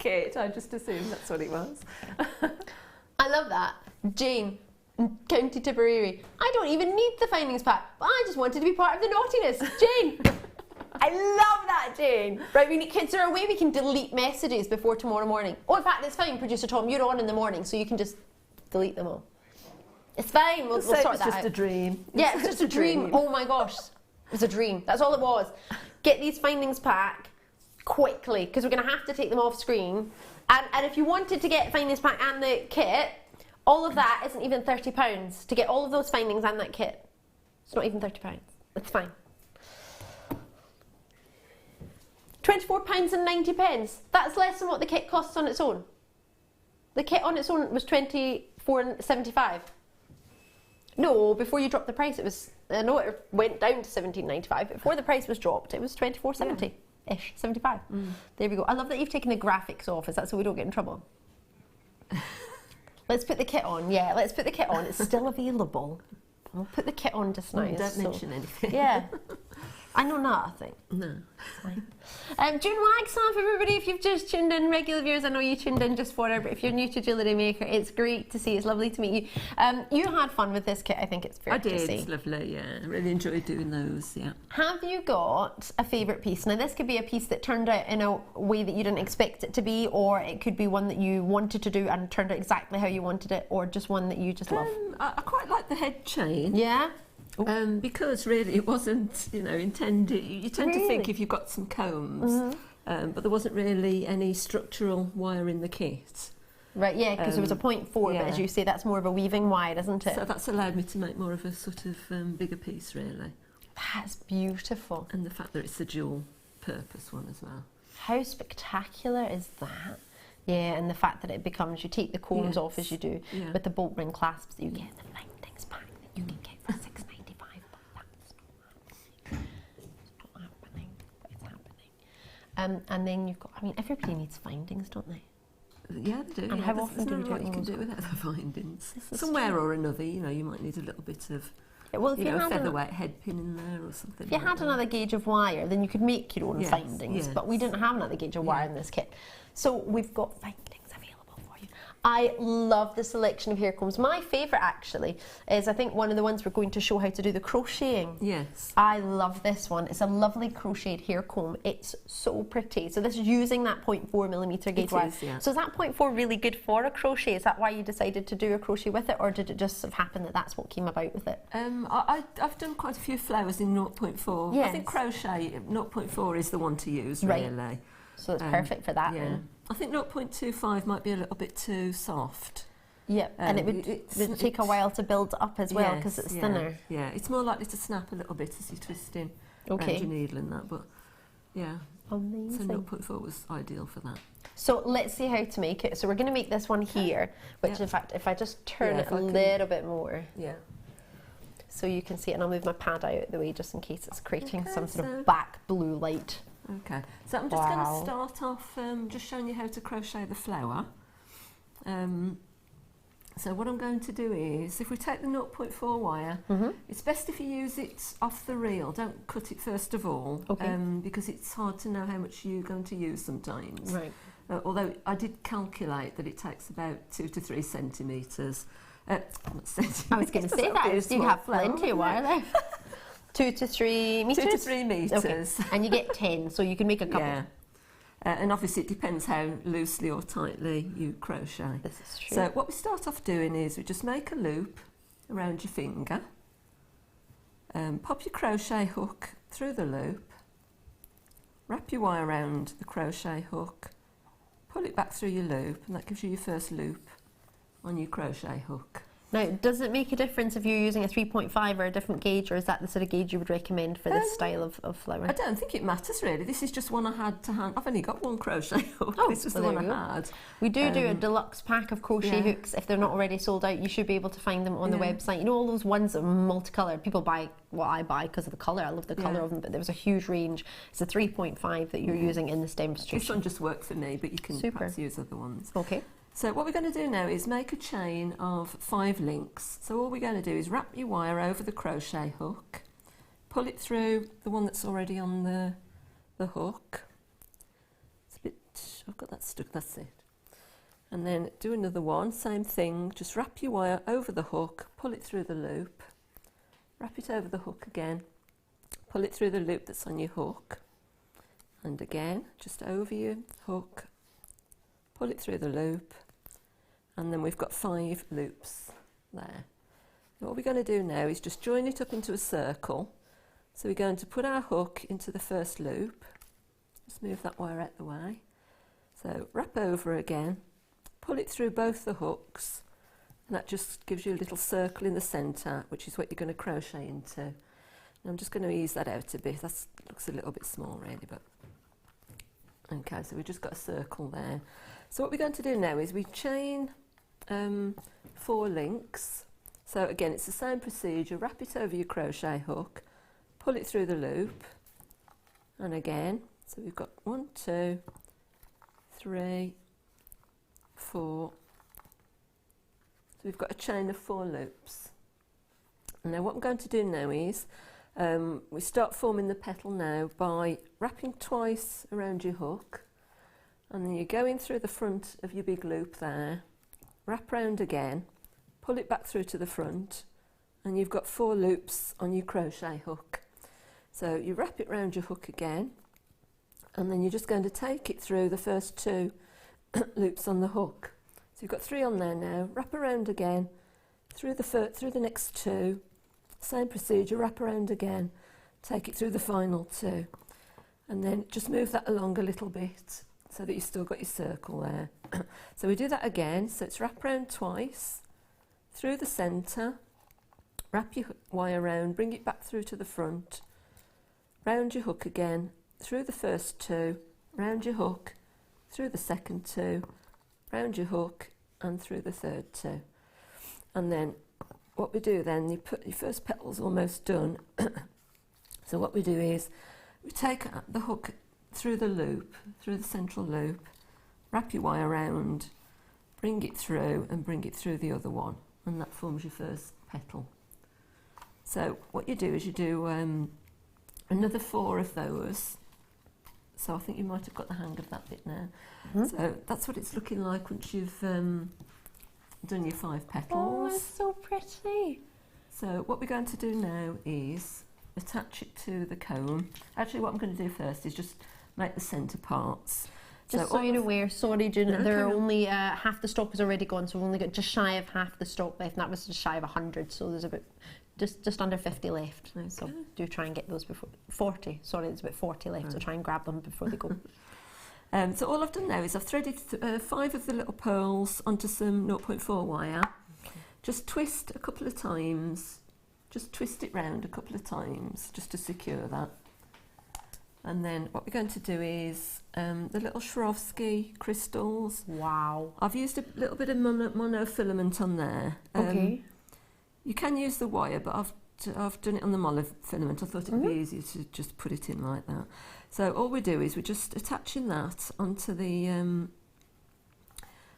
kit. I just assumed that's what it was. I love that. Jane, County Tipperary. I don't even need the findings pack, but I just wanted to be part of the naughtiness. Jane! I love that, Jane. Right, kids are away, we can delete messages before tomorrow morning. Oh, in fact, it's fine, Producer Tom, you're on in the morning, so you can just delete them all. It's fine, we'll sort that out. It's just a dream. Yeah, it's just a dream. Oh my gosh, it's a dream. That's all it was. Get these findings pack quickly, because we're going to have to take them off screen. And if you wanted to get findings pack and the kit, all of that isn't even £30 to get all of those findings and that kit. It's not even £30. It's fine. £24.90. That's less than what the kit costs on its own. The kit on its own was £24.75. No, before you dropped the price, it was. I know it went down to £17.95. Before the price was dropped, it was £24.70-ish, 75. There we go. I love that you've taken the graphics off. Is that so we don't get in trouble? Let's put the kit on. Yeah, let's put the kit on. It's still available. We'll put the kit on just now. Don't mention anything. Yeah. I know nothing. No. It's fine. June Wagstaffe, everybody, if you've just tuned in, regular viewers, I know you tuned in just for her, but if you're new to Jewellery Maker, it's great to see. It's lovely to meet you. You had fun with this kit, I think it's fair to say. I did, it's lovely, yeah. I really enjoyed doing those, yeah. Have you got a favourite piece? Now, this could be a piece that turned out in a way that you didn't expect it to be, or it could be one that you wanted to do and turned out exactly how you wanted it, or just one that you just love. I quite like the head chain. Yeah? Because really it wasn't, intended. You tend to think if you've got some combs, but there wasn't really any structural wire in the kit. Right, yeah, because there was a 0.4, yeah. but as you say, that's more of a weaving wire, isn't it? So that's allowed me to make more of a sort of bigger piece, really. That's beautiful. And the fact that it's a dual purpose one as well. How spectacular is that? Yeah, and the fact that it becomes, you take the combs off as you do, with the bolt ring clasps, you get the findings pack that you can get for £6.95. And then you've got, everybody needs findings, don't they? Yeah, they do. And how often do we do it? You can do it without the findings. Somewhere or another, you might need a little bit of, well, if you had a featherweight head pin in there or something. If you had another gauge of wire, then you could make your own findings, but we didn't have another gauge of wire in this kit. So we've got findings available for you. I love the selection of hair combs. My favourite, actually, is I think one of the ones we're going to show how to do the crocheting. Yes. I love this one. It's a lovely crocheted hair comb. It's so pretty. So this is using that 0.4mm gauge wire. So is that 0.4 really good for a crochet? Is that why you decided to do a crochet with it, or did it just sort of happen that that's what came about with it? I've done quite a few flowers in 0.4. Yes. I think crochet 0.4 is the one to use, really. So it's perfect for that. Yeah. Then. I think 0.25 might be a little bit too soft. Yeah, and it would take a while to build up as well because it's thinner. Yeah, it's more likely to snap a little bit as you twist in around your needle and that, but yeah. Amazing. So 0.4 was ideal for that. So let's see how to make it. So we're going to make this one here, which in fact, if I just turn it a little bit more. Yeah. So you can see it, and I'll move my pad out of the way just in case it's creating some sort of back blue light. Okay, so I'm just going to start off just showing you how to crochet the flower. So what I'm going to do is, if we take the 0.4 wire, it's best if you use it off the reel. Don't cut it first of all, because it's hard to know how much you're going to use sometimes. Right. Although I did calculate that it takes about 2 to 3 centimetres. I was going to say that, you have plenty of wire there. 2 to 3 metres? 2 to 3 metres. Okay. And you get 10, so you can make a couple. Yeah. And obviously it depends how loosely or tightly you crochet. This is true. So what we start off doing is we just make a loop around your finger, pop your crochet hook through the loop, wrap your wire around the crochet hook, pull it back through your loop, and that gives you your first loop on your crochet hook. Now, does it make a difference if you're using a 3.5 or a different gauge, or is that the sort of gauge you would recommend for this style of flower? I don't think it matters really. This is just one I had to hand. I've only got one crochet hook. This was the one I had. We do a deluxe pack of crochet hooks. If they're not already sold out, you should be able to find them on the website. You know, all those ones that are multicoloured. People buy what I buy because of the colour. I love the colour of them, but there was a huge range. It's a 3.5 that you're using in this demonstration. This one just worked for me, but you can perhaps use other ones. Okay. So what we're going to do now is make a chain of 5 links. So all we're going to do is wrap your wire over the crochet hook, pull it through the one that's already on the hook. It's a bit I've got that stuck, that's it. And then do another one, same thing, just wrap your wire over the hook, pull it through the loop, wrap it over the hook again, pull it through the loop that's on your hook, and again, just over your hook, pull it through the loop, and then we've got 5 loops there. Now what we're going to do now is just join it up into a circle. So we're going to put our hook into the first loop, just move that wire out the way. So wrap over again, pull it through both the hooks, and that just gives you a little circle in the centre, which is what you're going to crochet into. And I'm just going to ease that out a bit. That looks a little bit small really, but okay, so we've just got a circle there. So what we're going to do now is we chain 4 links. So again, it's the same procedure, wrap it over your crochet hook, pull it through the loop, and again, so we've got 1, 2, 3, 4. So we've got a chain of 4 loops. And now what I'm going to do now is, we start forming the petal now by wrapping twice around your hook, and then you go in through the front of your big loop there, wrap round again, pull it back through to the front, and you've got 4 loops on your crochet hook. So you wrap it round your hook again, and then you're just going to take it through the first 2 loops on the hook. So you've got 3 on there now, wrap around again, through the next 2, same procedure, wrap around again, take it through the final 2, and then just move that along a little bit so that you've still got your circle there. So we do that again, so it's wrap around twice, through the centre, wrap your wire around, bring it back through to the front, round your hook again, through the first 2, round your hook, through the second 2, round your hook, and through the third 2. And then what we do then, you put your first petal's almost done. So what we do is we take the hook through the loop, through the central loop, wrap your wire around, bring it through, and bring it through the other one, and that forms your first petal. So what you do is you do another 4 of those. So I think you might have got the hang of that bit now. So that's what it's looking like once you've done your 5 petals. Oh, that's so pretty. So what we're going to do now is attach it to the comb. Actually, what I'm going to do first is just make the centre parts. Just so you're aware, sorry June, there are only half the stock is already gone, so we've only got just shy of half the stock left, and that was just shy of 100, so there's about just under 50 left. Okay. So do try and get those before 40. Sorry, there's about 40 left, so try and grab them before they go. So all I've done now is I've threaded 5 of the little pearls onto some 0.4 wire. Okay. Just twist a couple of times. Just twist it round a couple of times just to secure that. And then what we're going to do is the little Swarovski crystals. Wow. I've used a little bit of monofilament on there. Okay. You can use the wire, but I've done it on the monofilament. I thought it would be easier to just put it in like that. So all we do is we're just attaching that onto the...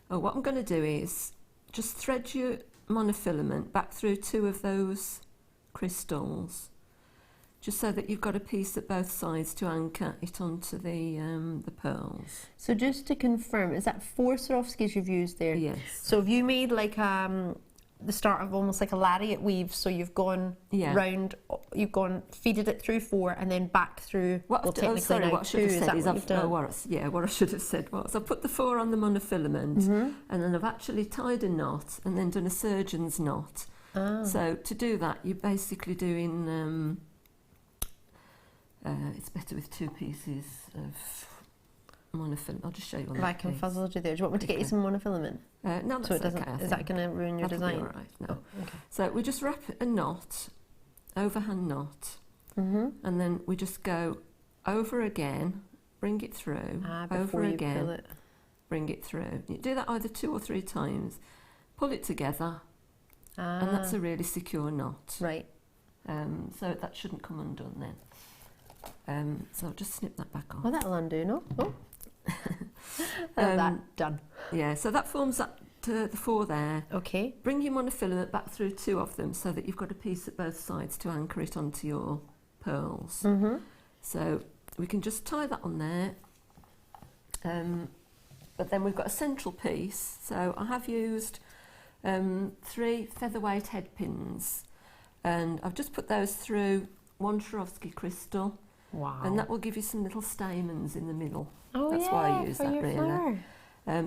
what I'm going to do is just thread your monofilament back through 2 of those crystals, just so that you've got a piece at both sides to anchor it onto the pearls. So just to confirm, is that 4 Swarovskis you've used there? Yes. So have you made like the start of almost like a lariat weave, so you've gone round, you've gone feeded it through 4 and then back through, what I should have said is what I should have said was I put the 4 on the monofilament and then I've actually tied a knot and then done a surgeon's knot. So to do that you're basically doing it's better with 2 pieces of monofilament. I'll just show you on I can fuzzle you there. Do you want me to get you some monofilament? No, that's so it doesn't. okay, is that going to ruin your design? Be all right, no. Oh, okay. So we just wrap a knot, overhand knot, and then we just go over again, bring it through, over again, bring it through. You do that either 2 or 3 times. Pull it together, and that's a really secure knot. Right. So that shouldn't come undone then. So I'll just snip that back off. Well, that'll undo, no? Oh. That done. Yeah, so that forms that the 4 there. Okay. Bring your monofilament back through 2 of them so that you've got a piece at both sides to anchor it onto your pearls. So we can just tie that on there. but then we've got a central piece. So I have used 3 featherweight head pins, and I've just put those through 1 Swarovski crystal. Wow. And that will give you some little stamens in the middle. Oh, that's yeah, why I use for that your really. flower.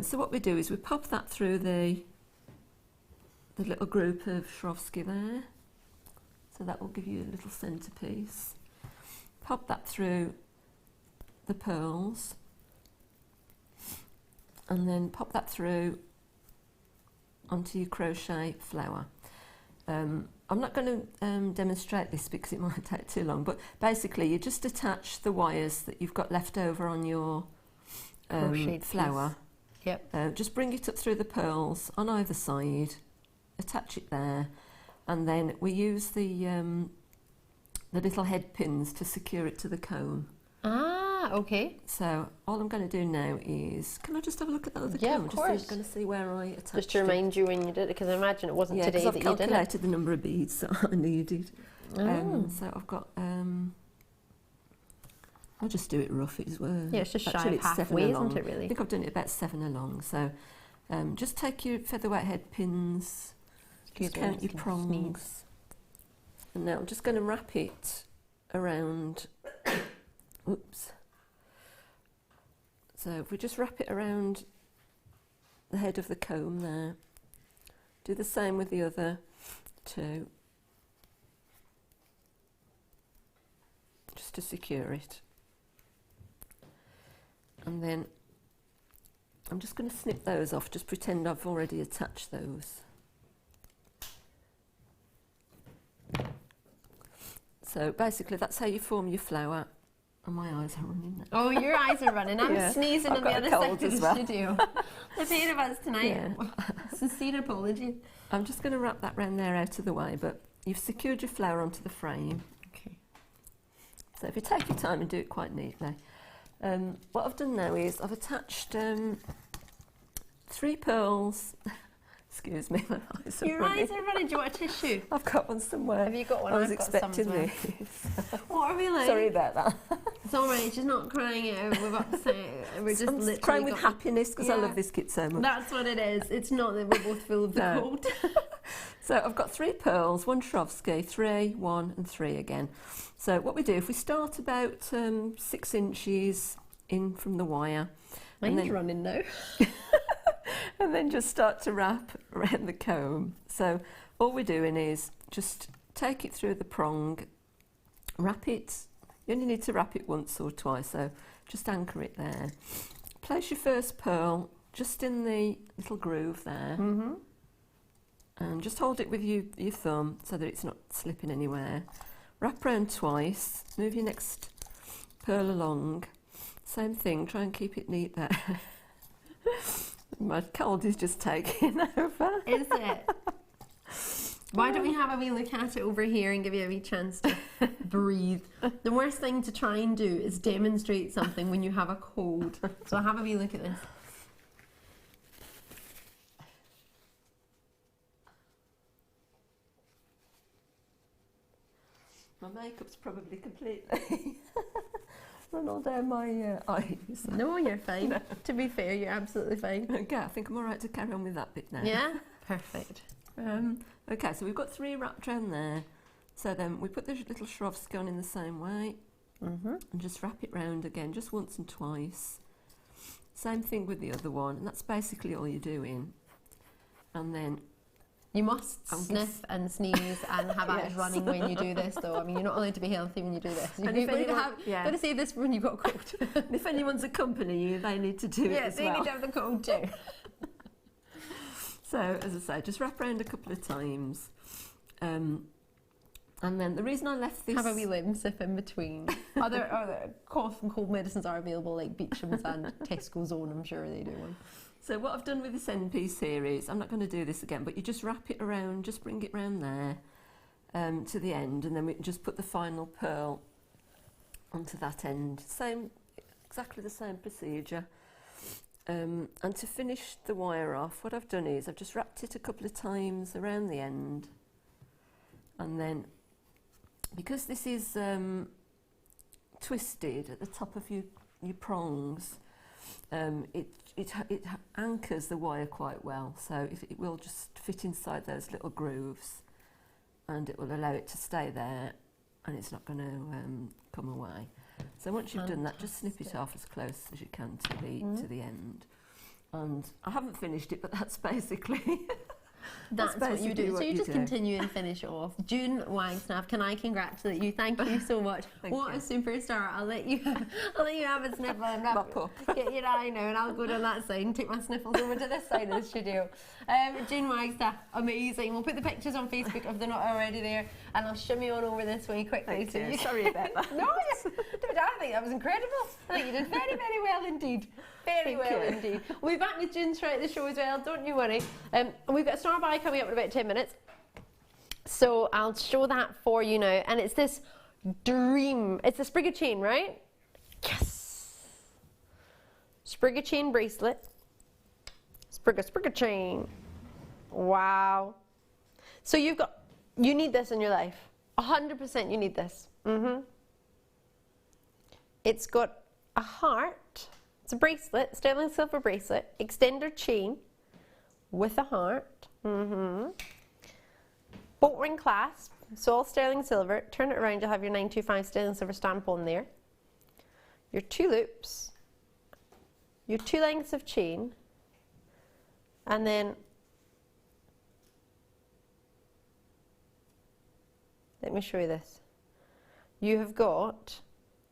So what we do is we pop that through the little group of Swarovski there. So that will give you a little centerpiece. Pop that through the pearls, and then pop that through onto your crochet flower. I'm not going to demonstrate this because it might take too long, but basically you just attach the wires that you've got left over on your flower. Yep. Just bring it up through the pearls on either side, attach it there, and then we use the little head pins to secure it to the comb. Ah, okay. So all I'm going to do now is, can I just have a look at that other Yeah, comb? of course. I'm going to see where I attached it. Just to remind you when you did it, because I imagine it wasn't today that you did it. I've calculated the number of beads that I needed. Oh. So I've got, I'll just do it rough as well. Yeah, it's just shy Actually, of it's 7 halfway, along. isn't it, really? I think I've done it about 7 along. So just take your featherweight head pins, just count your prongs. And now I'm just going to wrap it around, oops. So if we just wrap it around the head of the comb there, do the same with the other 2, just to secure it. And then I'm just going to snip those off, just pretend I've already attached those. So basically that's how you form your flower. And my eyes are running now. Oh, your eyes are running. I'm Yeah, sneezing I've on the got a other cold side of as the well. studio. The pain of us tonight. Yeah. Sincere apology. I'm just going to wrap that round there out of the way, but you've secured your flower onto the frame. Okay. So if you take your time and do it quite neatly. What I've done now is I've attached 3 pearls. Excuse me, my eyes are Your running. eyes are running. Do you want a tissue? I've got one somewhere. Have you got one? I was I've got some expecting as well. this. What are we like? Sorry about that. It's all right. She's not crying out. We're upset. We're just I'm literally crying with got- happiness because I Yeah. love this kit so much. That's what it is. It's not that we're both full of the No. cold. So I've got 3 pearls, 1 Swarovski, 3, 1 and 3 again. So what we do, if we start about 6 inches in from the wire, and Mine's then, running now. and then just start to wrap around the comb. So all we're doing is just take it through the prong, wrap it. You only need to wrap it once or twice, so just anchor it there. Place your first pearl just in the little groove there. Mm-hmm. And just hold it with your thumb so that it's not slipping anywhere. Wrap round twice, move your next pearl along. Same thing, try and keep it neat there. My cold is just taking over. Is it? Why don't we have a wee look at it over here and give you a wee chance to breathe? The worst thing to try and do is demonstrate something when you have a cold. So have a wee look at this. My makeup's probably completely run all down my eyes. No, you're fine. No. To be fair, you're absolutely fine. Okay, I think I'm all right to carry on with that bit now. Yeah? Perfect. Okay, so we've got 3 wrapped around there. So then we put the little Swarovski on in the same way, Mm-hmm. and just wrap it round again, just once and twice. Same thing with the other one, and that's basically all you're doing. And then You must I'm sniff and sneeze and have eyes Yes. running when you do this, though. I mean, you're not allowed to be healthy when you do this. And You've if anyone- got to say this when you've got a cold. And if anyone's accompanying you, they need to do it Yeah, as they well. need to have the cold too. So, as I say, just wrap around a couple of times. And then the reason I left this... Have a wee limb sip in between. Other cough and cold medicines are available, like Beecham's and Tesco's Own. I'm sure they do one. So what I've done with this end piece here is, I'm not going to do this again, but you just wrap it around, just bring it round there to the end, and then we just put the final pearl onto that end. Exactly the same procedure. And to finish the wire off, what I've done is I've just wrapped it a couple of times around the end, and then because this is twisted at the top of your prongs, it anchors the wire quite well, so it will just fit inside those little grooves, and it will allow it to stay there, and it's not going to come away. So once you've done that, just snip it off as close as you can to the end. And I haven't finished it, but that's basically That's what you do. So you just continue and finish it off. June Wagstaffe, can I congratulate you? Thank you so much. What a superstar. I'll let you have a sniffle and wrap up. Get your eye now, and I'll go down that side and take my sniffles over to this side of the studio. June Wagstaffe, amazing. We'll put the pictures on Facebook if they're not already there, and I'll shimmy on over this way quickly. Thank you. Sorry about that. No, I think that was incredible. I think you did very, very well indeed. Very well indeed. We'll be back with June throughout the show as well, don't you worry. And we've got a star by coming up in about 10 minutes. So I'll show that for you now. And it's this dream. It's a sprig of chain, right? Yes. Sprig of chain bracelet. Sprig of chain. Wow. So you need this in your life. 100% you need this. It's got a heart. It's a bracelet, sterling silver bracelet, extender chain with a heart. Bolt ring clasp, so all sterling silver. Turn it around, you'll have your 925 sterling silver stamp on there. Your 2 loops, your 2 lengths of chain, and then let me show you this. You have got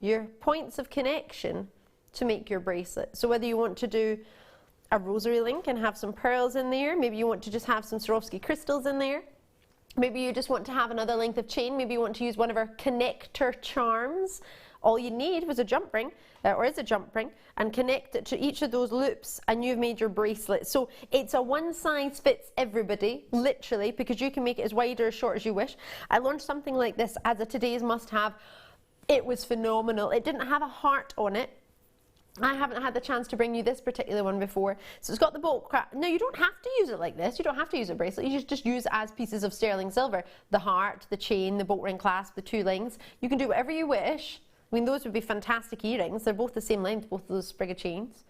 your points of connection to make your bracelet. So whether you want to do a rosary link and have some pearls in there, maybe you want to just have some Swarovski crystals in there, maybe you just want to have another length of chain, maybe you want to use one of our connector charms. All you need was a jump ring, or is a jump ring, and connect it to each of those loops, and you've made your bracelet. So it's a one size fits everybody, literally, because you can make it as wide or as short as you wish. I launched something like this as a today's must have. It was phenomenal. It didn't have a heart on it. I haven't had the chance to bring you this particular one before. So it's got the bolt. No, you don't have to use it like this. You don't have to use a bracelet. You just use it as pieces of sterling silver. The heart, the chain, the bolt ring clasp, the 2 links. You can do whatever you wish. I mean, those would be fantastic earrings. They're both the same length, both of those sprig of chains.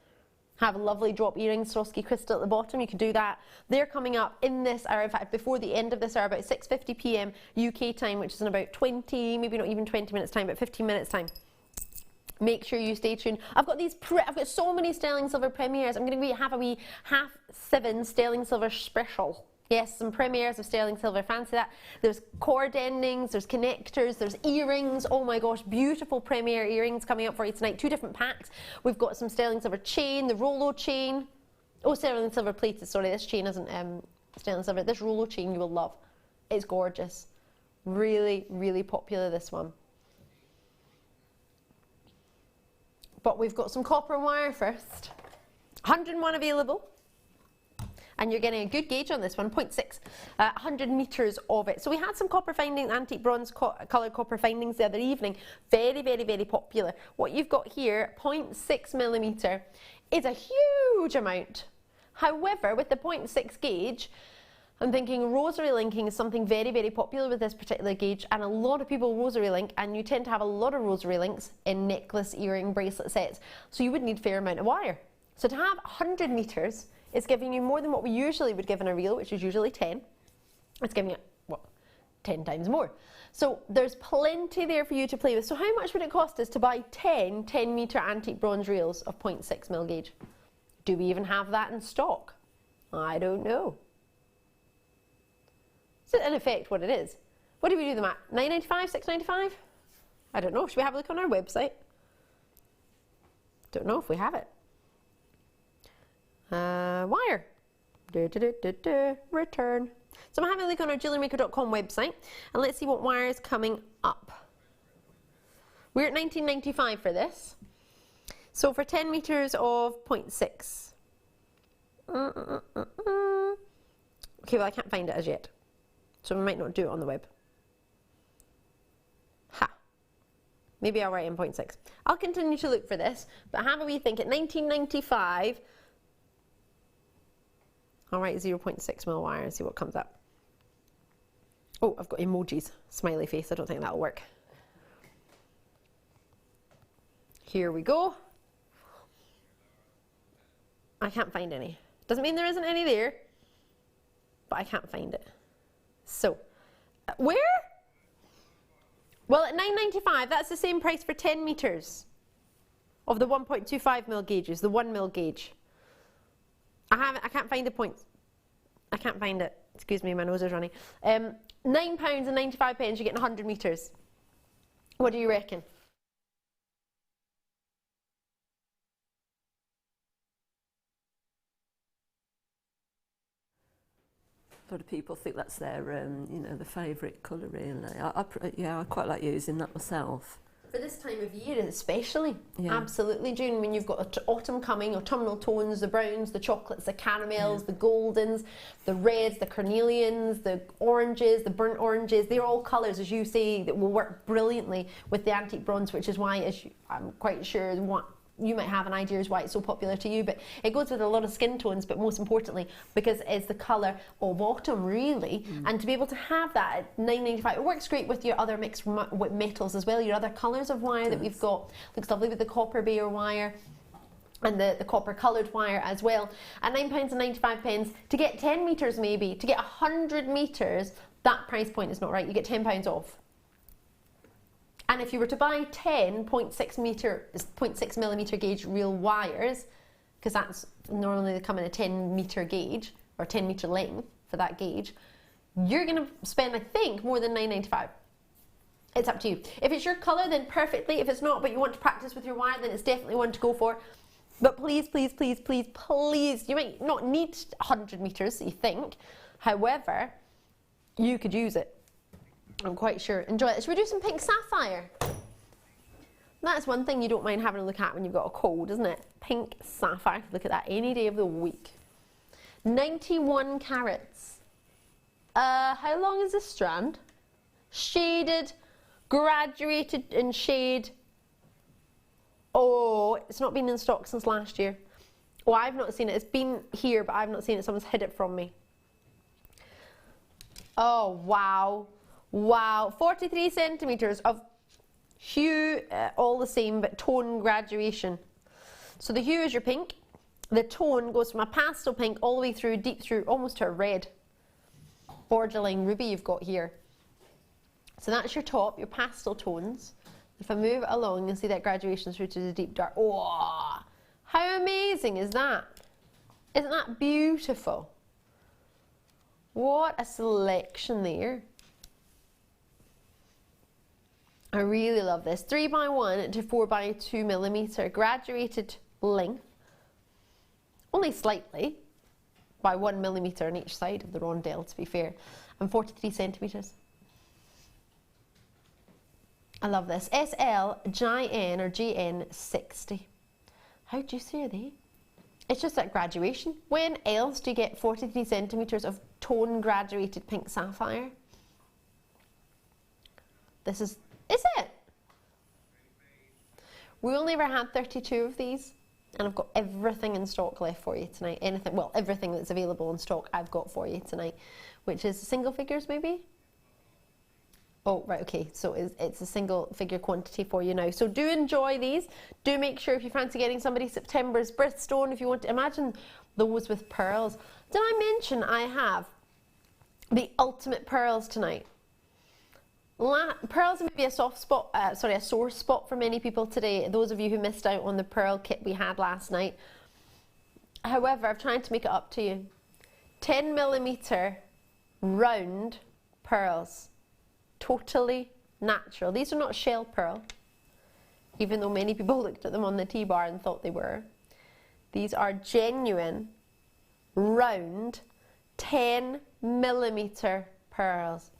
Have a lovely drop earrings, Swarovski crystal at the bottom. You can do that. They're coming up in this hour, in fact, before the end of this hour, about 6:50 p.m. UK time, which is in about 20, maybe not even 20 minutes time, but 15 minutes time. Make sure you stay tuned. I've got so many sterling silver premieres. I'm going to have a wee half-7 sterling silver special. Yes, some premieres of sterling silver. Fancy that. There's cord endings, there's connectors, there's earrings. Oh my gosh, beautiful premiere earrings coming up for you tonight. 2 different packs. We've got some sterling silver chain, the Rolo chain. Oh, sterling silver plated. Sorry, this chain isn't sterling silver. This Rolo chain you will love. It's gorgeous. Really, really popular, this one. But we've got some copper wire first. 101 available. And you're getting a good gauge on this one, 0.6, 100 metres of it. So we had some copper findings, antique bronze coloured copper findings the other evening. Very, very, very popular. What you've got here, 0.6mm, is a huge amount. However, with the 0.6 gauge, I'm thinking rosary linking is something very, very popular with this particular gauge, and a lot of people rosary link, and you tend to have a lot of rosary links in necklace, earring, bracelet sets. So you would need a fair amount of wire. So to have 100 metres, it's giving you more than what we usually would give in a reel, which is usually 10. It's giving you, what, 10 times more. So there's plenty there for you to play with. So how much would it cost us to buy 10 10-metre antique bronze reels of 0.6mm gauge? Do we even have that in stock? I don't know. Is it in effect what it is? What do we do them at? $9.95, $6.95? I don't know. Should we have a look on our website? Don't know if we have it. Wire. Return. So I'm having a look on our JewelleryMaker.com website, and let's see what wire is coming up. We're at $19.95 for this. So for 10 metres of 0.6. Okay, well I can't find it as yet. So we might not do it on the web. Ha. Maybe I'll write in 0.6. I'll continue to look for this, but have a wee think. At $19.95, I'll write 0.6mm wire and see what comes up. Oh, I've got emojis. Smiley face. I don't think that'll work. Here we go. I can't find any. Doesn't mean there isn't any there, but I can't find it. So, where? Well, at £9.95, that's the same price for 10 metres of the 1.25mm gauges, the 1mm gauge. I can't find the points. I can't find it. Excuse me, my nose is running. £9.95, you're getting 100 metres. What do you reckon? A lot of people think that's their, you know, the favourite colour really. I quite like using that myself. For this time of year especially, Yeah. absolutely, June, when you've got autumn coming, autumnal tones, the browns, the chocolates, the caramels, the goldens, the reds, the carnelians, the oranges, the burnt oranges, they're all colours, as you say, that will work brilliantly with the antique bronze, which is why, I'm quite sure what you might have an idea as why it's so popular to you, but it goes with a lot of skin tones, but most importantly because it's the colour of autumn really, and to be able to have that at £9.95, it works great with your other mixed metals as well, your other colours of wire that we've got. Looks lovely with the copper bare wire and the copper coloured wire as well. At £9.95 to get 10 metres maybe, to get 100 metres, that price point is not right. You get £10 off. And if you were to buy 10 0.6mm gauge real wires, because that's normally they come in a 10 metre gauge or 10 metre length for that gauge, you're going to spend, I think, more than £9.95. It's up to you. If it's your colour, then perfectly. If it's not, but you want to practice with your wire, then it's definitely one to go for. But please, please, please, please, please, you might not need 100 metres, you think. However, you could use it. I'm quite sure. Enjoy it. Should we do some pink sapphire? That's one thing you don't mind having a look at when you've got a cold, isn't it? Pink sapphire. Look at that any day of the week. 91 carats. How long is this strand? Shaded, graduated in shade. Oh, it's not been in stock since last year. Oh, I've not seen it. It's been here, but I've not seen it. Someone's hid it from me. Oh, wow. Wow, 43 centimetres of hue, all the same, but tone graduation. So the hue is your pink. The tone goes from a pastel pink all the way through, deep through, almost to a red. Borderline ruby you've got here. So that's your top, your pastel tones. If I move it along, you'll see that graduation through to the deep dark. Oh, how amazing is that? Isn't that beautiful? What a selection there. I really love this. 3x1 to 4x2mm graduated length. Only slightly, by 1mm on each side of the rondelle, to be fair. And 43 centimetres. I love this. SL, GN or GN 60. How juicy are they? It's just at graduation. When else do you get 43 centimetres of tone graduated pink sapphire? This is it? We only ever had 32 of these, and I've got everything in stock left for you tonight. Anything, well, everything that's available in stock I've got for you tonight, which is single figures maybe? Oh, right, okay, so it's a single figure quantity for you now. So do enjoy these. Do make sure if you fancy getting somebody September's birthstone, if you want to imagine those with pearls. Did I mention I have the ultimate pearls tonight? Pearls may be a soft spot, a sore spot for many people today. Those of you who missed out on the pearl kit we had last night. However, I've tried to make it up to you. 10mm round pearls. Totally natural. These are not shell pearl, even though many people looked at them on the T-bar and thought they were. These are genuine, round, 10mm pearls.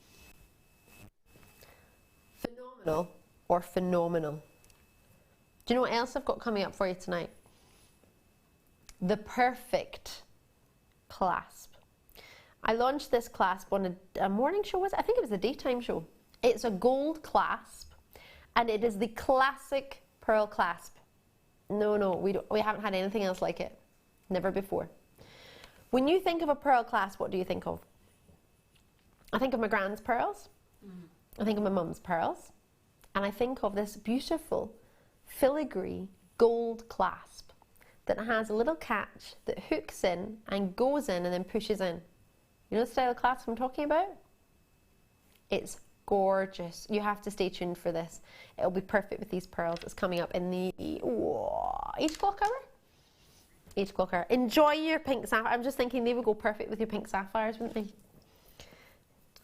Phenomenal or phenomenal. Do you know what else I've got coming up for you tonight? The perfect clasp. I launched this clasp on a morning show, was it? I think it was a daytime show. It's a gold clasp, and it is the classic pearl clasp. No, we haven't had anything else like it. Never before. When you think of a pearl clasp, what do you think of? I think of my grand's pearls. I think of my mum's pearls. And I think of this beautiful filigree gold clasp that has a little catch that hooks in and goes in and then pushes in. You know the style of clasp I'm talking about? It's gorgeous. You have to stay tuned for this. It'll be perfect with these pearls. It's coming up in the 8 o'clock hour? 8 o'clock hour. Enjoy your pink sapphire. I'm just thinking they would go perfect with your pink sapphires, wouldn't they?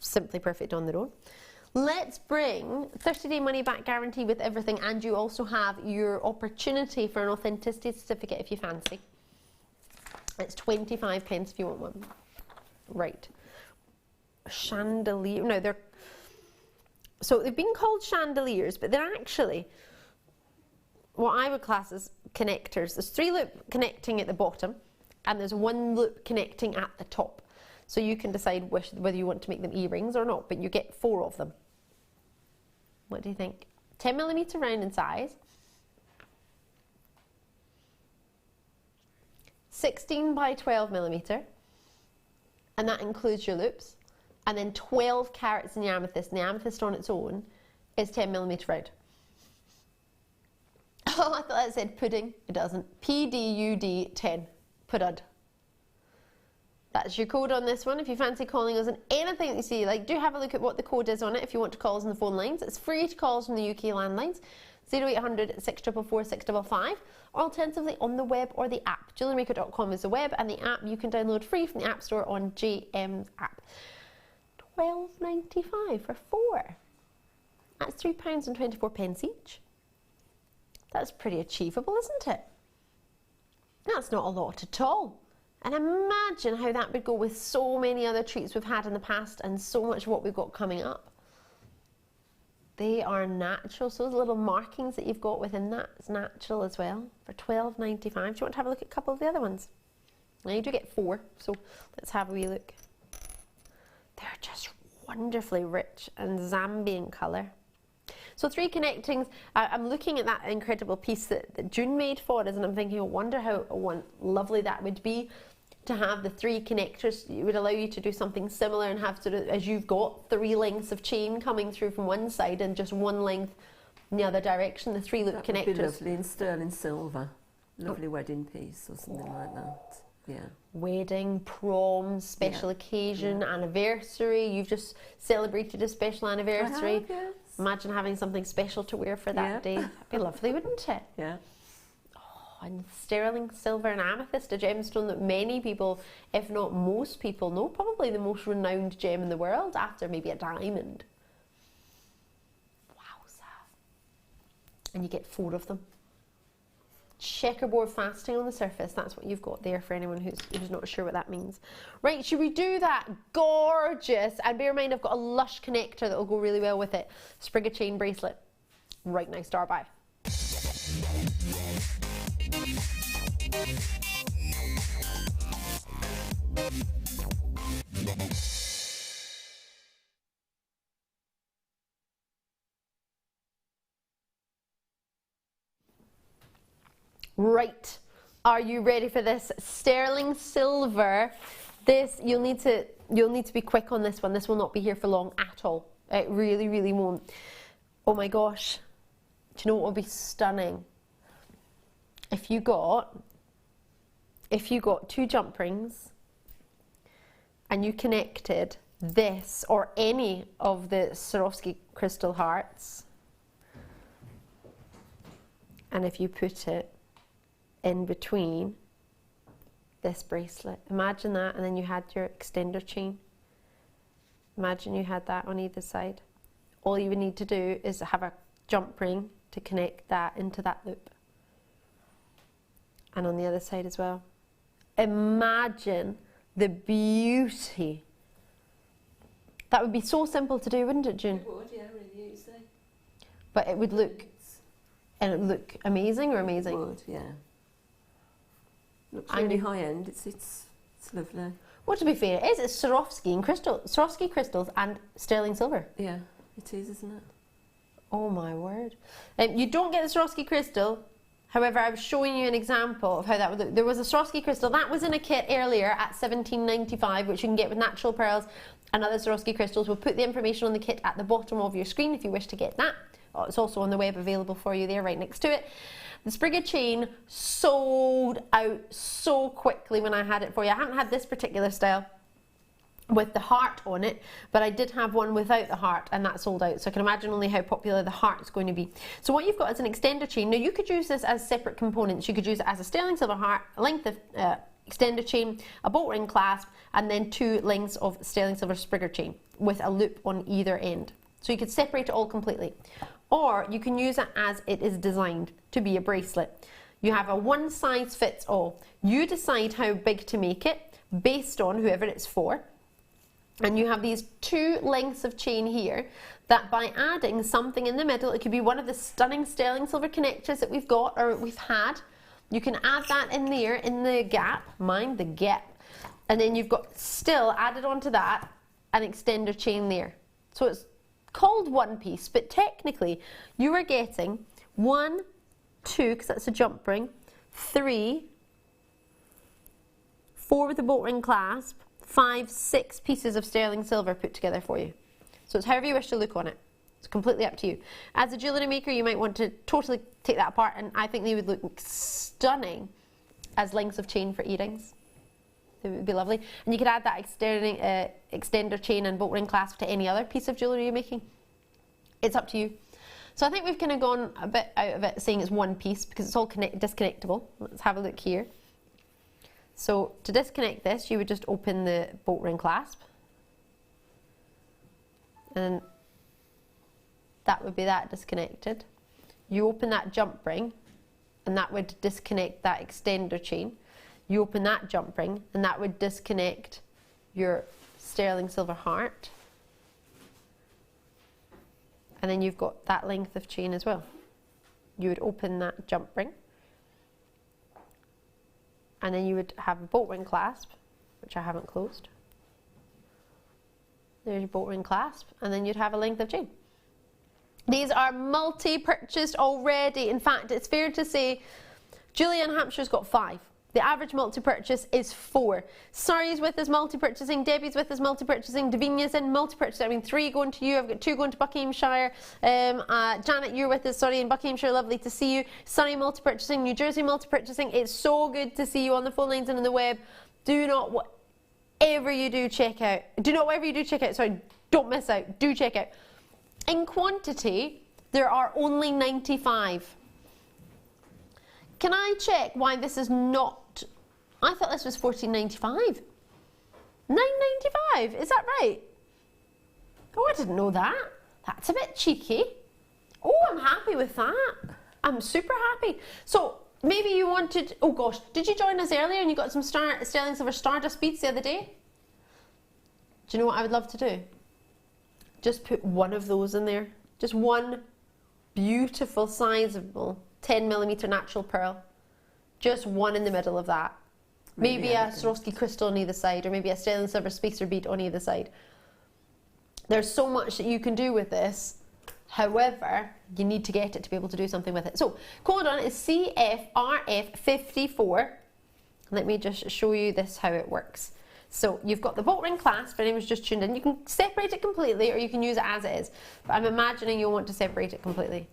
Simply perfect on their own. Let's bring 30-day money-back guarantee with everything, and you also have your opportunity for an authenticity certificate if you fancy. It's 25p if you want one. Right. Chandelier. No, so they've been called chandeliers, but they're actually what I would class as connectors. There's 3 loop connecting at the bottom, and there's 1 loop connecting at the top. So you can decide whether you want to make them earrings or not, but you get 4 of them. What do you think? 10mm round in size, 16 by 12mm, and that includes your loops, and then 12 carats in the amethyst, and the amethyst on its own is 10mm round. Oh, I thought that said pudding. It doesn't. PDUD 10. Pudud. That's your code on this one. If you fancy calling us on anything that you see, like, do have a look at what the code is on it if you want to call us on the phone lines. It's free to call us from the UK landlines, 0800 644 655, or alternatively on the web or the app. JewelleryMaker.com is the web, and the app you can download free from the App Store on JM's app. £12.95 for 4. That's £3.24 each. That's pretty achievable, isn't it? That's not a lot at all. And imagine how that would go with so many other treats we've had in the past and so much of what we've got coming up. They are natural, so those little markings that you've got within that is natural as well for £12.95. Do you want to have a look at a couple of the other ones? Now you do get 4, so let's have a wee look. They're just wonderfully rich and Zambian colour. So 3 connectings. I'm looking at that incredible piece that June made for us, and I'm thinking, I wonder how lovely that would be to have the 3 connectors. It would allow you to do something similar and have sort of, as you've got 3 lengths of chain coming through from one side and just 1 length in the other direction, the 3 loop connectors. Would be lovely in sterling silver. Lovely wedding piece or something like that. Yeah. Wedding, prom, special occasion, anniversary. You've just celebrated a special anniversary. I have, yes. Imagine having something special to wear for that day. That'd be lovely, wouldn't it? Yeah. Oh, and sterling silver and amethyst, a gemstone that many people, if not most people, know. Probably the most renowned gem in the world after maybe a diamond. Wowza. And you get 4 of them. Checkerboard fasting on the surface, that's what you've got there for anyone who's not sure what that means. Right, should we do that? Gorgeous. And bear in mind, I've got a lush connector that will go really well with it. Sprig of chain bracelet. Right now, star by. Right, are you ready for this? Sterling silver. This, you'll need to be quick on this one. This will not be here for long at all. It really, really won't. Oh my gosh. Do you know what would be stunning? If you got 2 jump rings and you connected this or any of the Swarovski crystal hearts, and if you put it in between this bracelet. Imagine that, and then you had your extender chain. Imagine you had that on either side. All you would need to do is have a jump ring to connect that into that loop. And on the other side as well. Imagine the beauty. That would be so simple to do, wouldn't it, June? It would, yeah, really easy. But it would look, and it would look amazing or amazing? It would, yeah. Looks really high end. It's lovely. Well, to be fair, it is. It's Swarovski crystals and sterling silver. Yeah, it is, isn't it? Oh my word! You don't get the Swarovski crystal. However, I was showing you an example of how that would look. There was a Swarovski crystal that was in a kit earlier at £17.95, which you can get with natural pearls and other Swarovski crystals. We'll put the information on the kit at the bottom of your screen if you wish to get that. Oh, it's also on the web available for you there, right next to it. The Sprigga chain sold out so quickly when I had it for you. I haven't had this particular style with the heart on it, but I did have one without the heart, and that sold out. So I can imagine only how popular the heart's going to be. So what you've got is an extender chain. Now you could use this as separate components. You could use it as a sterling silver heart, a length of extender chain, a bolt ring clasp, and then 2 lengths of sterling silver Sprigga chain with a loop on either end. So you could separate it all completely. Or you can use it as it is designed to be a bracelet. You have a one size fits all. You decide how big to make it based on whoever it's for. And you have these 2 lengths of chain here that by adding something in the middle, it could be one of the stunning sterling silver connectors that we've got or we've had. You can add that in there in the gap, mind the gap. And then you've got still added onto that an extender chain there. So it's called one piece, but technically you are getting 1, 2, because that's a jump ring, 3, 4 with the bolt ring clasp, 5, 6 pieces of sterling silver put together for you. So it's however you wish to look on it. It's completely up to you. As a jewellery maker, you might want to totally take that apart, and I think they would look stunning as lengths of chain for earrings. It would be lovely. And you could add that extender chain and bolt ring clasp to any other piece of jewellery you're making. It's up to you. So I think we've kind of gone a bit out of it saying it's one piece because it's all disconnectable. Let's have a look here. So to disconnect this, you would just open the bolt ring clasp, and that would be that disconnected. You open that jump ring, and that would disconnect that extender chain. You open that jump ring, and that would disconnect your sterling silver heart. And then you've got that length of chain as well. You would open that jump ring, and then you would have a bolt ring clasp, which I haven't closed. There's your bolt ring clasp, and then you'd have a length of chain. These are multi-purchased already. In fact, it's fair to say Julia in Hampshire's got 5. The average multi-purchase is 4. Surrey's with us multi-purchasing, Debbie's with us multi-purchasing, Davinia's in multi-purchasing. I mean, 3 going to you, I've got 2 going to Buckinghamshire. Janet, you're with us, sorry, in Buckinghamshire, lovely to see you. Surrey multi-purchasing, New Jersey multi-purchasing. It's so good to see you on the phone lines and on the web. Do not, whatever you do, check out. Sorry, don't miss out. Do check out. In quantity, there are only 95. Can I check why this is not? I thought this was $14.95. $9.95, is that right? Oh, I didn't know that. That's a bit cheeky. Oh, I'm happy with that. I'm super happy. So maybe you wanted, oh gosh, did you join us earlier and you got some sterling silver Stardust beads the other day? Do you know what I would love to do? Just put one of those in there. Just one beautiful, sizable 10mm natural pearl. Just one in the middle of that. Maybe a Swarovski crystal on either side, or maybe a sterling silver spacer bead on either side. There's so much that you can do with this. However, you need to get it to be able to do something with it. So, code on it is CFRF54. Let me just show you this how it works. So you've got the bolt ring clasp, if anyone's just tuned in. You can separate it completely or you can use it as it is. But I'm imagining you'll want to separate it completely.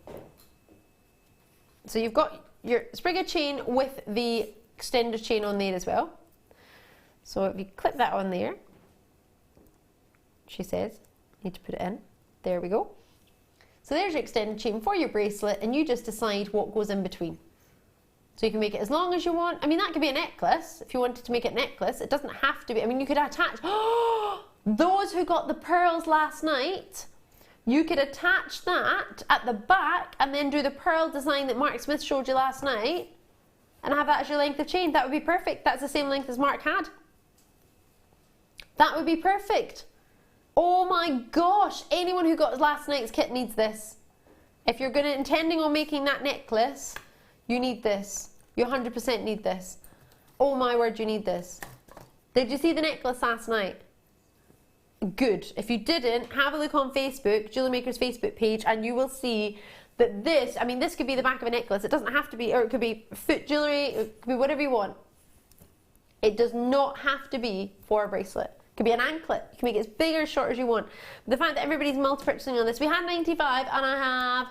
So you've got your Sprigga chain with the extender chain on there as well. So if you clip that on there, she says, need to put it in. There we go. So there's your extended chain for your bracelet, and you just decide what goes in between. So you can make it as long as you want. I mean, that could be a necklace. If you wanted to make it a necklace, it doesn't have to be. I mean, you could attach, those who got the pearls last night, you could attach that at the back and then do the pearl design that Mark Smith showed you last night and have that as your length of chain. That would be perfect. That's the same length as Mark had. That would be perfect. Oh my gosh, anyone who got last night's kit needs this. If you're intending on making that necklace, you need this. You 100% need this. Oh my word, you need this. Did you see the necklace last night? Good. If you didn't, have a look on Facebook, Jewellery Maker's Facebook page, and you will see that this, I mean, this could be the back of a necklace. It doesn't have to be, or it could be foot jewellery, it could be whatever you want. It does not have to be for a bracelet. It could be an anklet. You can make it as big or as short as you want. But the fact that everybody's multi-purchasing on this, we had 95 and I have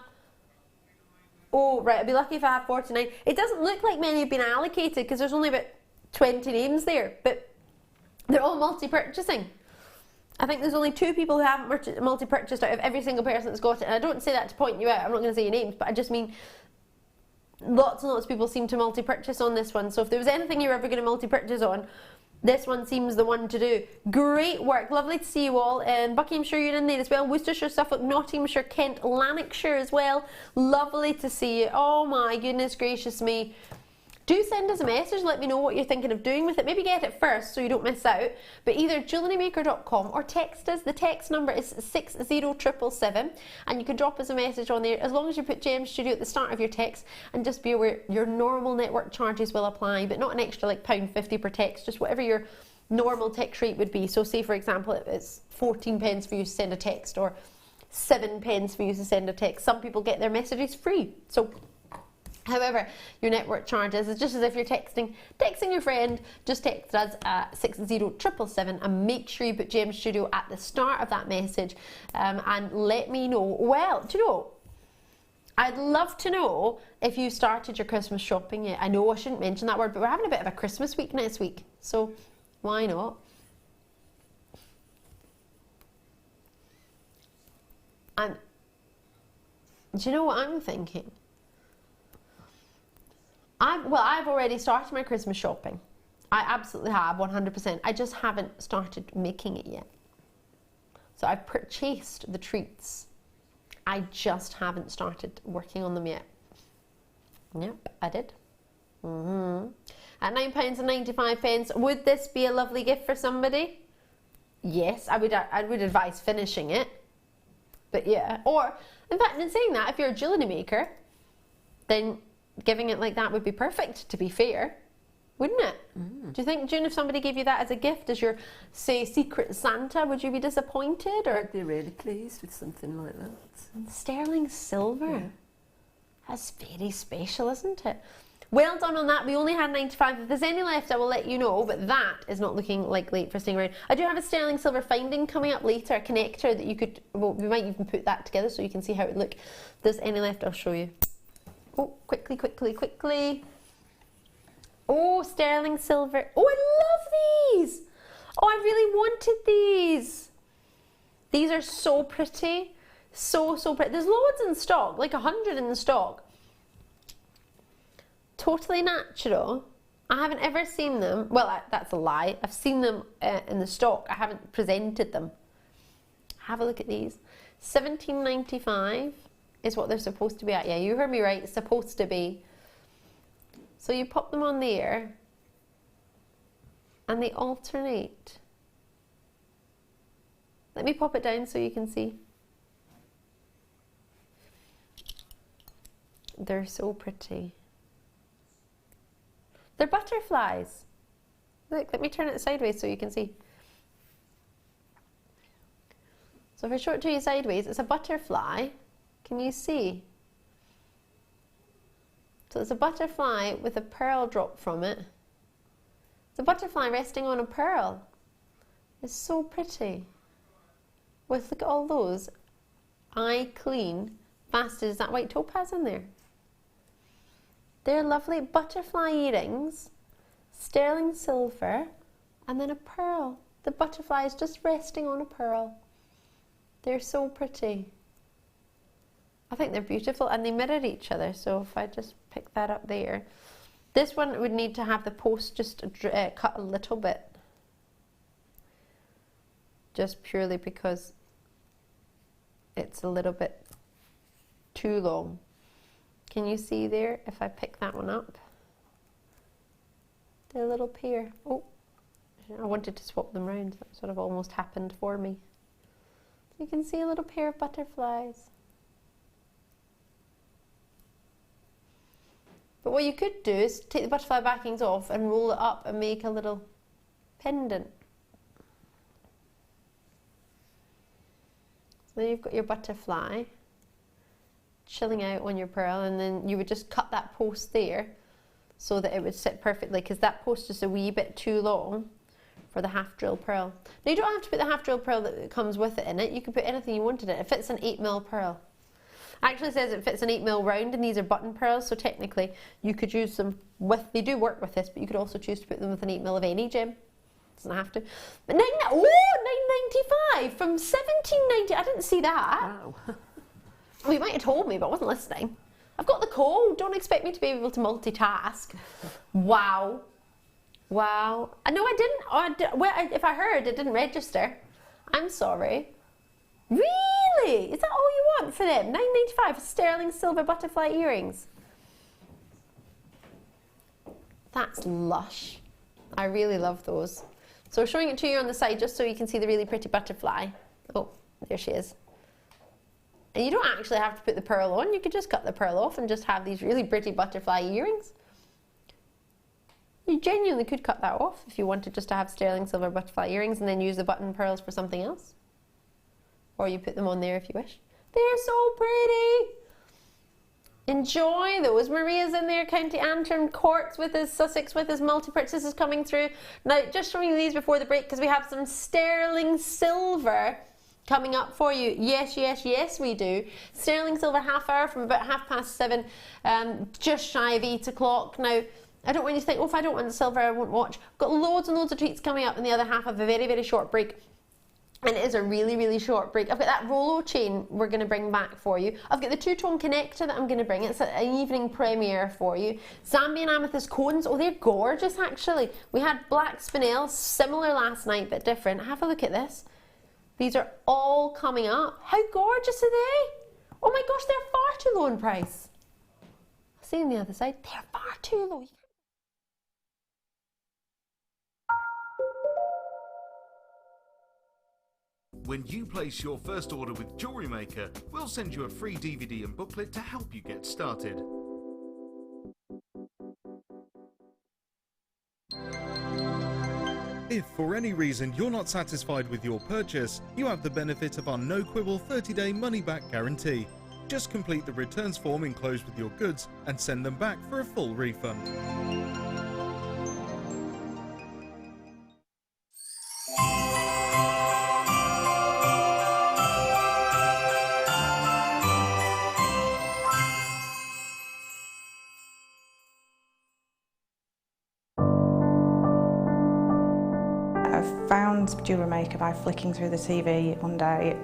Oh, right, I'll be lucky if I have 49. It doesn't look like many have been allocated because there's only about 20 names there, but they're all multi-purchasing. I think there's only 2 people who haven't multi-purchased out of every single person that's got it. And I don't say that to point you out, I'm not going to say your names, but I just mean lots and lots of people seem to multi-purchase on this one. So if there was anything you're ever going to multi-purchase on, this one seems the one to do. Great work, lovely to see you all. And Buckinghamshire, you're in there as well. Worcestershire, Suffolk, Nottinghamshire, Kent, Lanarkshire as well. Lovely to see you. Oh my goodness gracious me. Do send us a message, let me know what you're thinking of doing with it. Maybe get it first so you don't miss out. But either jewellerymaker.com or text us. The text number is 60777 and you can drop us a message on there as long as you put Gem Studio at the start of your text, and just be aware your normal network charges will apply, but not an extra like £1.50 per text, just whatever your normal text rate would be. So say for example it's 14 pence for you to send a text or 7 pence for you to send a text. Some people get their messages free. So however your network charges is just as if you're texting your friend. Just text us at 60777 and make sure you put Gem Studio at the start of that message, and let me know. Well, do you know, I'd love to know if you started your Christmas shopping yet. I know I shouldn't mention that word, but we're having a bit of a Christmas week next week, so why not? And do you know what I'm thinking? I've already started my Christmas shopping. I absolutely have, 100%. I just haven't started making it yet. So I've purchased the treats. I just haven't started working on them yet. Yep, I did. At £9.95, would this be a lovely gift for somebody? Yes, I would advise finishing it. But yeah, or in fact, in saying that, if you're a jewellery maker, then giving it like that would be perfect, to be fair, wouldn't it? Do you think, June, if somebody gave you that as a gift, as your, say, secret Santa, would you be disappointed? Or I'd be really pleased with something like that. Sterling silver. Yeah. That's very special, isn't it? Well done on that. We only had 95. If there's any left, I will let you know, but that is not looking likely for staying around. I do have a sterling silver finding coming up later, a connector that you could, well, we might even put that together so you can see how it would look. If there's any left, I'll show you. Oh, quickly, quickly, quickly. Oh, sterling silver. Oh, I love these. Oh, I really wanted these. These are so pretty. So pretty. There's loads in stock, like 100 in the stock. Totally natural. I haven't ever seen them. Well, that's a lie. I've seen them in the stock. I haven't presented them. Have a look at these. £17.95 is what they're supposed to be at. Yeah, you heard me right. It's supposed to be. So you pop them on there and they alternate. Let me pop it down so you can see. They're so pretty. They're butterflies. Look, let me turn it sideways so you can see. So if I show it to you sideways, it's a butterfly. Can you see? So it's a butterfly with a pearl drop from it. It's a butterfly resting on a pearl. It's so pretty. With, look at all those. Eye clean, faceted. Is that white topaz in there? They're lovely butterfly earrings, sterling silver, and then a pearl. The butterfly is just resting on a pearl. They're so pretty. I think they're beautiful and they mirror each other. So if I just pick that up there. This one would need to have the post just cut a little bit. Just purely because it's a little bit too long. Can you see there if I pick that one up? They're a little pair. Oh, I wanted to swap them round. That sort of almost happened for me. You can see a little pair of butterflies. But what you could do is take the butterfly backings off and roll it up and make a little pendant. So then you've got your butterfly chilling out on your pearl, and then you would just cut that post there so that it would sit perfectly, because that post is a wee bit too long for the half drill pearl. Now you don't have to put the half drill pearl that comes with it in it. You can put anything you wanted in it. If it's an 8mm pearl. Actually says it fits an 8mm round, and these are button pearls, so technically you could use them with, they do work with this, but you could also choose to put them with an 8mm of any gem. Doesn't have to. But $9.95 from $17.90. I didn't see that. Wow. Well, you might have told me, but I wasn't listening. I've got the code. Don't expect me to be able to multitask. Wow. Wow. No, I didn't. Well, if I heard, it didn't register. I'm sorry. Really? Is that all you want for them? $9.95 for sterling silver butterfly earrings. That's lush. I really love those. So we're showing it to you on the side just so you can see the really pretty butterfly. Oh, there she is. And you don't actually have to put the pearl on. You could just cut the pearl off and just have these really pretty butterfly earrings. You genuinely could cut that off if you wanted just to have sterling silver butterfly earrings and then use the button pearls for something else. Or you put them on there if you wish. They're so pretty. Enjoy those. Maria's in there, County Antrim, Courts with us, Sussex with us, multi-purchases coming through. Now, just showing you these before the break because we have some sterling silver coming up for you. Yes, yes, yes, we do. Sterling silver half hour from about 7:30, just shy of 8 o'clock. Now, I don't want you to think, oh, if I don't want the silver, I won't watch. I've got loads and loads of treats coming up in the other half of a very, very short break. And it is a really, really short break. I've got that Rolo chain we're going to bring back for you. I've got the two-tone connector that I'm going to bring. It's an evening premiere for you. Zambian amethyst cones. Oh, they're gorgeous, actually. We had black spinel, similar last night, but different. Have a look at this. These are all coming up. How gorgeous are they? Oh my gosh, they're far too low in price. I'll see you on the other side. They're far too low. When you place your first order with Jewellery Maker, we'll send you a free DVD and booklet to help you get started. If for any reason you're not satisfied with your purchase, you have the benefit of our no-quibble 30-day money-back guarantee. Just complete the returns form enclosed with your goods and send them back for a full refund. I found Jewellery Maker by flicking through the TV one day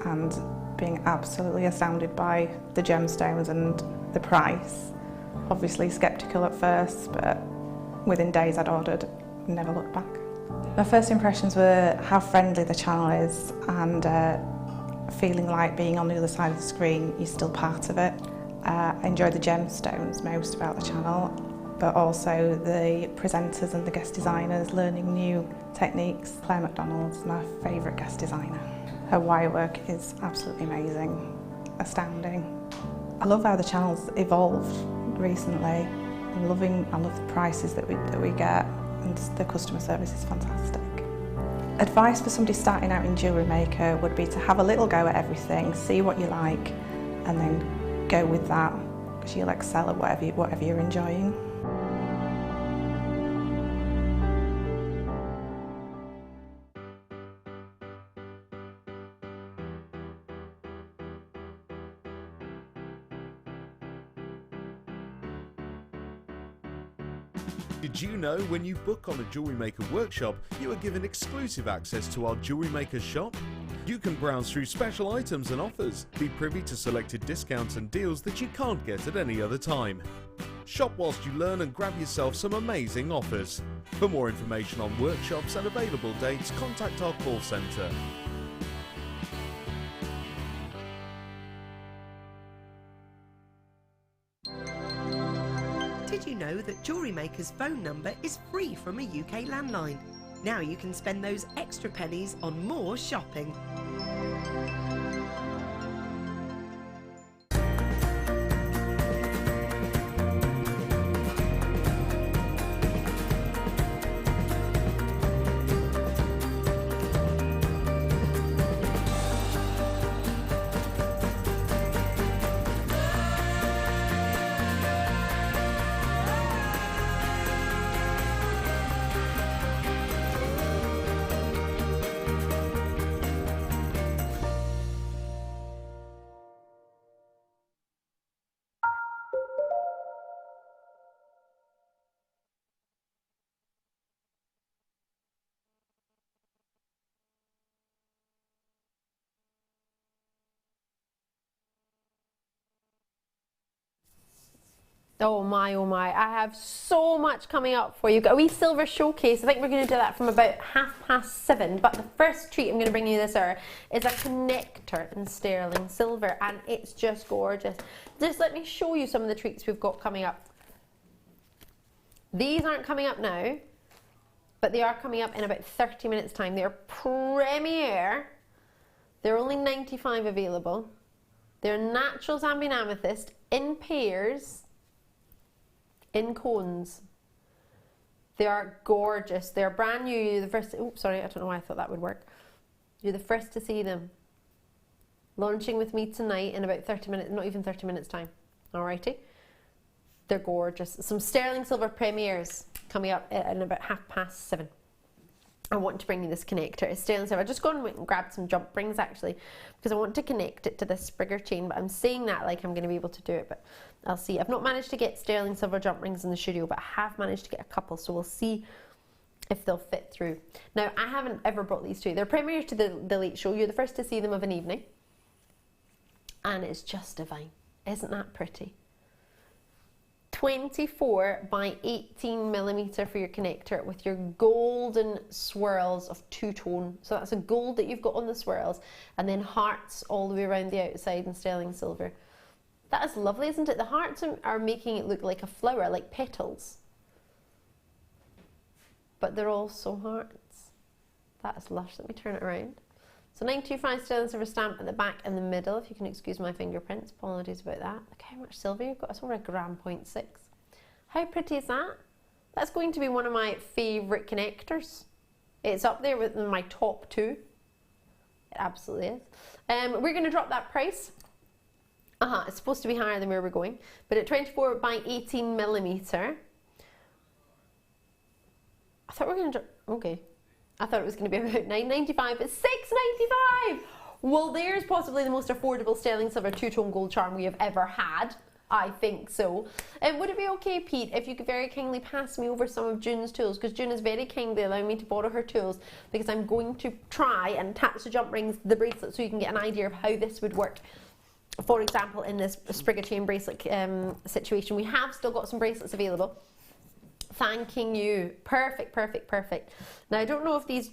and being absolutely astounded by the gemstones and the price. Obviously sceptical at first, but within days I'd ordered, never looked back. My first impressions were how friendly the channel is and feeling like being on the other side of the screen, you're still part of it. I enjoy the gemstones most about the channel, but also the presenters and the guest designers learning new techniques. Claire McDonald's my favourite guest designer. Her wire work is absolutely amazing, astounding. I love how the channel's evolved recently. I love the prices that we get, and the customer service is fantastic. Advice for somebody starting out in Jewellery Maker would be to have a little go at everything, see what you like, and then go with that, because you'll excel at whatever you're enjoying. Did you know when you book on a Jewellery Maker workshop, you are given exclusive access to our Jewellery Maker shop? You can browse through special items and offers, be privy to selected discounts and deals that you can't get at any other time. Shop whilst you learn and grab yourself some amazing offers. For more information on workshops and available dates, contact our call centre. Did you know that Jewellery Maker's phone number is free from a UK landline? Now you can spend those extra pennies on more shopping. Oh my, I have so much coming up for you. Got a wee silver showcase. I think we're going to do that from about 7:30, but the first treat I'm going to bring you this hour is a connector in sterling silver, and it's just gorgeous. Just let me show you some of the treats we've got coming up. These aren't coming up now, but they are coming up in about 30 minutes time. They're premier. They're only 95 available. They're natural Zambian amethyst in pairs, in cones. They are gorgeous. They're brand new. You're the first. Oh, sorry, I don't know why I thought that would work. You're the first to see them. Launching with me tonight in about 30 minutes, not even 30 minutes time. Alrighty. They're gorgeous. Some sterling silver premieres coming up in about 7:30. I want to bring you this connector. It's sterling silver. I just gone and grabbed some jump rings actually, because I want to connect it to this Sprigger chain, but I'm saying that like I'm going to be able to do it, but I'll see. I've not managed to get sterling silver jump rings in the studio, but I have managed to get a couple, so we'll see if they'll fit through. Now, I haven't ever brought these to you. They're premieres to the late show. You're the first to see them of an evening, and it's just divine. Isn't that pretty? 24 by 18mm for your connector with your golden swirls of two-tone. So that's a gold that you've got on the swirls, and then hearts all the way around the outside in sterling silver. That is lovely, isn't it? The hearts are making it look like a flower, like petals. But they're also hearts. That is lush. Let me turn it around. So 925 sterling silver stamp at the back and the middle, if you can excuse my fingerprints. Apologies about that. Look how much silver you've got. It's over 1.6 grams. How pretty is that? That's going to be one of my favourite connectors. It's up there with my top two. It absolutely is. We're going to drop that price. It's supposed to be higher than where we're going. But at 24 by 18mm. I thought we were going to drop... Okay. I thought it was going to be about $9.95, but $6.95! Well, there's possibly the most affordable sterling silver two-tone gold charm we have ever had. I think so. Would it be okay, Pete, if you could very kindly pass me over some of June's tools? Because June is very kindly allowing me to borrow her tools, because I'm going to try and attach the jump rings, the bracelet, so you can get an idea of how this would work. For example, in this Sprigger chain bracelet situation, we have still got some bracelets available. Thanking you. Perfect, perfect, perfect. Now, I don't know if these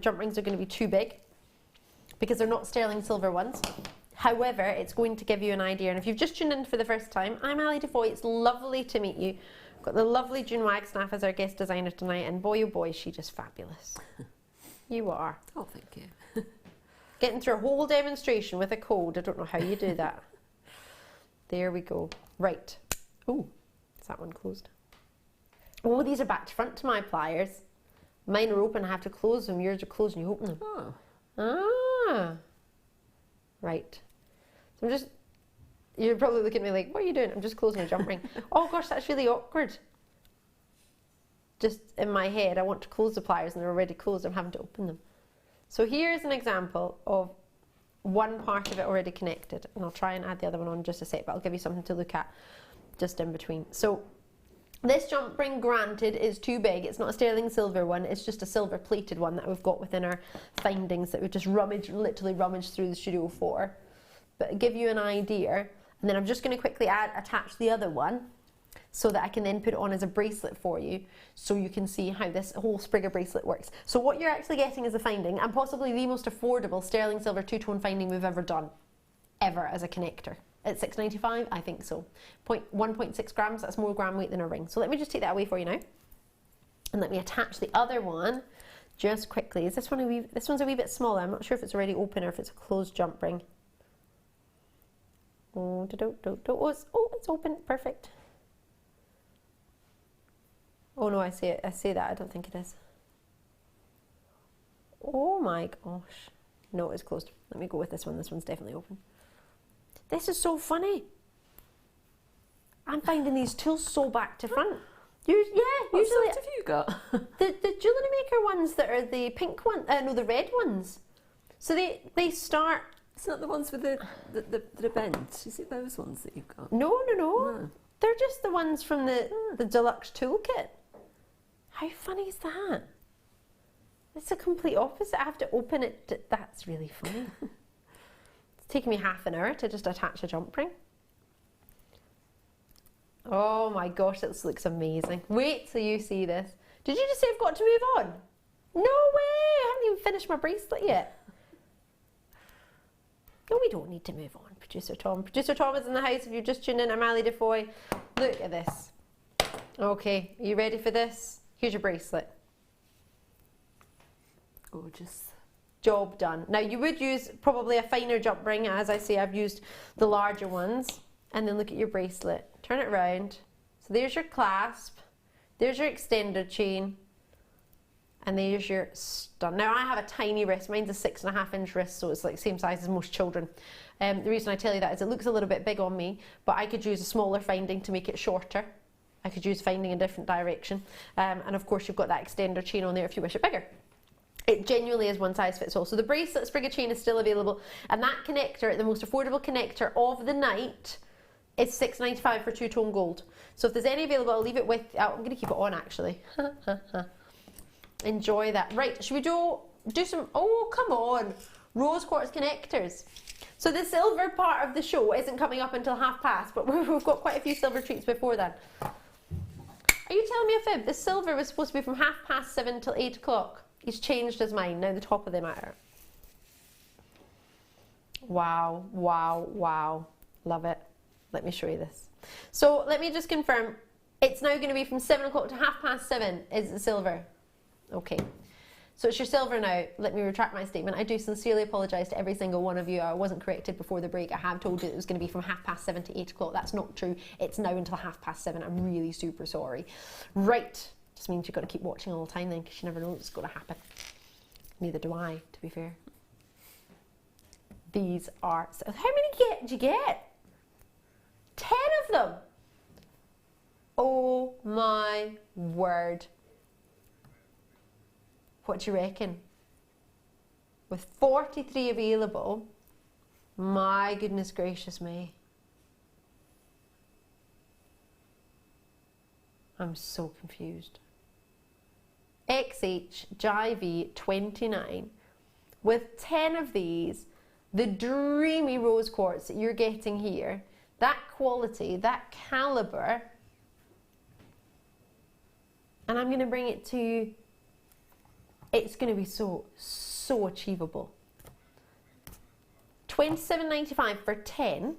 jump rings are going to be too big, because they're not sterling silver ones. However, it's going to give you an idea. And if you've just tuned in for the first time, I'm Ali DeFoy. It's lovely to meet you. Got the lovely June Wagstaffe as our guest designer tonight, and boy, oh boy, she's just fabulous. You are. Oh, thank you. Getting through a whole demonstration with a code. I don't know how you do that. There we go. Right. Oh, is that one closed? Oh, these are back to front to my pliers. Mine are open, I have to close them. Yours are closed and you open them. Oh. Ah. Right. So I'm just, you're probably looking at me like, what are you doing? I'm just closing a jump ring. Oh gosh, that's really awkward. Just in my head, I want to close the pliers and they're already closed. I'm having to open them. So here's an example of one part of it already connected. And I'll try and add the other one on in just a sec, but I'll give you something to look at just in between. So this jump ring, granted, is too big. It's not a sterling silver one. It's just a silver plated one that we've got within our findings that we've just literally rummaged through the studio for. But give you an idea. And then I'm just going to quickly attach the other one so that I can then put it on as a bracelet for you, so you can see how this whole Sprigger bracelet works. So what you're actually getting is a finding, and possibly the most affordable sterling silver two-tone finding we've ever done, ever, as a connector. At $6.95, I think so. 1.6 grams, that's more gram weight than a ring. So let me just take that away for you now. And let me attach the other one just quickly. Is this one this one's a wee bit smaller. I'm not sure if it's already open or if it's a closed jump ring. Oh, it's open. Perfect. Oh no, I see it. I see that. I don't think it is. Oh my gosh. No, it's closed. Let me go with this one. This one's definitely open. This is so funny. I'm finding these tools so back to front. Usually. What sort have you got? the Jewellery Maker ones that are the pink one, no, the red ones. So they start. It's not the ones with the bent. Is it those ones that you've got? No. They're just the ones from the deluxe toolkit. How funny is that? It's a complete opposite. I have to open it. That's really funny. It's taken me half an hour to just attach a jump ring. Oh my gosh, this looks amazing. Wait till you see this. Did you just say I've got to move on? No way, I haven't even finished my bracelet yet. No, we don't need to move on, Producer Tom. Producer Tom is in the house if you're just tuning in. I'm Ali DeFoy. Look at this. Okay, are you ready for this? Here's your bracelet. Gorgeous. Job done. Now you would use probably a finer jump ring. As I say, I've used the larger ones. And then look at your bracelet. Turn it around. So there's your clasp. There's your extender chain. And there's your stud. Now I have a tiny wrist. Mine's a 6.5-inch wrist, so it's like the same size as most children. The reason I tell you that is it looks a little bit big on me, but I could use a smaller finding to make it shorter. I could use finding in a different direction. And of course you've got that extender chain on there if you wish it bigger. It genuinely is one size fits all. So the bracelet sprig chain is still available. And that connector, the most affordable connector of the night, is $6.95 for two-tone gold. So if there's any available, I'll leave it with, I'm going to keep it on actually. Enjoy that. Right, should we do some, oh come on, rose quartz connectors. So the silver part of the show isn't coming up until 1/2 but we've got quite a few silver treats before then. Are you telling me a fib? The silver was supposed to be from 7:30 till 8 o'clock. He's changed his mind, now the top of them are. Wow, wow, wow, love it. Let me show you this. So let me just confirm, it's now going to be from 7 o'clock to 7:30 is the silver. Okay, so it's your silver now. Let me retract my statement. I do sincerely apologise to every single one of you. I wasn't corrected before the break. I have told you it was going to be from 7:30 to 8 o'clock. That's not true. It's now until 7:30. I'm really super sorry. Right, just means you've got to keep watching all the time then, because you never know what's going to happen. Neither do I, to be fair. These are, so how many did you get? 10 of them. Oh my word. What do you reckon? With 43 available, my goodness gracious me. I'm so confused. XH 29 with 10 of these, the dreamy rose quartz that you're getting here, that quality, that caliber, and I'm going to bring it to you. It's going to be so achievable. $27.95 for 10.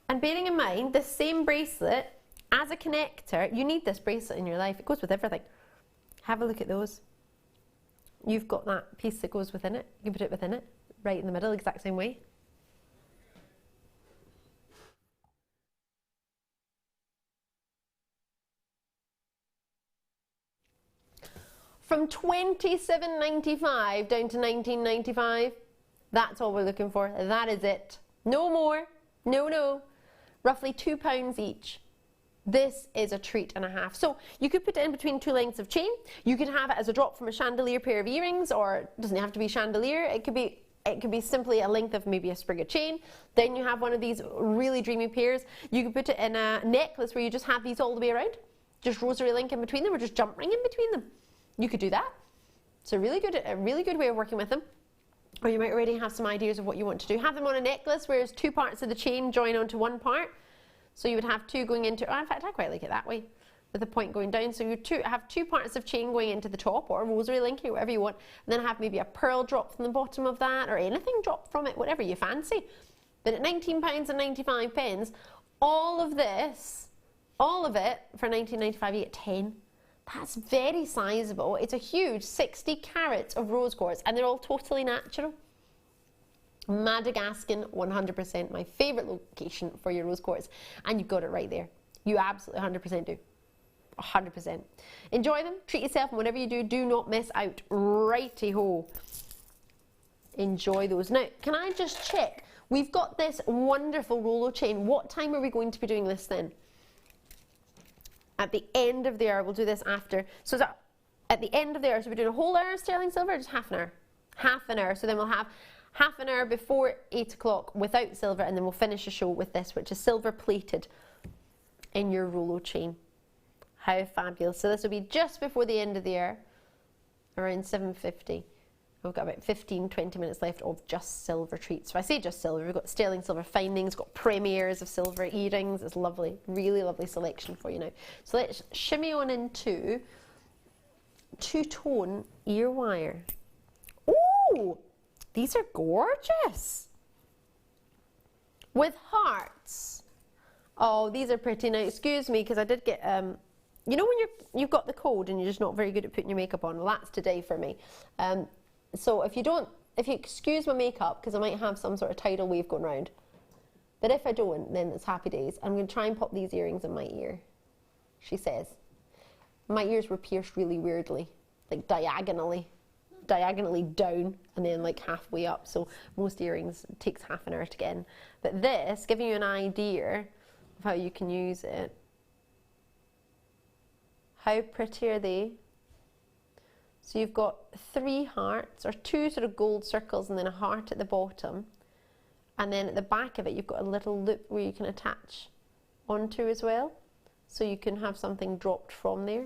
And bearing in mind, the same bracelet as a connector, you need this bracelet in your life. It goes with everything. Have a look at those. You've got that piece that goes within it. You can put it within it, right in the middle, exact same way. From $27.95 down to $19.95, that's all we're looking for. That is it. No more. No. Roughly £2 each. This is a treat and a half. So you could put it in between two lengths of chain. You could have it as a drop from a chandelier pair of earrings, or it doesn't have to be chandelier. It could be simply a length of maybe a sprig of chain. Then you have one of these really dreamy pairs. You could put it in a necklace where you just have these all the way around. Just rosary link in between them, or just jump ring in between them. You could do that. It's a really good way of working with them. Or you might already have some ideas of what you want to do. Have them on a necklace where 2 parts of the chain join onto 1 part. So you would have 2 going into, in fact I quite like it that way, with the point going down. So you have 2 parts of chain going into the top, or rosary linking, whatever you want, and then have maybe a pearl drop from the bottom of that, or anything drop from it, whatever you fancy. But at £19.95, all of this, all of it for $19.95, you get 10. That's very sizable. It's a huge 60 carats of rose quartz, and they're all totally natural. Madagascar, 100%, my favourite location for your rose quartz, and you've got it right there. You absolutely 100% do. 100%. Enjoy them, treat yourself, and whatever you do, do not miss out. Righty-ho. Enjoy those. Now, can I just check? We've got this wonderful Rolo chain. What time are we going to be doing this then? At the end of the hour. We'll do this after. So at the end of the hour, so we're doing a whole hour of sterling silver, or just half an hour? Half an hour. So then we'll have half an hour before 8 o'clock without silver, and then we'll finish the show with this, which is silver plated in your Rolo chain. How fabulous. So this will be just before the end of the hour, around 7:50. We've got about 15-20 minutes left of just silver treats. So I say just silver, we've got sterling silver findings, got premieres of silver earrings. It's lovely, really lovely selection for you now. So let's shimmy on into two-tone ear wire. Oh, these are gorgeous. With hearts. Oh, these are pretty. Now, excuse me, because I did get, you know when you've got the cold and you're just not very good at putting your makeup on? Well, that's today for me. So if you excuse my makeup, because I might have some sort of tidal wave going round, but if I don't, then it's happy days. I'm going to try and pop these earrings in my ear, she says. My ears were pierced really weirdly, like diagonally down and then like halfway up. So most earrings, it takes half an hour to get in. But this, giving you an idea of how you can use it. How pretty are they? So you've got 3 hearts, or 2 sort of gold circles and then a heart at the bottom. And then at the back of it, you've got a little loop where you can attach onto as well. So you can have something dropped from there.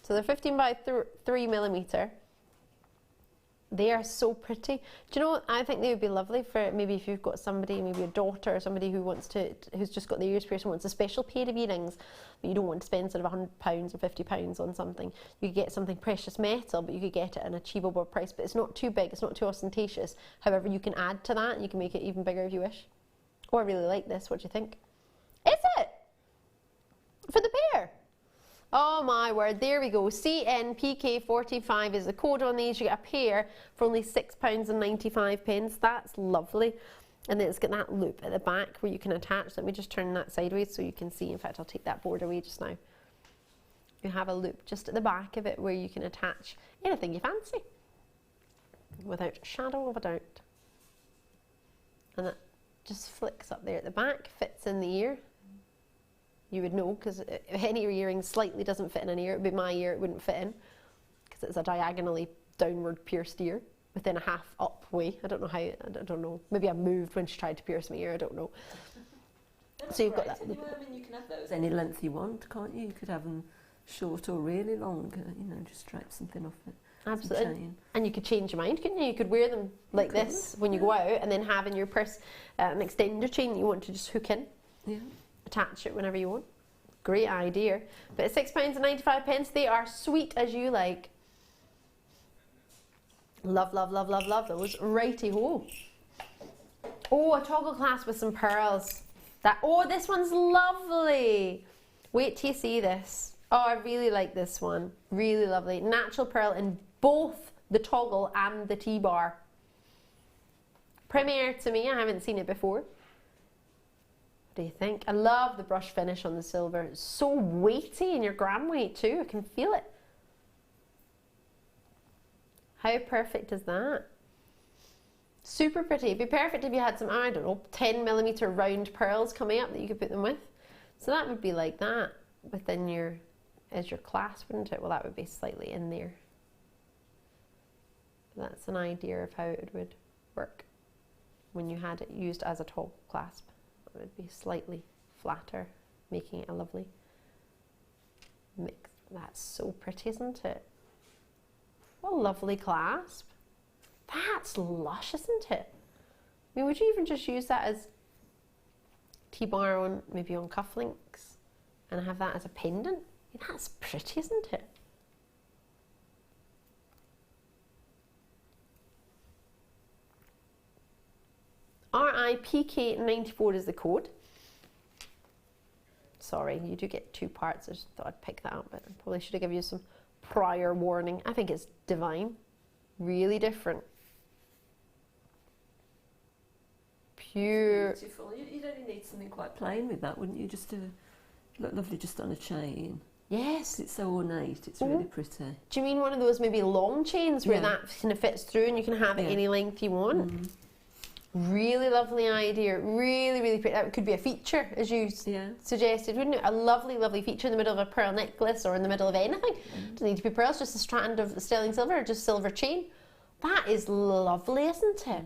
So they're 15 by 3mm. They are so pretty. Do you know what? I think they would be lovely for maybe if you've got somebody, maybe a daughter or somebody who's just got their ears pierced and wants a special pair of earrings, but you don't want to spend sort of £100 or £50 on something. You could get something precious metal, but you could get it at an achievable price, but it's not too big, it's not too ostentatious. However, you can add to that and you can make it even bigger if you wish. Oh, I really like this. What do you think? Is it? For the pair? Oh my word, there we go. CNPK45 is the code on these. You get a pair for only £6.95. That's lovely. And then it's got that loop at the back where you can attach. Let me just turn that sideways so you can see. In fact, I'll take that board away just now. You have a loop just at the back of it where you can attach anything you fancy without a shadow of a doubt. And that just flicks up there at the back, fits in the ear. You would know, because if any earring slightly doesn't fit in an ear, it would be my ear, it wouldn't fit in, because it's a diagonally downward pierced ear within a half up way. I don't know how, I don't know. Maybe I moved when she tried to pierce my ear, I don't know. That's so you've great. got that. Anyway, I mean, you can have those any length you want, can't you? You could have them short or really long, you know, just stripe something off it. Absolutely. And you could change your mind, couldn't you? You could wear them like this when you go out, and then have in your purse an extender chain that you want to just hook in. Yeah. Attach it whenever you want. Great idea. But at £6.95, they are sweet as you like. Love, love, love, love, love those. Righty-ho. Oh, a toggle clasp with some pearls. Oh, this one's lovely. Wait till you see this. Oh, I really like this one. Really lovely. Natural pearl in both the toggle and the T-bar. Premiere to me, I haven't seen it before. What do you think? I love the brush finish on the silver. It's so weighty in your gram weight too. I can feel it. How perfect is that? Super pretty. It'd be perfect if you had some, I don't know, 10mm round pearls coming up that you could put them with. So that would be like that within your, as your clasp, wouldn't it? Well, that would be slightly in there. But that's an idea of how it would work when you had it used as a toggle clasp. It would be slightly flatter, making it a lovely mix. That's so pretty, isn't it? What a lovely clasp. That's lush, isn't it? I mean, would you even just use that as T-bar on, maybe on cufflinks, and have that as a pendant? I mean, that's pretty, isn't it? RIPK94 is the code. Sorry, you do get 2 parts. I just thought I'd pick that up, but I probably should have given you some prior warning. I think it's divine. Really different. Pure. Beautiful. You'd only need something quite plain with that, wouldn't you? Just to look lovely just on a chain. Yes. It's so ornate. It's really pretty. Do you mean one of those maybe long chains where that kind of fits through and you can have it any length you want? Really lovely idea. Really, really pretty. That could be a feature, as you suggested, wouldn't it? A lovely, lovely feature in the middle of a pearl necklace or in the middle of anything. Doesn't need to be pearls, just a strand of sterling silver or just silver chain. That is lovely, isn't it?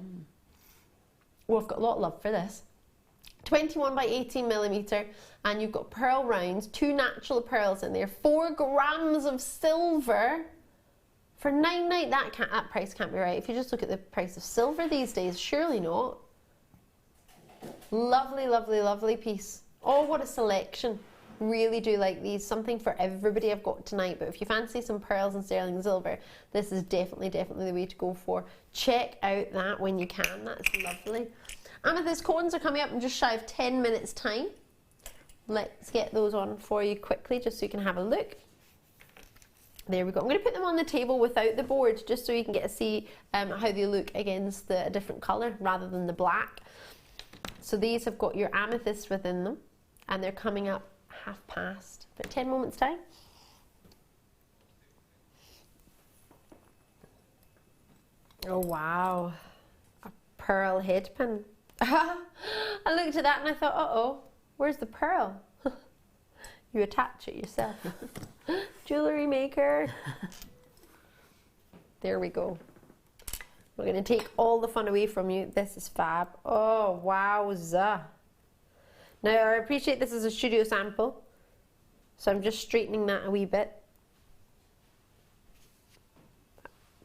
Well, I've got a lot of love for this. 21 by 18mm, and you've got pearl rounds, 2 natural pearls in there, 4 grams of silver For £9.99, that price can't be right. If you just look at the price of silver these days, surely not. Lovely, lovely, lovely piece. Oh, what a selection. Really do like these. Something for everybody I've got tonight. But if you fancy some pearls and sterling silver, this is definitely the way to go for. Check out that when you can. That's lovely. Amethyst cones are coming up in just shy of 10 minutes time. Let's get those on for you quickly just so you can have a look. There we go. I'm going to put them on the table without the board just so you can get to see how they look against a different colour rather than the black. So these have got your amethyst within them and they're coming up past, about 10 moments time. Oh wow, a pearl head pin. I looked at that and I thought, uh-oh, where's the pearl? You attach it yourself. Jewellery Maker. There we go. We're going to take all the fun away from you. This is fab. Oh, wowza. Now, I appreciate this is a studio sample, so I'm just straightening that a wee bit.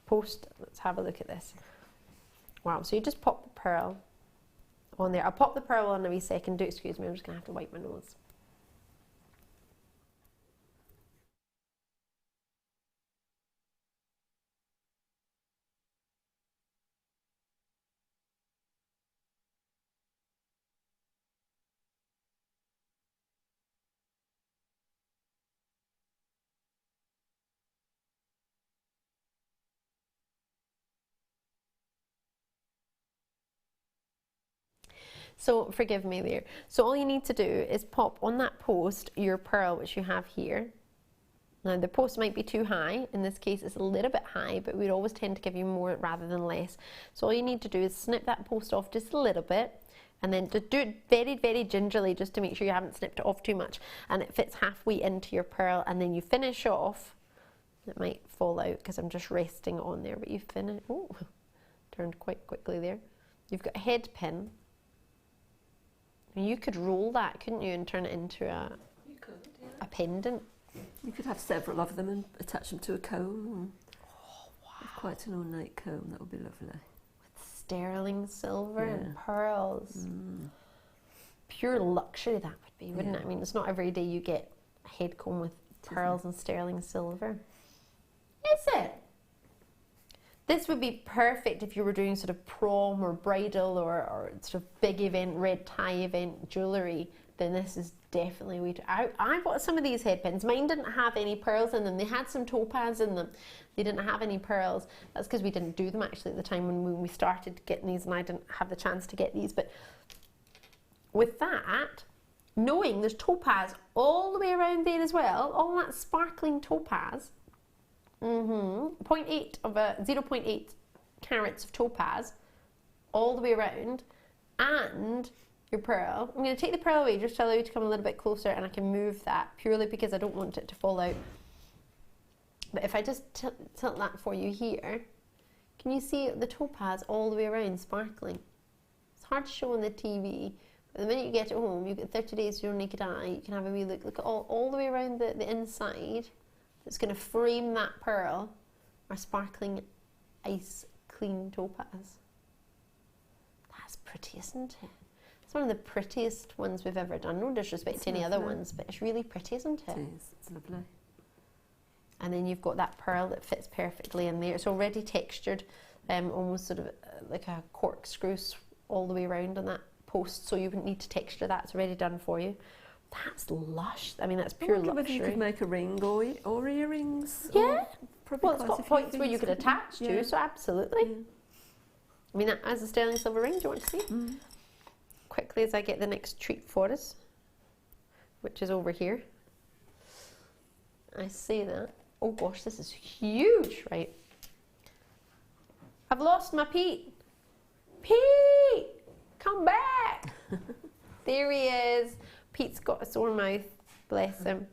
Post, let's have a look at this. Wow, so you just pop the pearl on there. I'll pop the pearl on in a wee second. Do excuse me, I'm just going to have to wipe my nose. So forgive me there. So all you need to do is pop on that post your pearl, which you have here. Now the post might be too high. In this case, it's a little bit high, but we'd always tend to give you more rather than less. So all you need to do is snip that post off just a little bit, and then to do it very, very gingerly, just to make sure you haven't snipped it off too much, and it fits halfway into your pearl, and then you finish off. It might fall out because I'm just resting on there, but you finish. Oh, turned quite quickly there. You've got a head pin. You could roll that, couldn't you, and turn it into a pendant. You could have several of them and attach them to a comb. Oh, wow. Have quite an ornate comb, that would be lovely. With sterling silver and pearls. Pure luxury that would be, wouldn't it? I mean, it's not every day you get a head comb with pearls and sterling silver. Is it? This would be perfect if you were doing sort of prom or bridal or sort of big event, red tie event jewellery. Then this is definitely a way to. I bought some of these head pins. Mine didn't have any pearls in them. They had some topaz in them. They didn't have any pearls. That's because we didn't do them actually at the time when we started getting these, and I didn't have the chance to get these. But with that, knowing there's topaz all the way around there as well, all that sparkling topaz. 0.8 carats of topaz all the way around, and your pearl. I'm going to take the pearl away just to allow you to come a little bit closer, and I can move that purely because I don't want it to fall out. But if I just tilt that for you here, can you see the topaz all the way around sparkling? It's hard to show on the TV, but the minute you get it home, you get 30 days to your naked eye. You can have a wee look at all the way around the inside. It's going to frame that pearl or sparkling ice clean topaz. That's pretty, isn't it? It's one of the prettiest ones we've ever done. No disrespect to any other ones, but it's really pretty, isn't it? It is. It's lovely. And then you've got that pearl that fits perfectly in there. It's already textured, almost sort of like a corkscrew all the way around on that post, so you wouldn't need to texture that. It's already done for you. That's lush. I mean, that's pure luxury. You could make a ring or earrings. Yeah. Or well, it's got points where you could attach to, so absolutely. Yeah. I mean, that as a sterling silver ring. Do you want to see? Quickly as I get the next treat for us, which is over here. I see that. Oh gosh, this is huge, right? I've lost my Pete. Pete, come back. There he is. Pete's got a sore mouth, bless him.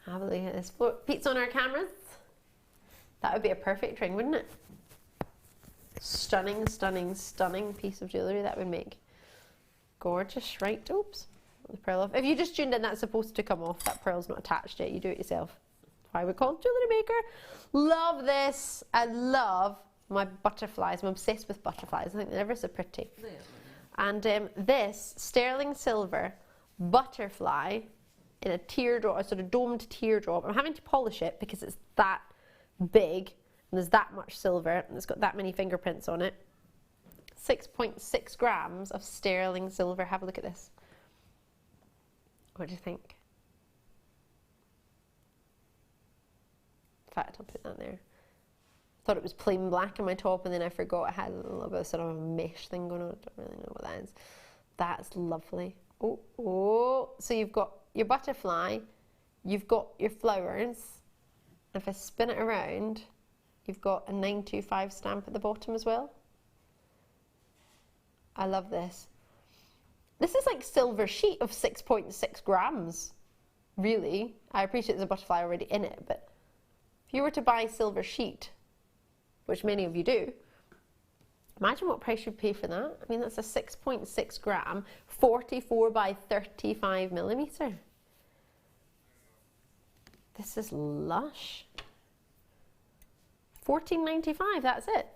Have a look at this. Pete's on our cameras. That would be a perfect ring, wouldn't it? Stunning, stunning, stunning piece of jewellery that would make. Gorgeous, right? Oops. The pearl off. If you just tuned in, that's supposed to come off. That pearl's not attached yet. You do it yourself. why we call it Jewellery Maker. Love this. I love my butterflies. I'm obsessed with butterflies. I think they're ever so pretty. And this sterling silver butterfly in a teardrop, a sort of domed teardrop. I'm having to polish it because it's that big and there's that much silver and it's got that many fingerprints on it. 6.6 grams of sterling silver. Have a look at this. What do you think? In fact, I'll put that there. Thought it was plain black on my top and then I forgot I had a little bit of sort of a mesh thing going on. I don't really know what that is. That's lovely. Oh, oh. So you've got your butterfly, you've got your flowers. If I spin it around, you've got a 925 stamp at the bottom as well. I love this. This is like silver sheet of 6.6 grams. Really. I appreciate there's a butterfly already in it, but if you were to buy silver sheet, which many of you do, imagine what price you'd pay for that. I mean, that's a 6.6 gram, 44 by 35 millimeter. This is lush. $14.95, that's it.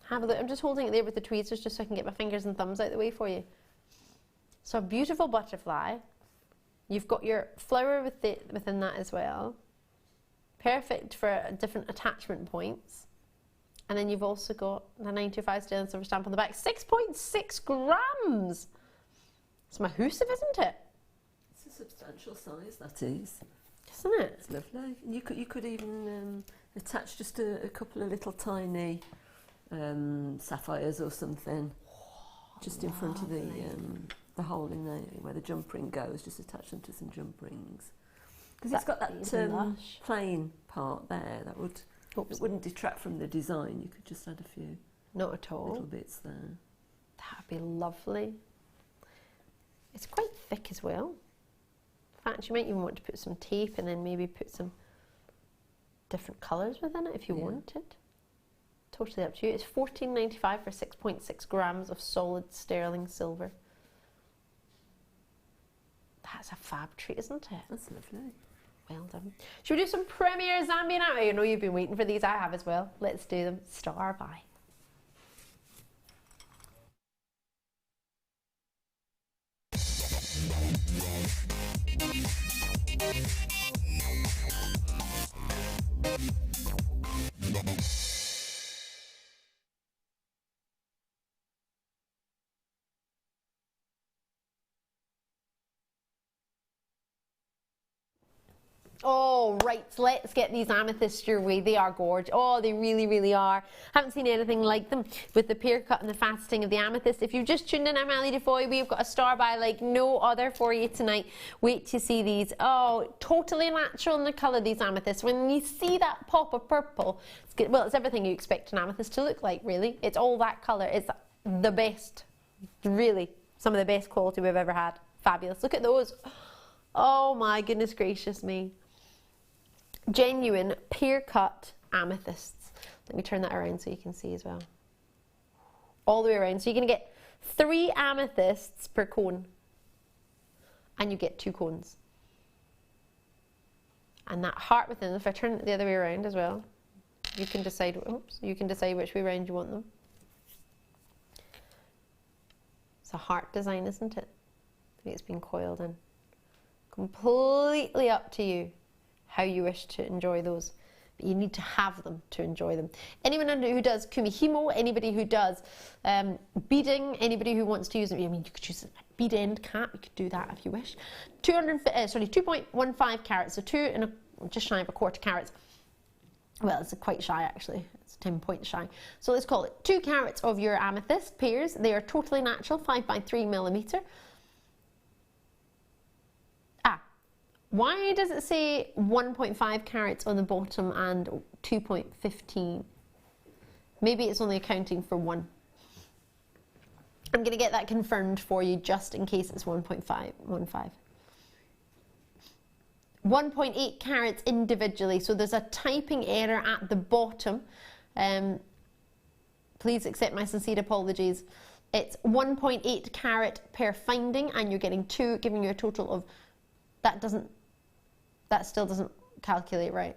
Have a look. I'm just holding it there with the tweezers just so I can get my fingers and thumbs out the way for you. So a beautiful butterfly. You've got your flower within that as well. Perfect for different attachment points. And then you've also got the 925 sterling silver stamp on the back. 6.6 grams! It's massive, isn't it? It's a substantial size, that is. Isn't it? It's lovely. You could even attach just a couple of little tiny sapphires or something, just in front of the hole in where the jump ring goes. Just attach them to some jump rings because it's got that plain part there. That would it wouldn't detract from the design. You could just add a few. Not at all. Little bits there. That'd be lovely. It's quite thick as well. In fact, you might even want to put some tape and then maybe put some different colours within it if you wanted. Totally up to you. It's $14.95 for 6.6 grams of solid sterling silver. That's a fab treat, isn't it? That's lovely. Well done. Should we do some Premier Zambian out? I know you've been waiting for these. I have as well. Let's do them. Star by. Oh, right, let's get these amethysts your way. They are gorgeous. Oh, they really, really are. Haven't seen anything like them with the pear cut and the faceting of the amethyst. If you've just tuned in, I'm Ali DeFoy. We've got a star by like no other for you tonight. Wait to see these. Oh, totally natural in the colour, these amethysts. When you see that pop of purple, it's good. Well, it's everything you expect an amethyst to look like, really. It's all that colour. It's the best. Really, some of the best quality we've ever had. Fabulous. Look at those. Oh my goodness gracious me. Genuine pear cut amethysts. Let me turn that around so you can see as well. All the way around. So you're going to get 3 amethysts per cone. And you get 2 cones. And that heart within, if I turn it the other way around as well, you can decide, you can decide which way around you want them. It's a heart design, isn't it? I think it's been coiled in. Completely up to you how you wish to enjoy those, but you need to have them to enjoy them. Anyone who does kumihimo, anybody who does beading, anybody who wants to use it, I mean, you could use a bead end cap, you could do that if you wish. 2.15 carats, so just shy of a quarter carats. Well, it's quite shy actually, it's 10 points shy. So let's call it 2 carats of your amethyst pairs. They are totally natural, 5 by 3 millimeter. Why does it say 1.5 carats on the bottom and 2.15? Maybe it's only accounting for 1. I'm going to get that confirmed for you just in case it's 1.15. 1.8 carats individually, so there's a typing error at the bottom. Please accept my sincere apologies. It's 1.8 carat per finding and you're getting 2, giving you a total of, that still doesn't calculate right.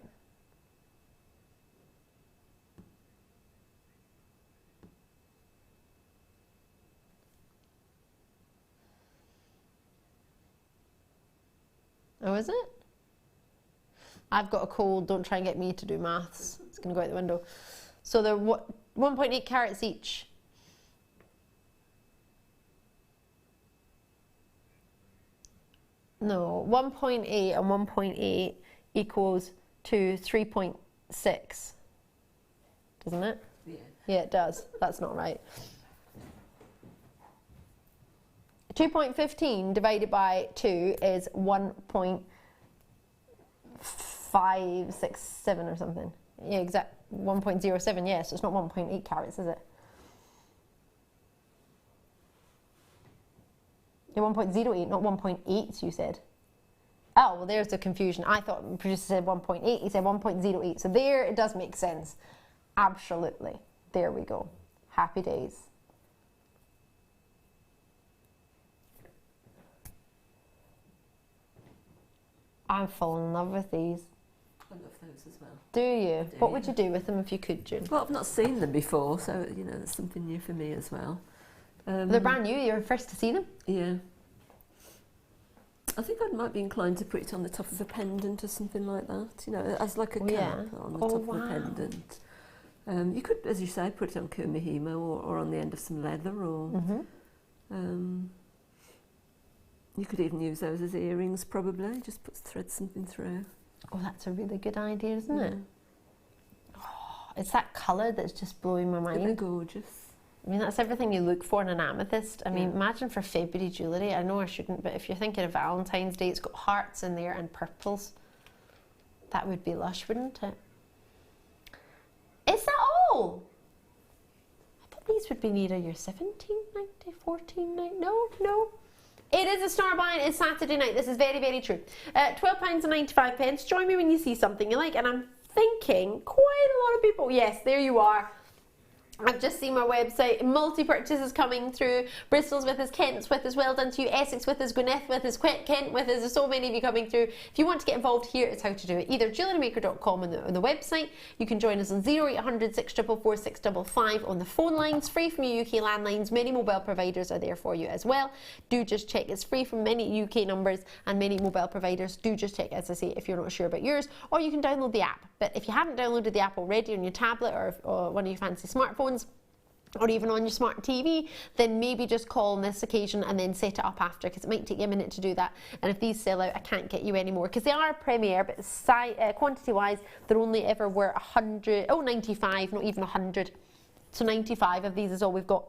Oh, is it? I've got a cold, don't try and get me to do maths. It's going to go out the window. So they're 1.8 carats each. No, 1.8 and 1.8 equals to 3.6. Doesn't it? Yeah. Yeah, it does. That's not right. 2.15 divided by 2 is 1.567 or something. Yeah, exact 1.07, yeah, so it's not 1.8 carats, is it? Yeah, 1.08, not 1.8, you said. Oh, well, there's the confusion. I thought the producer said 1.8, he said 1.08. So there, it does make sense. Absolutely. There we go. Happy days. I'm falling in love with these. I love those as well. Do you? Do, what would you do with them if you could, June? Well, I've not seen them before, so, you know, that's something new for me as well. They're brand new, you're first to see them? Yeah. I think I might be inclined to put it on the top of a pendant or something like that, you know, as like a cap on the top of a pendant. You could, as you say, put it on kumihimo or on the end of some leather, or you could even use those as earrings, probably. Just thread something through. Oh, that's a really good idea, isn't it? Oh, it's that colour that's just blowing my mind. They're gorgeous. I mean, that's everything you look for in an amethyst. I mean, imagine for February jewellery. I know I shouldn't, but if you're thinking of Valentine's Day, it's got hearts in there and purples. That would be lush, wouldn't it? Is that all? I thought these would be near your $17.90, $14.90. No. It is a star buying. It's Saturday night. This is very, very true. £12.95. Join me when you see something you like. And I'm thinking quite a lot of people. Yes, there you are. I've just seen my website, multi-purchases coming through. Bristol's with us, Kent's with us, well done to you, Essex with us, Gwyneth with us, Kent with us. There's so many of you coming through. If you want to get involved, here is how to do it. Either JewelleryMaker.com on the website. You can join us on 0800 644 655 on the phone lines, free from your UK landlines. Many mobile providers are there for you as well. Do just check. It's free from many UK numbers and many mobile providers. Do just check, as I say, if you're not sure about yours, or you can download the app. But if you haven't downloaded the app already on your tablet or one of your fancy smartphones, or even on your smart TV, then maybe just call on this occasion and then set it up after, because it might take you a minute to do that. And if these sell out, I can't get you any more, because they are Premier, but quantity-wise, there only ever were 95, not even 100. So 95 of these is all we've got.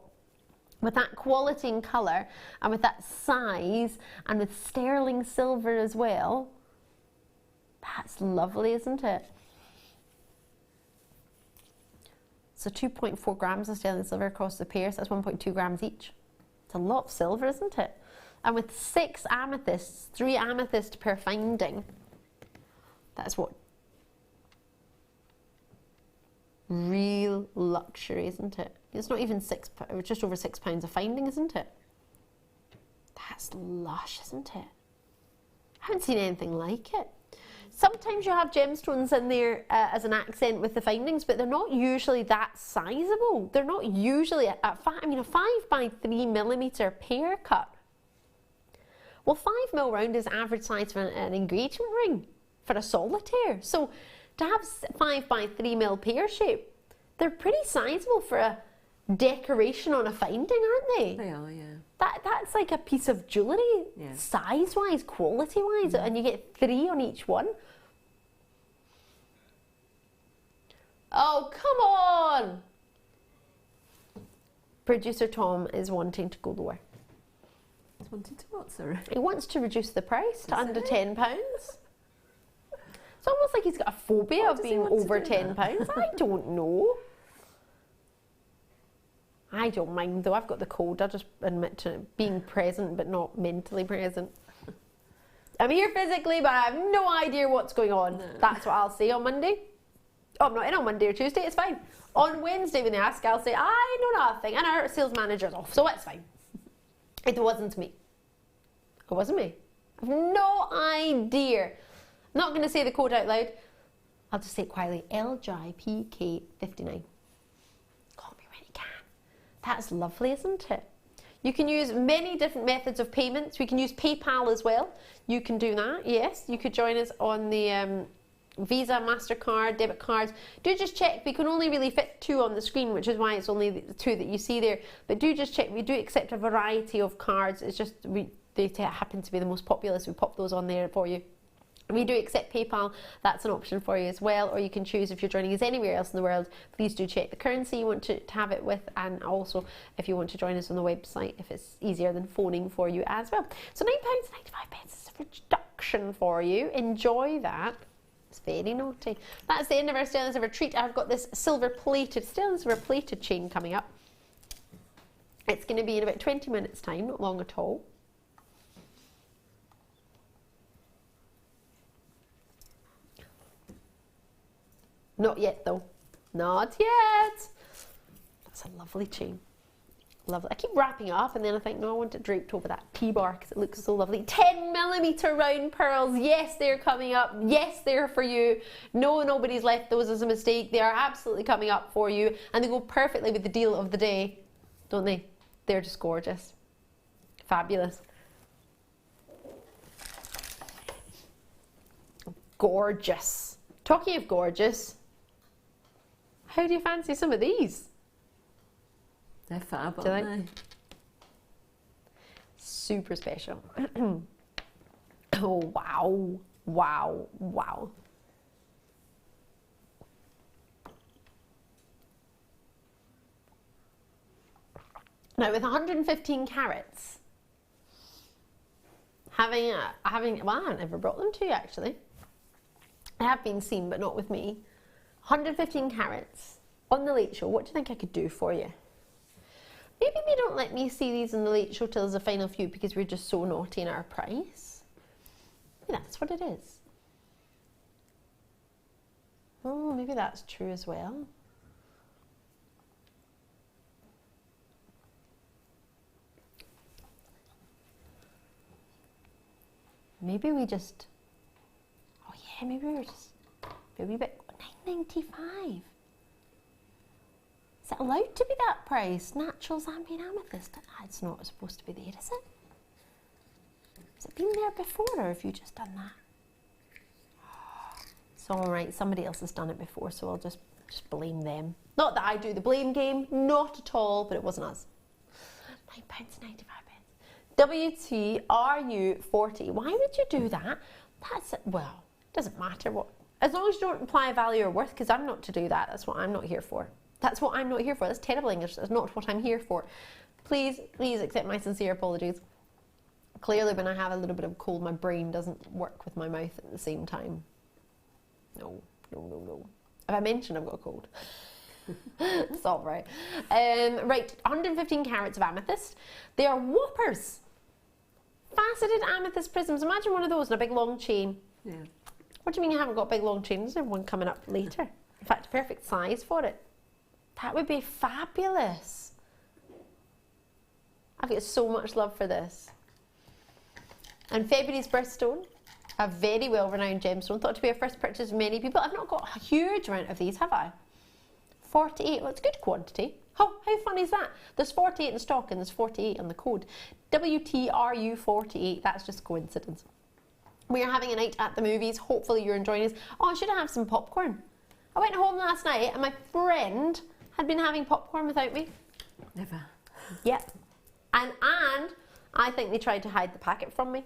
With that quality and colour, and with that size, and with sterling silver as well, that's lovely, isn't it? So 2.4 grams of sterling silver across the pair, so that's 1.2 grams each. It's a lot of silver, isn't it? And with 6 amethysts, 3 amethysts per finding, that's what? Real luxury, isn't it? It's not even just over £6 a finding, isn't it? That's lush, isn't it? I haven't seen anything like it. Sometimes you have gemstones in there as an accent with the findings, but they're not usually that sizable. They're not usually a 5x3mm pear cut. Well, 5mm round is average size for an engagement ring for a solitaire. So to have 5x3mm pear shape, they're pretty sizable for a decoration on a finding, aren't they? They are, yeah. That's like a piece of jewellery, size-wise, quality-wise, and you get 3 on each one. Oh, come on! Producer Tom is wanting to go lower. He's wanting to what, sorry? He wants to reduce the price to under £10. It's almost like he's got a phobia of being over £10. I don't know. I don't mind though, I've got the cold. I just admit to being present but not mentally present. I'm here physically, but I have no idea what's going on. No. That's what I'll say on Monday. Oh, I'm not in on Monday or Tuesday, it's fine. On Wednesday when they ask, I'll say, I know nothing, and our sales manager's off, so it's fine. It wasn't me. It wasn't me. I have no idea. I'm not going to say the code out loud. I'll just say it quietly. LJPK59. Call me when you can. That's lovely, isn't it? You can use many different methods of payments. We can use PayPal as well. You can do that, yes. You could join us on the Visa, MasterCard, debit cards. Do just check. We can only really fit 2 on the screen, which is why it's only the 2 that you see there. But do just check. We do accept a variety of cards. It's just they happen to be the most popular, so we pop those on there for you. We do accept PayPal, that's an option for you as well, or you can choose if you're joining us anywhere else in the world, please do check the currency you want to have it with, and also if you want to join us on the website, if it's easier than phoning for you as well. So £9.95 is a reduction for you, enjoy that. It's very naughty. That's the end of our Sterling Silver treat. I've got this Sterling Silver plated chain coming up. It's going to be in about 20 minutes time, not long at all. Not yet though, not yet. That's a lovely chain, lovely. I keep wrapping it up and then I think, no, I want it draped over that P-bar because it looks so lovely. 10mm round pearls, yes, they're coming up. Yes, they're for you. No, nobody's left those as a mistake. They are absolutely coming up for you and they go perfectly with the deal of the day, don't they? They're just gorgeous, fabulous. Gorgeous. Talking of gorgeous, how do you fancy some of these? They're fab, Do you aren't like? they? Super special. Oh, wow. Wow. Wow. Now, with 115 carats, well, I've never brought them to you, actually. They have been seen, but not with me. 115 carats on the Late Show. What do you think I could do for you? Maybe they don't let me see these in the Late Show till there's a final few because we're just so naughty in our price. Maybe that's what it is. Oh, maybe that's true as well. Maybe we just, oh yeah, maybe we're just, maybe a bit, £9.95. Is it allowed to be that price? Natural Zambian amethyst? It's not supposed to be there, is it? Has it been there before, or have you just done that? It's alright, somebody else has done it before, so I'll just blame them. Not that I do the blame game, not at all, but it wasn't us. £9.95. WTRU40. Why would you do that? Well, it doesn't matter what. As long as you don't imply value or worth, because I'm not to do that. That's what I'm not here for. That's what I'm not here for. That's terrible English. That's not what I'm here for. Please, please accept my sincere apologies. Clearly, when I have a little bit of cold, my brain doesn't work with my mouth at the same time. No, no, no, no. Have I mentioned I've got a cold? It's all right. Right, 115 carats of amethyst. They are whoppers. Faceted amethyst prisms. Imagine one of those in a big long chain. Yeah. What do you mean you haven't got a big long chain? There's one coming up later. In fact, perfect size for it. That would be fabulous. I've got so much love for this. And February's birthstone, a very well-renowned gemstone, thought to be a first purchase of many people. I've not got a huge amount of these, have I? 48, well, it's good quantity. Oh, how fun is that? There's 48 in stock and there's 48 on the code. WTRU48, that's just coincidence. We are having a night at the movies. Hopefully you're enjoying us. Oh, I should have some popcorn. I went home last night and my friend had been having popcorn without me. Never. Yep. And I think they tried to hide the packet from me.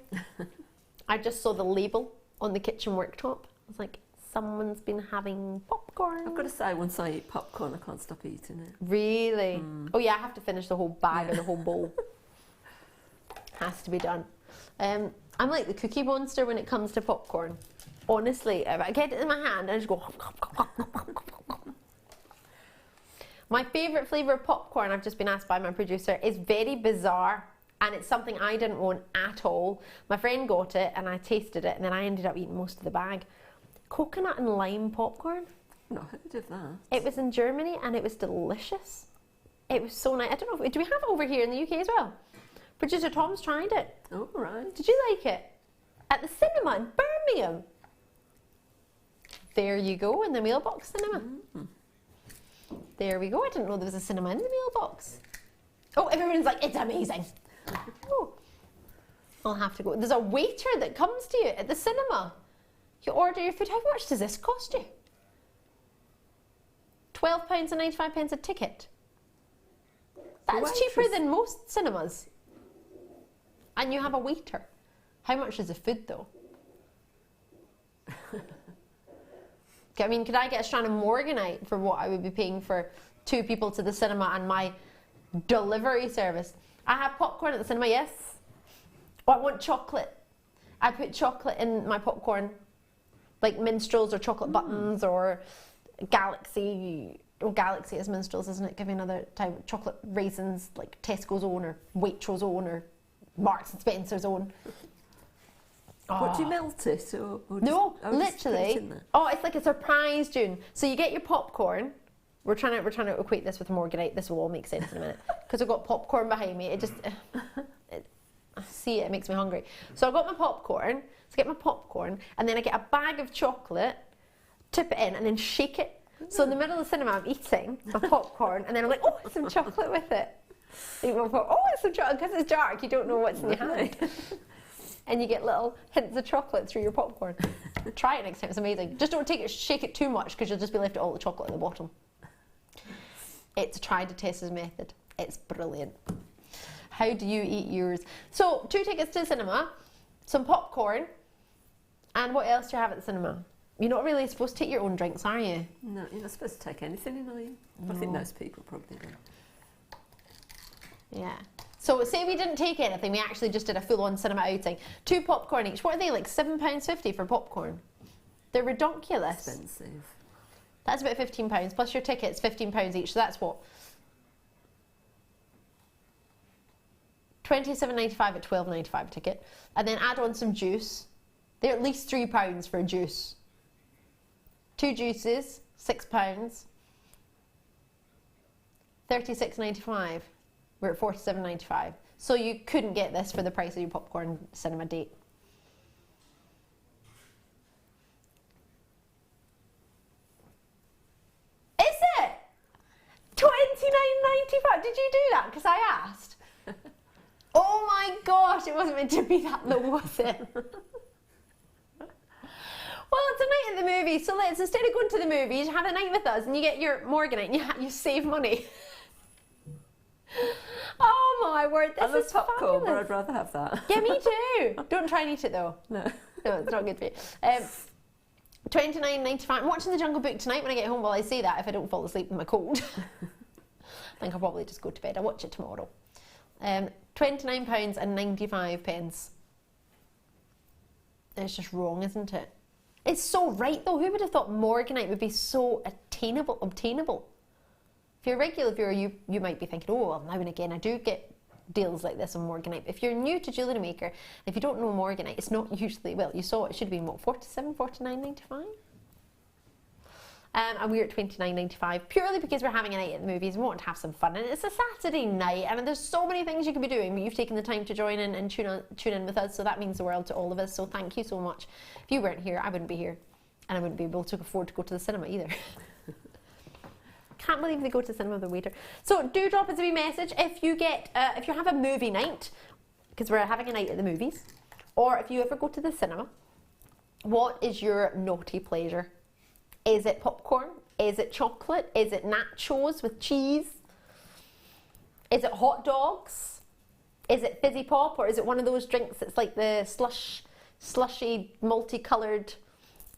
I just saw the label on the kitchen worktop. I was like, someone's been having popcorn. I've got to say, once I eat popcorn, I can't stop eating it. Really? Oh yeah, I have to finish the whole bag or the whole bowl. Has to be done. I'm like the Cookie Monster when it comes to popcorn. Honestly, if I get it in my hand, I just go. My favourite flavour of popcorn, I've just been asked by my producer, is very bizarre. And it's something I didn't want at all. My friend got it and I tasted it and then I ended up eating most of the bag. Coconut and lime popcorn. I've not heard of that. It was in Germany and it was delicious. It was so nice. I don't know, do we have it over here in the UK as well? Producer Tom's tried it. Oh, right. Did you like it? At the cinema in Birmingham. There you go, in the mailbox cinema. There we go. I didn't know there was a cinema in the mailbox. Oh, everyone's like, it's amazing. Oh, I'll have to go. There's a waiter that comes to you at the cinema. You order your food. How much does this cost you? £12.95 a ticket. That's cheaper than most cinemas. And you have a waiter. How much is the food though? I mean, could I get a strand of morganite for what I would be paying for 2 people to the cinema and my delivery service? I have popcorn at the cinema, yes. Oh, I want chocolate. I put chocolate in my popcorn, like minstrels or chocolate buttons or Galaxy. Oh, Galaxy is minstrels, isn't it? Give me another type. Chocolate raisins, like Tesco's own or Waitrose own or Marks and Spencer's own. What, do you melt it? Or no, just literally. put it in there? Oh, it's like a surprise, June. So you get your popcorn. We're trying to equate this with morganite. This will all make sense in a minute because I've got popcorn behind me. It just, I see it. It makes me hungry. So I've got my popcorn. So I get my popcorn, and then I get a bag of chocolate, tip it in, and then shake it. So in the middle of the cinema, I'm eating my popcorn, and then I'm like, oh, some chocolate with it. Oh, it's some chocolate because it's dark. You don't know what's in your hand. And you get little hints of chocolate through your popcorn. Try it next time, it's amazing. Just don't shake it too much because you'll just be left with all the chocolate at the bottom. It's a tried and tested method. It's brilliant. How do you eat yours? So, 2 tickets to the cinema, some popcorn, and what else do you have at the cinema? You're not really supposed to take your own drinks, are you? No, you're not supposed to take anything in, are you? No. I think most people probably do. Yeah. So say we didn't take anything, we actually just did a full-on cinema outing. 2 popcorn each. What are they, like £7.50 for popcorn? They're ridiculous. Expensive. That's about £15, plus your ticket's £15 each, so that's what? £27.95 at £12.95 a ticket. And then add on some juice. They're at least £3 for a juice. 2 juices, £6. £36.95. We're at £47.95. So you couldn't get this for the price of your popcorn cinema date. Is it? £29.95. Did you do that? Because I asked. Oh my gosh, it wasn't meant to be that low, was it? Well, it's a night at the movies, so let's, instead of going to the movies, have a night with us and you get your morganite and you save money. Oh my word, this is popcorn, fabulous. but I'd rather have that. Yeah, me too. Don't try and eat it though. No. No, it's not good for you. £29.95. I'm watching The Jungle Book tonight when I get home. While I say that, if I don't fall asleep with my cold. I think I'll probably just go to bed. I'll watch it tomorrow. £29.95. It's just wrong, isn't it? It's so right though. Who would have thought morganite would be so obtainable? If you're a regular viewer, you might be thinking, oh, well, now and again I do get deals like this on morganite. If you're new to Jewellery Maker, if you don't know morganite, it's not usually, well, you saw it should have been what, £47, £49.95? And we're at £29.95 purely because we're having a night at the movies. We want to have some fun, and it's a Saturday night, and there's so many things you could be doing, but you've taken the time to join in and tune in with us, so that means the world to all of us. So thank you so much. If you weren't here, I wouldn't be here, and I wouldn't be able to afford to go to the cinema either. Can't believe they go to the cinema with a waiter. So do drop us a wee message if you get if you have a movie night, because we're having a night at the movies, or if you ever go to the cinema. What is your naughty pleasure? Is it popcorn? Is it chocolate? Is it nachos with cheese? Is it hot dogs? Is it fizzy pop, or is it one of those drinks that's like the slushy, multicoloured?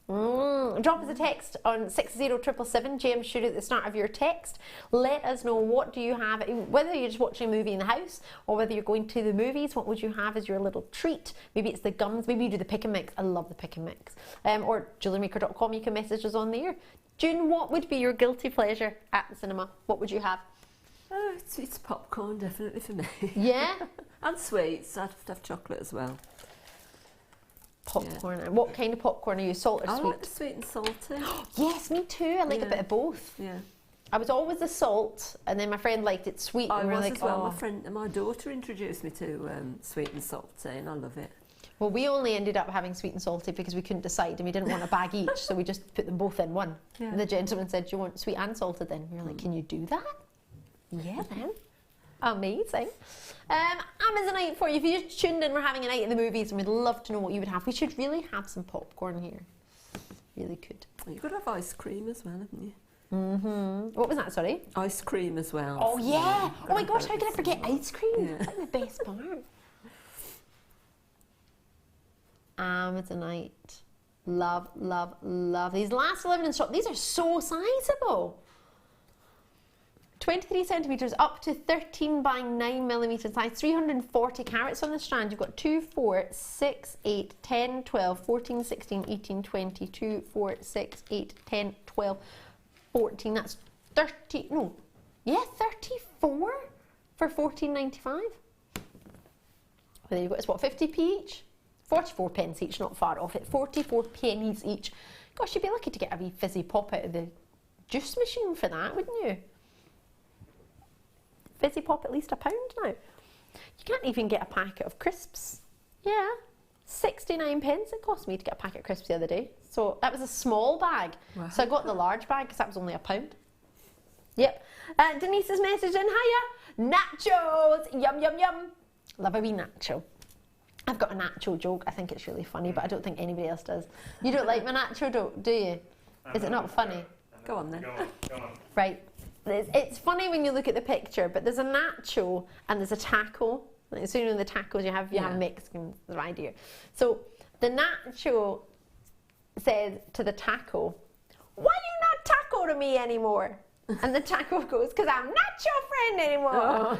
Drop us a text on 60777. JM should at the start of your text. Let us know what do you have, whether you're just watching a movie in the house or whether you're going to the movies. What would you have as your little treat? Maybe it's the gums. Maybe you do the pick and mix. I love the pick and mix. Or jewellerymaker.com. You can message us on there. June, what would be your guilty pleasure at the cinema? What would you have? Oh, it's popcorn, definitely for me. Yeah? And sweets. I'd have to have chocolate as well. Popcorn. And what kind of popcorn are you? Salt or sweet? I like the sweet and salty. Yes, me too. I like a bit of both. Yeah. I was always the salt, and then my friend liked it sweet. I and was like, as well. My daughter introduced me to sweet and salty, and I love it. Well, we only ended up having sweet and salty because we couldn't decide and we didn't want a bag each, so we just put them both in one. Yeah. And the gentleman said, do you want sweet and salted then? We were like, can you do that? Yeah, then. Amazing. Amazonite for you. If you just tuned in, we're having a night at the movies and we'd love to know what you would have. We should really have some popcorn here. Really could. You've got to have ice cream as well, haven't you? Mm-hmm. What was that, sorry? Ice cream as well. Oh, yeah. Oh my gosh, how could I forget ice cream? Yeah. That's like the best part. Amazonite. Love, love, love. These last 11 in stock, these are so sizable. 23 centimetres up to 13 by 9 millimetre size, 340 carats on the strand. You've got 2, 4, 6, 8, 10, 12, 14, 16, 18, 20, 2, 4, 6, 8, 10, 12, 14. That's 30, no, yeah, 34 for $14.95. There you go, it's what, 50p each? 44 pence each, not far off it. 44 pennies each. Gosh, you'd be lucky to get a wee fizzy pop out of the juice machine for that, wouldn't you? Fizzy pop at least £1 now. You can't even get a packet of crisps. Yeah, 69 pence it cost me to get a packet of crisps the other day. So that was a small bag. Wow. So I got the large bag because that was only £1. Yep. Denise's message in, hiya. Nachos, yum, yum, yum. Love a wee nacho. I've got a nacho joke. I think it's really funny, but I don't think anybody else does. You don't like my nacho joke, do you? Is it not funny? Go on then. Go on. Right. It's funny when you look at the picture, but there's a nacho and there's a taco. So you know the tacos you have Mexicans, the idea. So the nacho says to the taco, "Why do you not taco to me anymore?" And the taco goes, "Because I'm not your friend anymore." Oh.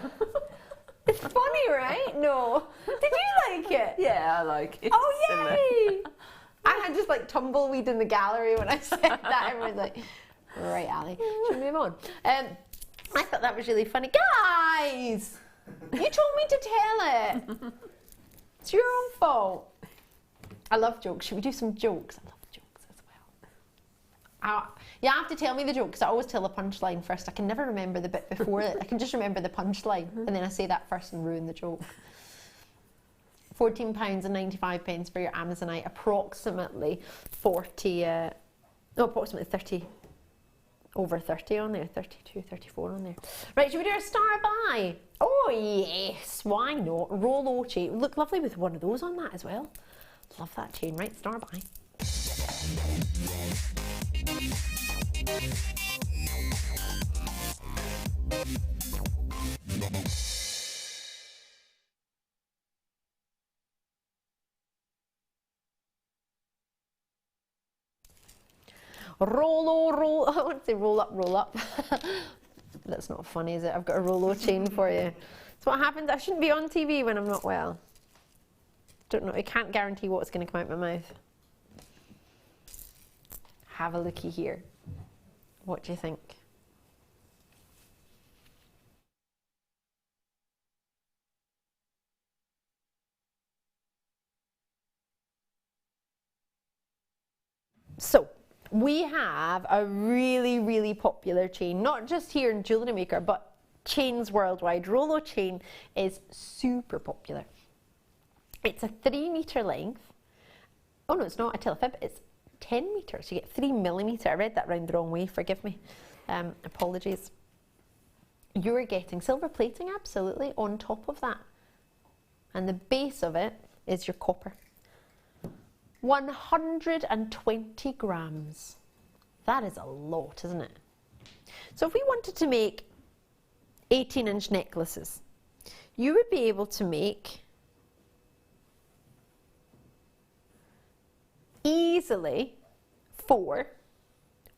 It's funny, right? No. Did you like it? Yeah, I like it. Oh, yay! I had just like tumbleweed in the gallery when I said that. Everyone's like, right, Ali, should we move on? I thought that was really funny. Guys, you told me to tell it. It's your own fault. I love jokes. Should we do some jokes? I love jokes as well. You have to tell me the joke because I always tell the punchline first. I can never remember the bit before it. I can just remember the punchline and then I say that first and ruin the joke. £14.95 for your Amazonite, approximately 30, over 30 on there, 32, 34 on there. Right, should we do a star by? Oh yes, why not? Rollo chain, look lovely with one of those on that as well. Love that chain, right, star by. Roll. I want to say roll up. That's not funny, is it? I've got a Rollo chain for you. So what happens? I shouldn't be on TV when I'm not well. Don't know. I can't guarantee what's going to come out my mouth. Have a looky here. What do you think? So, we have a really, really popular chain, not just here in Jewellery Maker, but chains worldwide. Rollo chain is super popular. It's a 3 metre length. Oh no, it's not, I tell a fib, it's 10 metres. You get 3 millimetre. I read that round the wrong way, forgive me. Apologies. You're getting silver plating, absolutely, on top of that. And the base of it is your copper. 120 grams. That is a lot, isn't it? So if we wanted to make 18-inch necklaces, you would be able to make easily 4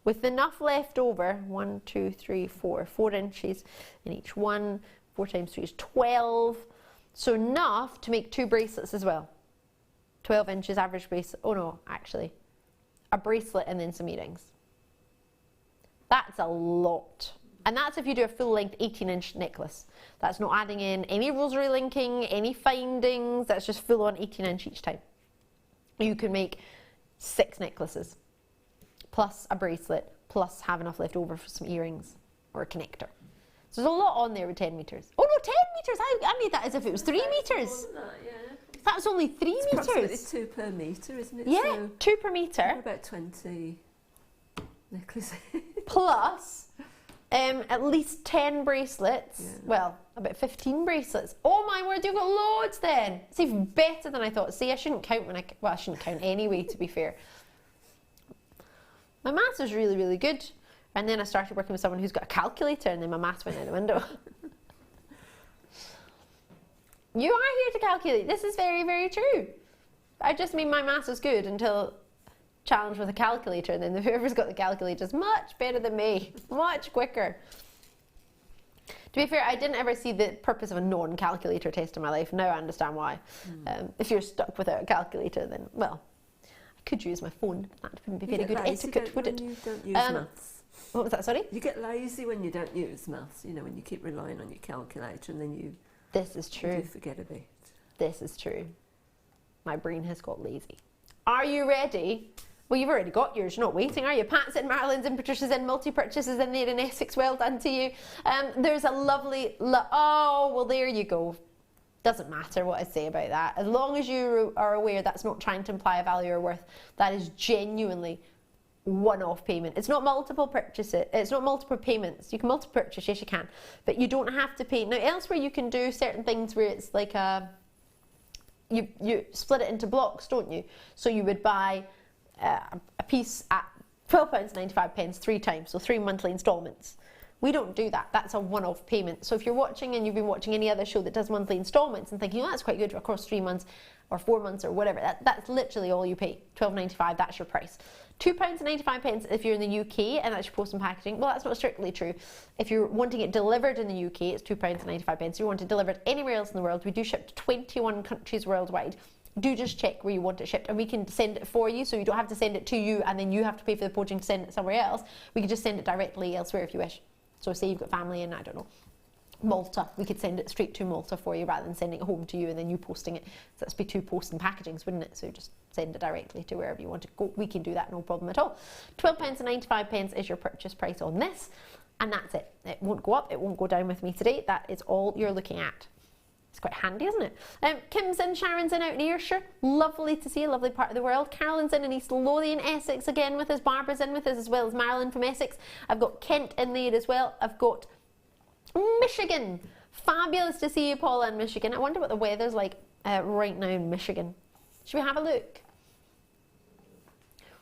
with enough left over. 1, 2, 3, 4 inches in each one. 4 times 3 is 12. So enough to make 2 bracelets as well. 12 inches average bracelet. Oh no, actually, a bracelet and then some earrings. That's a lot. And that's if you do a full length 18-inch necklace. That's not adding in any rosary linking, any findings. That's just full on 18-inch each time. You can make 6 necklaces, plus a bracelet, plus have enough left over for some earrings or a connector. So there's a lot on there with 10 metres. Oh no, 10 metres! I made that as if it was 3 metres. That's only 3 It's approximately metres. 2 per metre, isn't it? Yeah, So 2 per metre. about 20 necklaces. Plus at least 10 bracelets. Yeah. Well, about 15 bracelets. Oh my word, you've got loads then. It's even better than I thought. See, I shouldn't count I shouldn't count anyway, to be fair. My maths was really, really good. And then I started working with someone who's got a calculator, and then my maths went out the window. You are here to calculate. This is very, very true. I just mean my maths was good until challenged with a calculator, and then whoever's got the calculator is much better than me, much quicker. To be fair, I didn't ever see the purpose of a non-calculator test in my life. Now I understand why. If you're stuck without a calculator, then, well, I could use my phone, but that wouldn't be very good etiquette, would it? You don't use maths. What was that, sorry? You get lazy when you don't use maths, you know, when you keep relying on your calculator and then you This is true. do forget a bit. This is true. My brain has got lazy. Are you ready? Well, you've already got yours. You're not waiting, are you? Pat's in, Marilyn's in, Patricia's in, multi-purchases in there in Essex. Well done to you. There's a lovely... oh, well, there you go. Doesn't matter what I say about that. As long as you are aware that's not trying to imply a value or worth. That is genuinely one-off payment. It's not multiple purchases. It's not multiple payments. You can multi-purchase, yes you can. But you don't have to pay. Now, elsewhere you can do certain things where it's like a... You split it into blocks, don't you? So you would buy... a piece at £12.95 3 times, so 3 monthly instalments. We don't do that. That's a one-off payment. So if you're watching and you've been watching any other show that does monthly instalments and thinking, oh, that's quite good across 3 months or 4 months or whatever, that's literally all you pay. £12.95, that's your price. £2.95 if you're in the UK and that's your post and packaging. Well, that's not strictly true. If you're wanting it delivered in the UK, it's £2.95. If you want it delivered anywhere else in the world, we do ship to 21 countries worldwide. Do just check where you want it shipped, and we can send it for you, so you don't have to send it to you and then you have to pay for the postage to send it somewhere else. We can just send it directly elsewhere if you wish. So say you've got family in, I don't know, Malta, we could send it straight to Malta for you rather than sending it home to you and then you posting it. So that's be 2 posts and packagings, wouldn't it? So just send it directly to wherever you want to go. We can do that, no problem at all. £12.95 is your purchase price on this, and that's it. It won't go up, it won't go down with me today. That is all you're looking at. It's quite handy, isn't it? Kim's in, Sharon's in out in Ayrshire. Lovely to see, a lovely part of the world. Carolyn's in East Lothian, Essex again with us. Barbara's in with us as well as Marilyn from Essex. I've got Kent in there as well. I've got Michigan. Fabulous to see you, Paula, in Michigan. I wonder what the weather's like right now in Michigan. Should we have a look?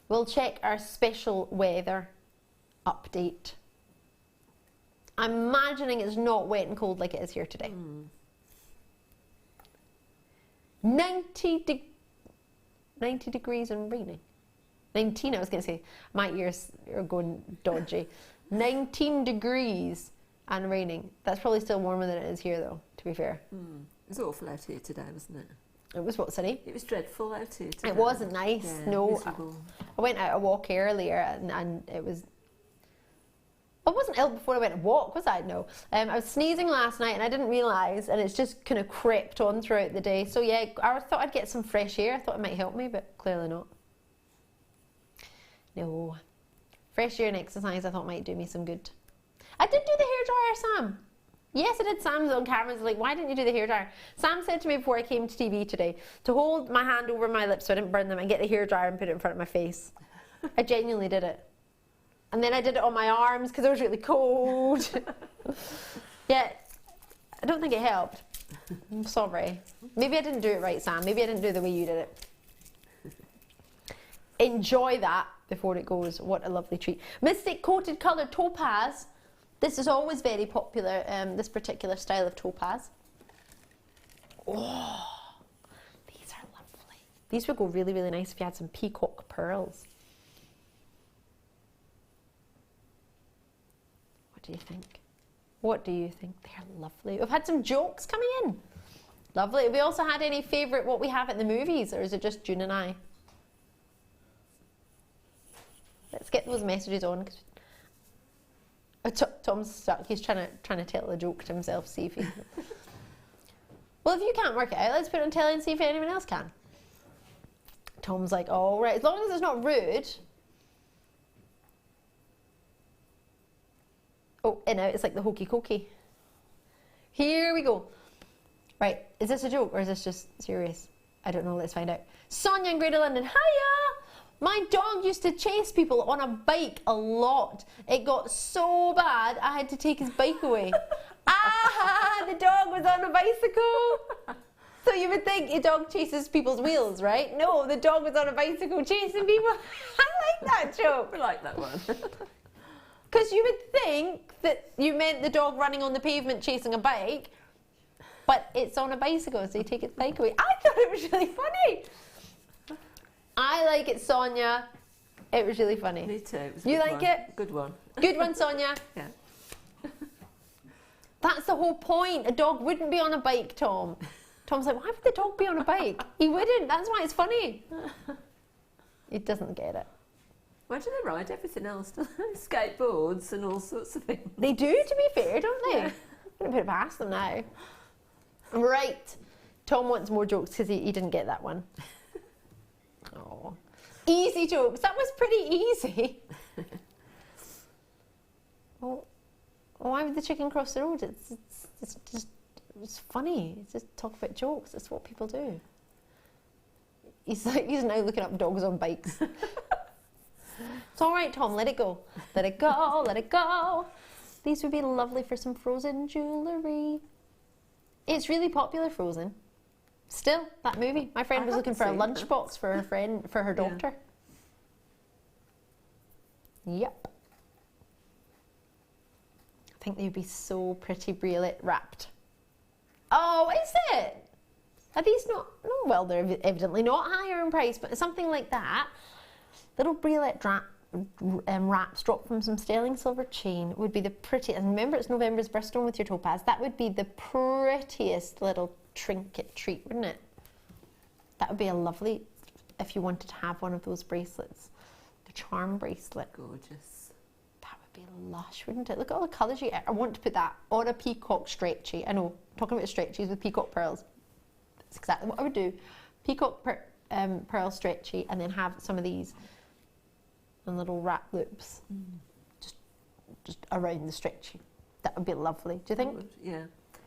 We'll check our special weather update. I'm imagining it's not wet and cold like it is here today. 90 degrees and raining. 19, I was going to say. My ears are going dodgy. 19 degrees and raining. That's probably still warmer than it is here, though, to be fair. It was awful out here today, wasn't it? It was what, Sunny? It was dreadful out here today. It wasn't nice, Yeah, no. miserable. I went out a walk earlier and it was... I wasn't ill before I went to walk, was I? No. I was sneezing last night and I didn't realise, and it's just kind of crept on throughout the day. So yeah, I thought I'd get some fresh air. I thought it might help me, but clearly not. No. Fresh air and exercise I thought might do me some good. I did do the hairdryer, Sam. Yes, I did. Sam's on camera. He's like, why didn't you do the hairdryer? Sam said to me before I came to TV today to hold my hand over my lips so I didn't burn them and get the hairdryer and put it in front of my face. I genuinely did it. And then I did it on my arms because it was really cold. Yeah, I don't think it helped. I'm sorry. Maybe I didn't do it right, Sam. Maybe I didn't do it the way you did it. Enjoy that before it goes. What a lovely treat. Mystic Coated Colour Topaz. This is always very popular, this particular style of topaz. Oh, these are lovely. These would go really, really nice if you had some peacock pearls. What do you think? What do you think? They're lovely. We've had some jokes coming in. Lovely. Have we also had any favourite what we have at the movies, or is it just June and I? Let's get those messages on. Tom's stuck. He's trying to tell a joke to himself. See if he. Well, if you can't work it out, let's put it on telly and see if anyone else can. Tom's like, all right, as long as it's not rude. Oh, and now it's like the hokey cokey. Here we go. Right, is this a joke or is this just serious? I don't know, let's find out. Sonia in Greater London, hiya! My dog used to chase people on a bike a lot. It got so bad, I had to take his bike away. Ah, the dog was on a bicycle. So you would think a dog chases people's wheels, right? No, the dog was on a bicycle chasing people. I like that joke. I like that one. Because you would think that you meant the dog running on the pavement chasing a bike, but it's on a bicycle, so you take its bike away. I thought it was really funny. I like it, Sonia. It was really funny. Me too. It was a You good like one. it? Good one. Good one, Sonia. Yeah. That's the whole point. A dog wouldn't be on a bike, Tom. Tom's like, why would the dog be on a bike? He wouldn't. That's why it's funny. He doesn't get it. Why do they ride everything else? Skateboards and all sorts of things. They do, to be fair, don't they? Yeah. I'm going to put it past them now. Right. Tom wants more jokes because he didn't get that one. Oh, easy jokes. That was pretty easy. Well, why would the chicken cross the road? It's funny. It's just talk about jokes. It's what people do. He's now looking up dogs on bikes. It's all right, Tom. Let it go. Let it go. Let it go. These would be lovely for some Frozen jewellery. It's really popular, Frozen. Still, that movie. My friend was looking for a lunchbox for her daughter. Yep. I think they'd be so pretty briolet wrapped. Oh, is it? Are these not? No, well, they're evidently not higher in price, but something like that. Little briolet wraps dropped from some sterling silver chain would be the prettiest. And remember, it's November's birthstone with your topaz. That would be the prettiest little trinket treat, wouldn't it? That would be a lovely, if you wanted to have one of those bracelets, the charm bracelet. Gorgeous. That would be lush, wouldn't it? Look at all the colours you get. I want to put that on a peacock stretchy. I know, talking about stretchies with peacock pearls. That's exactly what I would do. Peacock pearl stretchy, and then have some of these and little wrap loops just around the stretchy. That would be lovely. Do you think? Would, yeah.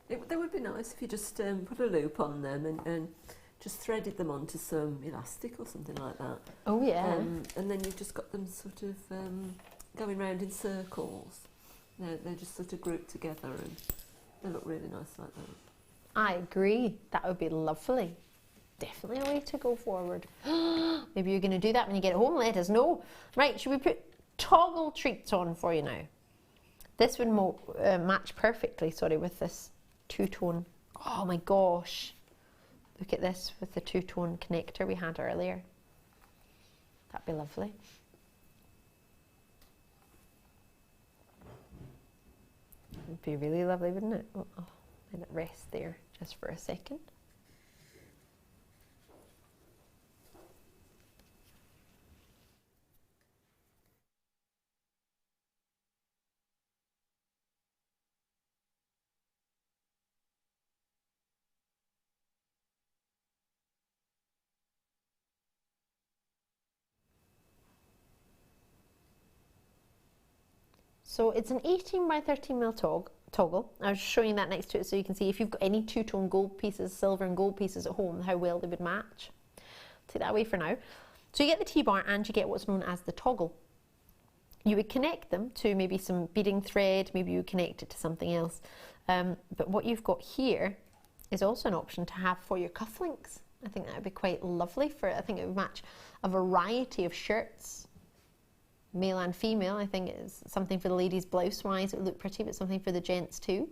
That would be nice if you just put a loop on them and just threaded them onto some elastic or something like that. Oh yeah. And then you've just got them sort of going round in circles. They're just sort of grouped together and they look really nice like that. I agree. That would be lovely. Definitely a way to go forward. Maybe you're going to do that when you get home. Let us know. Right, should we put toggle treats on for you now? This would match perfectly, sorry, with this two-tone. Oh my gosh. Look at this with the two-tone connector we had earlier. That'd be lovely. It'd be really lovely, wouldn't it? Oh, let it rest there just for a second. So it's an 18 by 13 mil toggle. I was showing that next to it so you can see if you've got any two-tone gold pieces, silver and gold pieces at home, how well they would match. Take that away for now. So you get the T-bar and you get what's known as the toggle. You would connect them to maybe some beading thread, maybe you would connect it to something else. But what you've got here is also an option to have for your cufflinks. I think that would be quite lovely for it. I think it would match a variety of shirts, male and female. I think it's something for the ladies blouse wise, it would look pretty, but something for the gents too.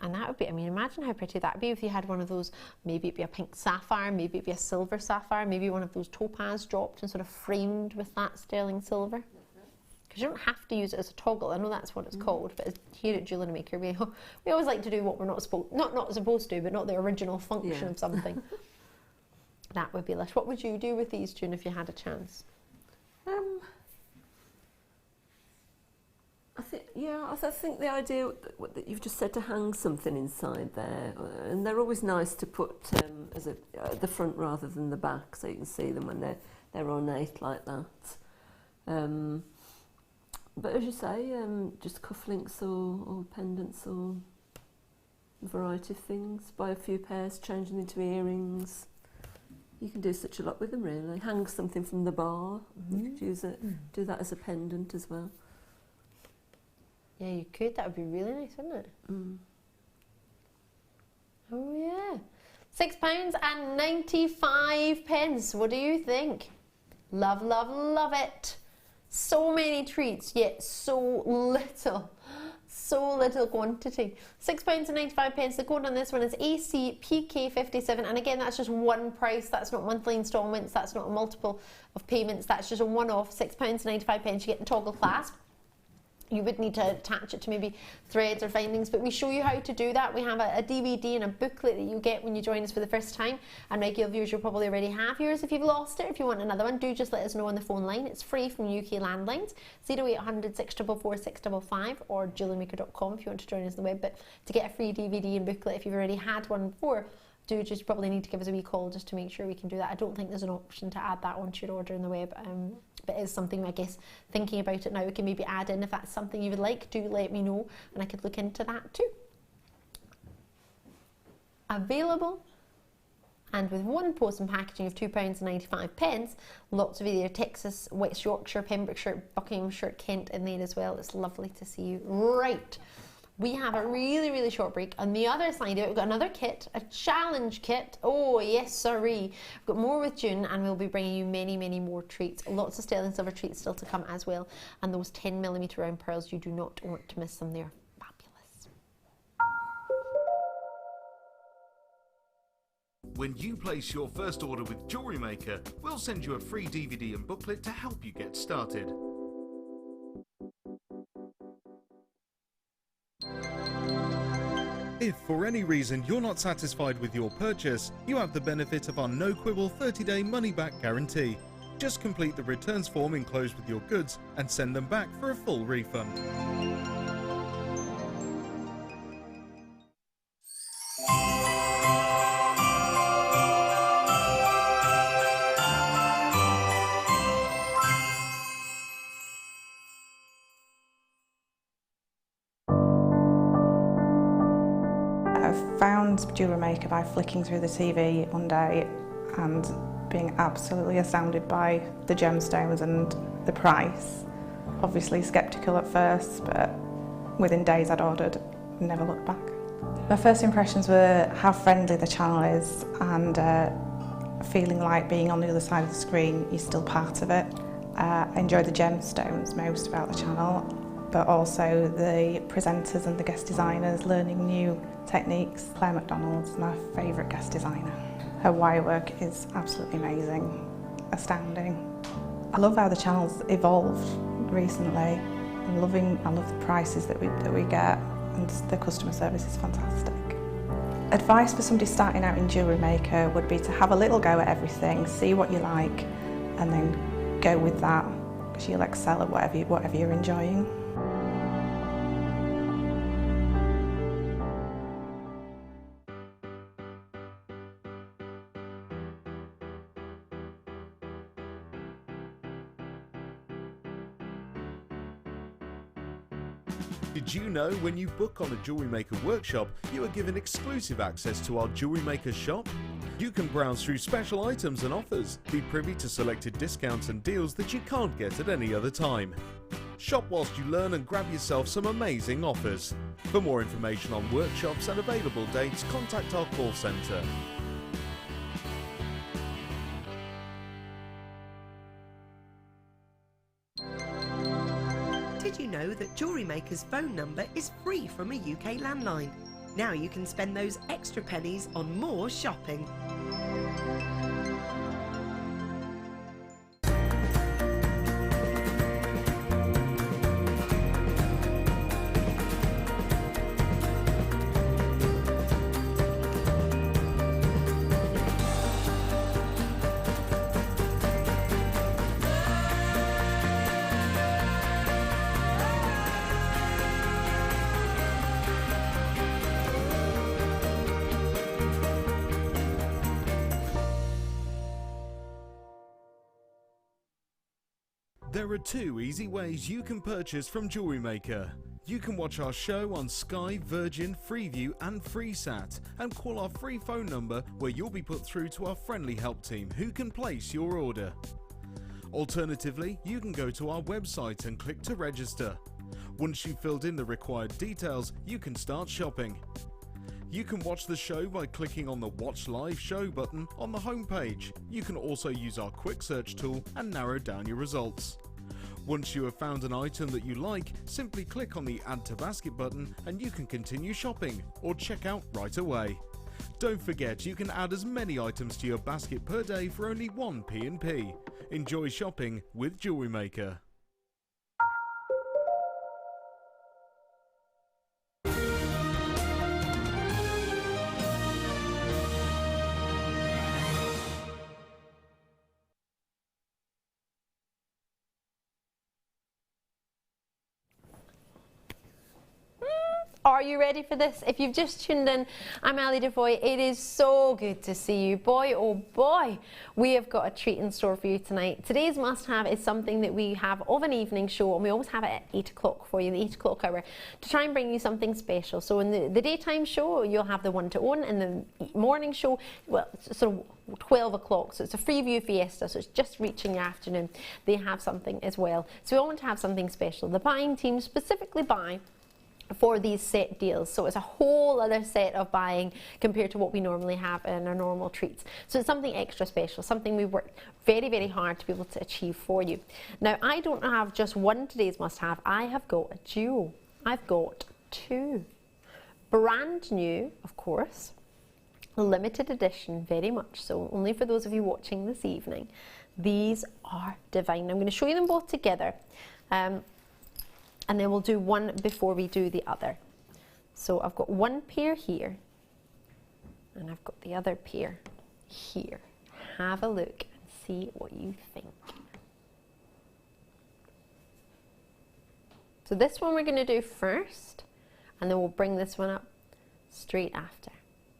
And that would be, I mean, imagine how pretty that would be if you had one of those, maybe it'd be a pink sapphire, maybe it'd be a silver sapphire, maybe one of those topaz dropped and sort of framed with that sterling silver. Because you don't have to use it as a toggle. I know that's what it's called, but here at Jewellery Maker, we always like to do what we're not supposed to, but not the original function of something. That would be lush. What would you do with these, June, if you had a chance? I think the idea that you've just said, to hang something inside there, and they're always nice to put as the front rather than the back, so you can see them when they're ornate like that. But as you say, just cufflinks or pendants or a variety of things. Buy a few pairs, change them into earrings. You can do such a lot with them, really. Hang something from the bar. You could use it, do that as a pendant as well. Yeah, you could. That would be really nice, wouldn't it? Oh yeah. £6.95. What do you think? Love, love, love it. So many treats, yet so little. So little quantity. £6.95. The code on this one is ACPK57, and again, that's just one price. That's not monthly instalments. That's not a multiple of payments. That's just a one-off. £6.95. You get the toggle clasp. You would need to attach it to maybe threads or findings, but we show you how to do that. We have a DVD and a booklet that you get when you join us for the first time, and regular viewers, you'll probably already have yours. If you've lost it, if you want another one, do just let us know on the phone line. It's free from UK landlines, 0800 644 655, or jewellerymaker.com if you want to join us on the web. But to get a free DVD and booklet, if you've already had one before, do just probably need to give us a wee call just to make sure we can do that. I don't think there's an option to add that onto your order in the web, but it is something, I guess, thinking about it now, we can maybe add in. If that's something you would like, do let me know and I could look into that too. Available, and with one post and packaging of £2.95, lots of either Texas, West Yorkshire, Pembrokeshire, Buckinghamshire, Kent in there as well. It's lovely to see you. Right. We have a really, really short break. On the other side of it, we've got another kit, a challenge kit. Oh, yes, sirree. We've got more with June, and we'll be bringing you many, many more treats. Lots of sterling silver treats still to come as well. And those 10mm round pearls, you do not want to miss them. They're fabulous. When you place your first order with Jewellery Maker, we'll send you a free DVD and booklet to help you get started. If for any reason you're not satisfied with your purchase, you have the benefit of our no-quibble 30-day money-back guarantee. Just complete the returns form enclosed with your goods and send them back for a full refund. I found Jewellery Maker by flicking through the TV one day and being absolutely astounded by the gemstones and the price. Obviously sceptical at first, but within days I'd ordered and never looked back. My first impressions were how friendly the channel is, and feeling like being on the other side of the screen, you're still part of it. I enjoy the gemstones most about the channel, but also the presenters and the guest designers learning new techniques. Claire McDonald's my favourite guest designer. Her wire work is absolutely amazing, astounding. I love how the channel's evolved recently. I love the prices that we get, and the customer service is fantastic. Advice for somebody starting out in Jewellery Maker would be to have a little go at everything, see what you like, and then go with that, because you'll excel at whatever you're enjoying. Did you know when you book on a Jewellery Maker workshop, you are given exclusive access to our Jewellery Maker shop? You can browse through special items and offers, be privy to selected discounts and deals that you can't get at any other time. Shop whilst you learn and grab yourself some amazing offers. For more information on workshops and available dates, contact our call centre. Did you know that Jewellery Maker's phone number is free from a UK landline? Now you can spend those extra pennies on more shopping. There are two easy ways you can purchase from Jewellery Maker. You can watch our show on Sky, Virgin, Freeview and FreeSat, and call our free phone number where you'll be put through to our friendly help team who can place your order. Alternatively, you can go to our website and click to register. Once you've filled in the required details, you can start shopping. You can watch the show by clicking on the Watch Live Show button on the homepage. You can also use our quick search tool and narrow down your results. Once you have found an item that you like, simply click on the Add to Basket button and you can continue shopping or check out right away. Don't forget, you can add as many items to your basket per day for only 1 P&P. Enjoy shopping with Jewellery Maker. Are you ready for this? If you've just tuned in, I'm Ali DeFoy. It is so good to see you. Boy, oh boy, we have got a treat in store for you tonight. Today's must-have is something that we have of an evening show, and we always have it at 8 o'clock for you, the 8 o'clock hour, to try and bring you something special. So in the daytime show, you'll have the one-to-one, and the morning show, well, it's sort of 12 o'clock, so it's a Freeview Fiesta, so it's just reaching your afternoon. They have something as well. So we want to have something special. The buying team specifically buy for these set deals, so it's a whole other set of buying compared to what we normally have in our normal treats. So it's something extra special, something we've worked very, very hard to be able to achieve for you. Now, I don't have just one today's must-have. I have got a duo. I've got two. Brand new, of course, limited edition, very much so, only for those of you watching this evening. These are divine. I'm going to show you them both together. And then we'll do one before we do the other. So I've got one pair here, and I've got the other pair here. Have a look and see what you think. So this one we're going to do first, and then we'll bring this one up straight after.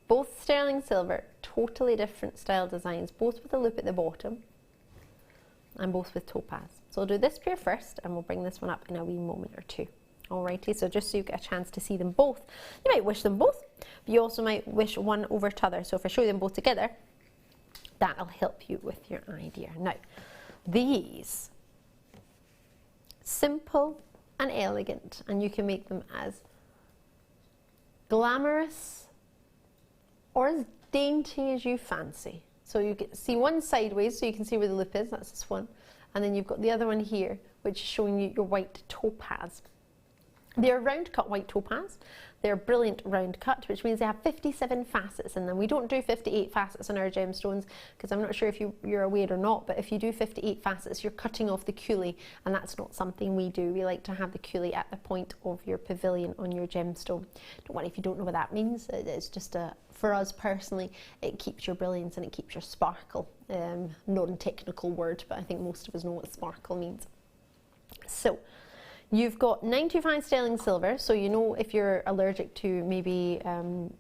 Both sterling silver, totally different style designs, both with a loop at the bottom, and both with topaz. So I'll do this pair first, and we'll bring this one up in a wee moment or two. Alrighty, so just so you get a chance to see them both. You might wish them both, but you also might wish one over t'other. So if I show you them both together, that'll help you with your idea. Now, these, simple and elegant, and you can make them as glamorous or as dainty as you fancy. So you can see one sideways, so you can see where the loop is, that's this one. And then you've got the other one here, which is showing you your white topaz. They're round cut white topaz. They're brilliant round cut, which means they have 57 facets in them. We don't do 58 facets on our gemstones, because I'm not sure if you're aware or not, but if you do 58 facets, you're cutting off the coulis, and that's not something we do. We like to have the coulis at the point of your pavilion on your gemstone. Don't worry if you don't know what that means. It's just for us personally, it keeps your brilliance and it keeps your sparkle. Non-technical word, but I think most of us know what sparkle means. So, you've got 925 sterling silver, so you know if you're allergic to maybe, why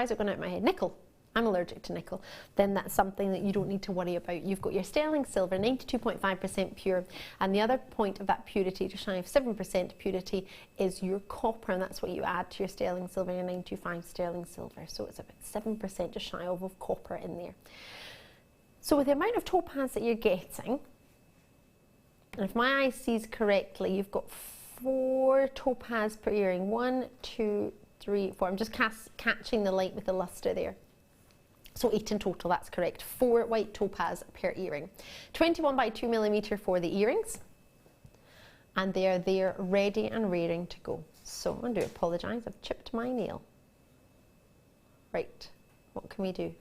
is it going out of my head? Nickel. I'm allergic to nickel. Then that's something that you don't need to worry about. You've got your sterling silver, 92.5% pure, and the other point of that purity, just shy of 7% purity, is your copper, and that's what you add to your sterling silver, your 925 sterling silver. So it's about 7%, just shy of copper in there. So with the amount of topaz that you're getting, and if my eye sees correctly, you've got 4 topaz per earring. 1, 2, 3, 4. I'm just catching the light with the luster there. So 8 in total, that's correct. 4 white topaz per earring. 21 by 2mm for the earrings. And they're there ready and raring to go. So I do apologise, I've chipped my nail. Right, what can we do?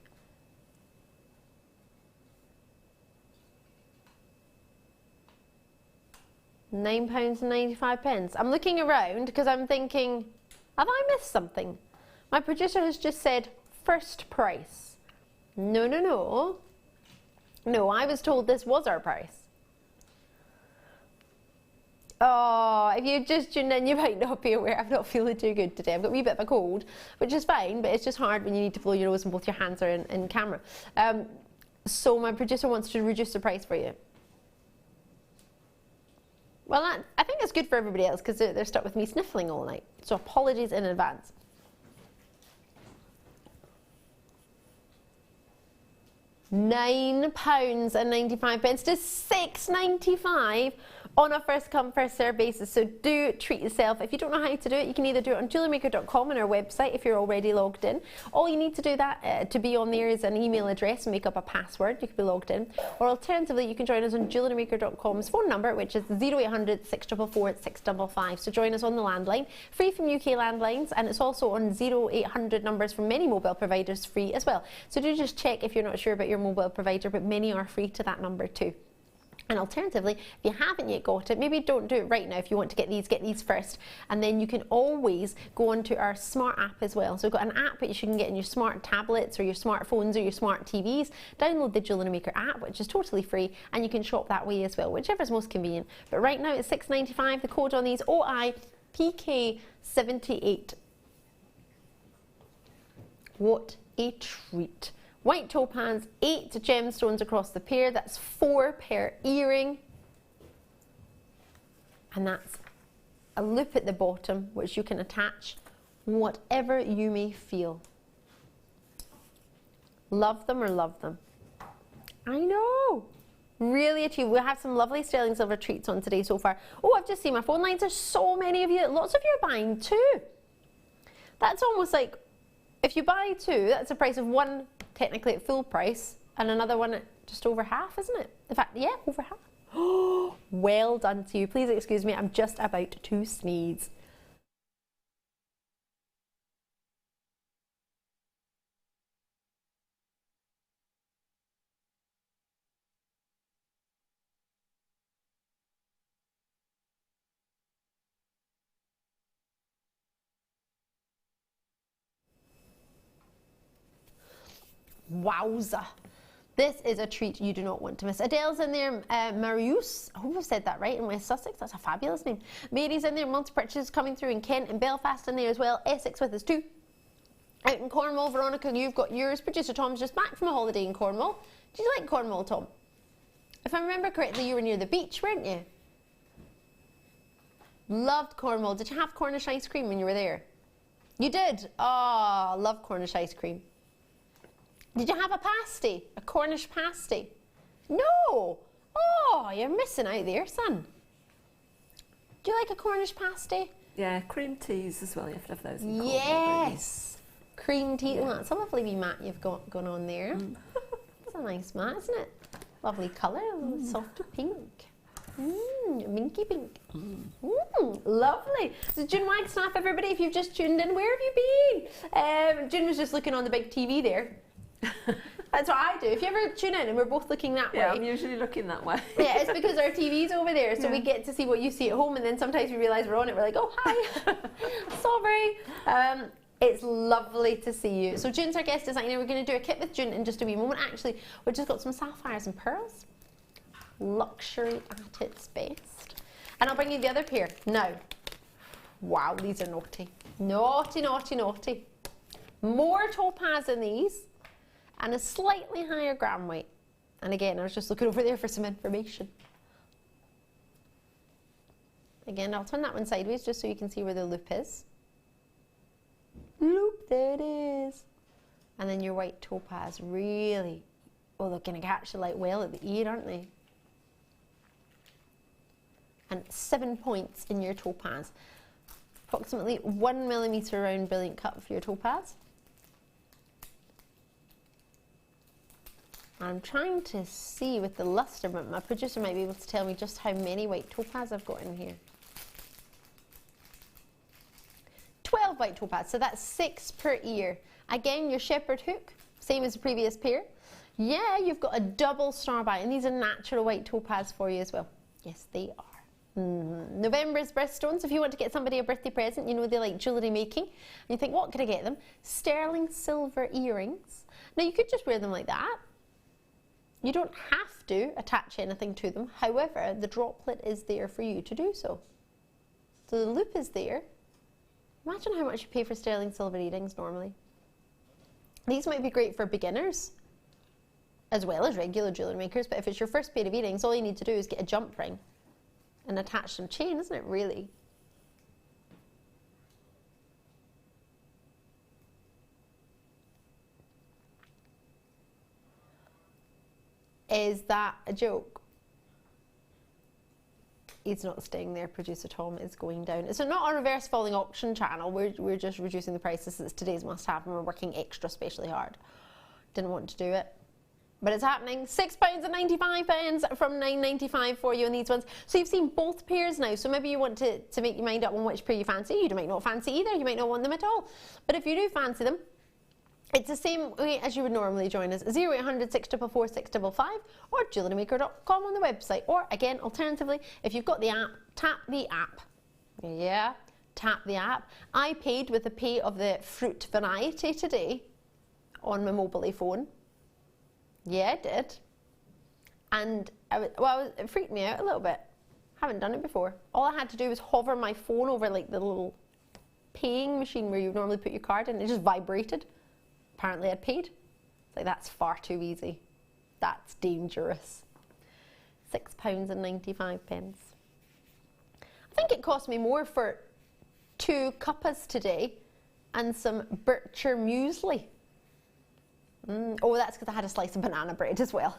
£9.95. I'm looking around because I'm thinking, have I missed something? My producer has just said first price. No, no, no. No, I was told this was our price. Oh, if you just tuned in, you might not be aware. I'm not feeling too good today. I've got a wee bit of a cold, which is fine, but it's just hard when you need to blow your nose and both your hands are in camera. So my producer wants to reduce the price for you. Well, I think it's good for everybody else because they're stuck with me sniffling all night. So apologies in advance. £9.95 to £6.95 on a first come first serve basis. So do treat yourself. If you don't know how to do it, you can either do it on jewellerymaker.com on our website if you're already logged in. All you need to do that to be on there is an email address and make up a password. You can be logged in. Or alternatively, you can join us on jewellerymaker.com's phone number, which is 0800 644 655. So join us on the landline, free from UK landlines, and it's also on 0800 numbers from many mobile providers, free as well. So do just check if you're not sure about your mobile provider, but many are free to that number too. And alternatively, if you haven't yet got it, maybe don't do it right now. If you want to get these first. And then you can always go onto our smart app as well. So we've got an app which you can get in your smart tablets or your smartphones or your smart TVs. Download the Jewellery Maker app, which is totally free, and you can shop that way as well, whichever is most convenient. But right now it's £6.95. The code on these, OIPK78. What a treat. White topaz, 8 gemstones across the pair. That's 4 per earring. And that's a loop at the bottom, which you can attach whatever you may feel. Love them or love them? I know. Really achieved. We'll have some lovely sterling silver treats on today so far. Oh, I've just seen my phone lines. There's so many of you. Lots of you are buying 2. That's almost like, if you buy 2, that's the price of one technically at full price, and another one at just over half, isn't it? In fact, yeah, over half. Oh, well done to you. Please excuse me, I'm just about to sneeze. Wowza. This is a treat you do not want to miss. Adele's in there, Marius, I hope I've said that right, in West Sussex. That's a fabulous name. Mary's in there, multi-purchases coming through in Kent and Belfast in there as well. Essex with us too. Out in Cornwall, Veronica, you've got yours. Producer Tom's just back from a holiday in Cornwall. Did you like Cornwall, Tom? If I remember correctly, you were near the beach, weren't you? Loved Cornwall. Did you have Cornish ice cream when you were there? You did? Oh, love Cornish ice cream. Did you have a pasty? A Cornish pasty? No! Oh, you're missing out there, son. Do you like a Cornish pasty? Yeah, cream teas as well. You have to have those in Cornwall, yes! Cream tea. Yeah. Oh, that's a lovely wee mat you've got going on there. That's a nice mat, isn't it? Lovely colour, soft pink. Minky pink. Lovely. So June Wagstaffe, everybody, if you've just tuned in, where have you been? June was just looking on the big TV there. That's what I do. If you ever tune in and we're both looking that way. Yeah, I'm usually looking that way. Yeah, it's because our TV's over there, so we get to see what you see at home, and then sometimes we realise we're on it, we're like, oh, hi. Sorry. It's lovely to see you. So June's our guest designer. We're going to do a kit with June in just a wee moment. Actually, we've just got some sapphires and pearls. Luxury at its best. And I'll bring you the other pair. Now, wow, these are naughty. Naughty, naughty, naughty. More topaz in these, and a slightly higher gram weight. And again, I was just looking over there for some information. Again, I'll turn that one sideways just so you can see where the loop is. Loop, there it is. And then your white topaz, really, oh, they're going to catch the light well at the ear, aren't they? And 7 points in your topaz. Approximately 1 millimetre round brilliant cut for your topaz. I'm trying to see with the luster, but my producer might be able to tell me just how many white topaz I've got in here. 12 white topaz, so that's 6 per ear. Again, your shepherd hook, same as the previous pair. Yeah, you've got a double star bite, and these are natural white topaz for you as well. Yes, they are. November's birthstones. If you want to get somebody a birthday present, you know they like jewellery making, and you think, what could I get them? Sterling silver earrings. Now, you could just wear them like that. You don't have to attach anything to them. However, the droplet is there for you to do so. So the loop is there. Imagine how much you pay for sterling silver earrings normally. These might be great for beginners as well as regular jewellery makers, but if it's your first pair of earrings, all you need to do is get a jump ring and attach some chain, isn't it, really? Is that a joke? He's not staying there. Producer Tom is going down. It's not a reverse falling auction channel. We're just reducing the prices. It's today's must-have, and we're working extra specially hard. Didn't want to do it, but it's happening. £6.95 from £9.95 for you on these ones. So you've seen both pairs now. So maybe you want to make your mind up on which pair you fancy. You might not fancy either. You might not want them at all. But if you do fancy them, it's the same way as you would normally join us. 0800 644 655 or jewellerymaker.com on the website. Or again, alternatively, if you've got the app, tap the app. Yeah, tap the app. I paid with the pay of the fruit variety today on my mobile phone. Yeah, I did. And it freaked me out a little bit. Haven't done it before. All I had to do was hover my phone over like the little paying machine where you normally put your card in. It just vibrated. Apparently I'd paid. It's like, that's far too easy. That's dangerous. £6.95. I think it cost me more for 2 cuppas today and some Bircher muesli. Oh, that's because I had a slice of banana bread as well.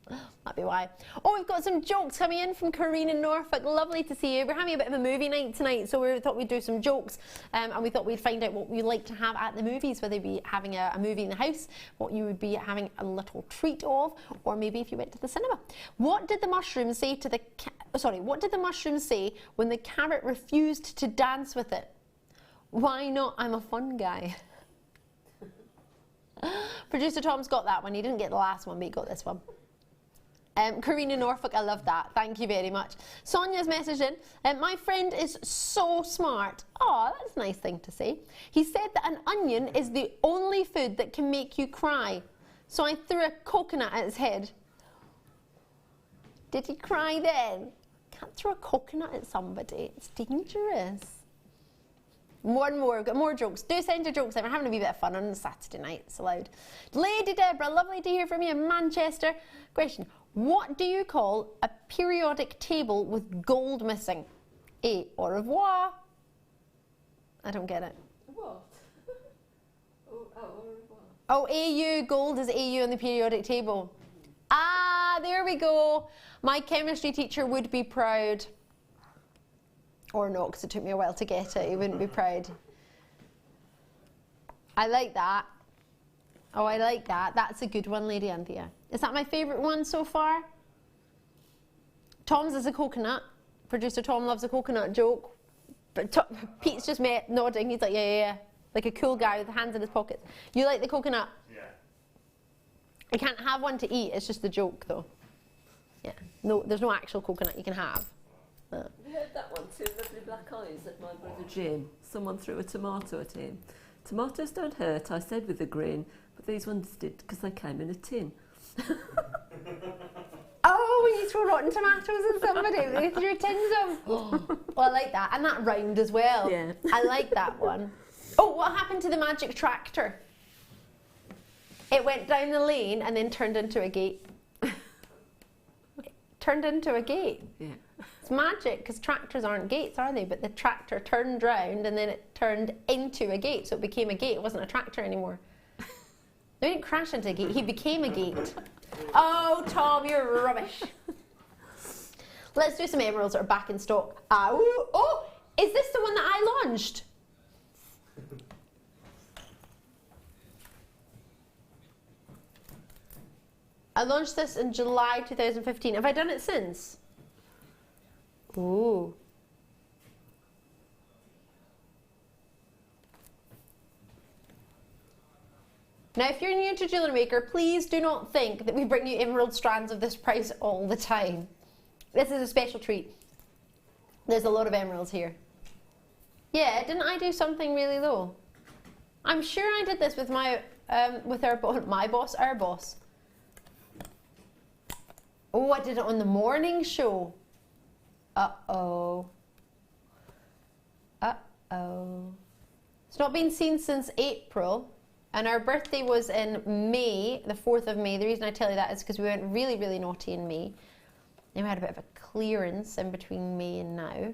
That'd be why. Oh, we've got some jokes coming in from Corrine in Norfolk. Lovely to see you. We're having a bit of a movie night tonight, so we thought we'd do some jokes, and we thought we'd find out what we like to have at the movies, whether you'd be having a movie in the house, what you would be having a little treat of, or maybe if you went to the cinema. What did the mushroom say to the what did the mushroom say when the carrot refused to dance with it? Why not? I'm a fun guy. Producer Tom's got that one. He didn't get the last one, but he got this one. Karina Norfolk, I love that. Thank you very much. Sonia's messaged in. My friend is so smart. Oh, that's a nice thing to say. He said that an onion is the only food that can make you cry. So I threw a coconut at his head. Did he cry then? Can't throw a coconut at somebody. It's dangerous. One more, we've got more jokes. Do send your jokes in. We're having a wee bit of fun on a Saturday night, it's allowed. Lady Deborah, lovely to hear from you in Manchester. Question, what do you call a periodic table with gold missing? A, au revoir. I don't get it. What? Au revoir. Oh, AU, gold is AU on the periodic table. Ah, there we go. My chemistry teacher would be proud. Or not, because it took me a while to get it. He wouldn't be proud. I like that. Oh, I like that. That's a good one, Lady Anthea. Is that my favourite one so far? Tom's is a coconut. Producer Tom loves a coconut joke. But Pete's just nodding. He's like, yeah. Like a cool guy with hands in his pockets. You like the coconut? Yeah. I can't have one to eat. It's just the joke, though. Yeah. No, there's no actual coconut you can have. Have you heard that one? 2 lovely black eyes at my brother Jim. Someone threw a tomato at him. Tomatoes don't hurt, I said with a grin, but these ones did because they came in a tin. Oh, when you throw rotten tomatoes at somebody, they threw tins of. Oh, well, I like that. And that rhymed as well. Yeah. I like that one. Oh, what happened to the magic tractor? It went down the lane and then turned into a gate. Turned into a gate. Yeah. It's magic, because tractors aren't gates, are they? But the tractor turned round and then it turned into a gate, so it became a gate. It wasn't a tractor anymore. They didn't crash into a gate, he became a gate. Oh, Tom, you're rubbish. Let's do some emeralds that are back in stock. Oh, is this the one that I launched? I launched this in July 2015. Have I done it since? Ooh. Now, if you're new to Jewellery Maker, please do not think that we bring you emerald strands of this price all the time. This is a special treat. There's a lot of emeralds here. Yeah, didn't I do something really low? I'm sure I did this with our boss. Oh, I did it on the morning show. Uh-oh. Uh-oh. It's not been seen since April, and our birthday was in May, the 4th of May. The reason I tell you that is because we went really, really naughty in May. Then we had a bit of a clearance in between May and now.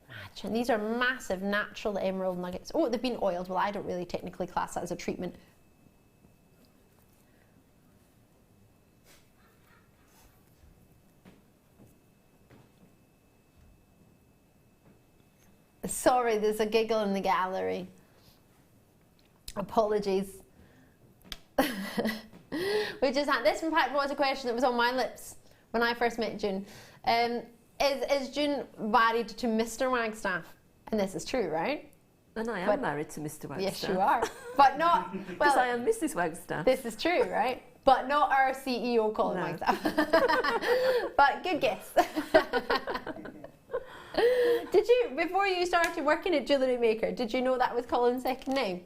Imagine, these are massive natural emerald nuggets. Oh, they've been oiled. Well, I don't really technically class that as a treatment. Sorry, there's a giggle in the gallery. Apologies. We just had this, in fact, was a question that was on my lips when I first met June. Is June married to Mr. Wagstaffe? And this is true, right? And I am married to Mr. Wagstaffe. Yes, you are. But not... Because I am Mrs. Wagstaffe. This is true, right? But not our CEO, Colin Wagstaffe. But good guess. Did you, before you started working at Jewellery Maker, did you know that was Colin's second name?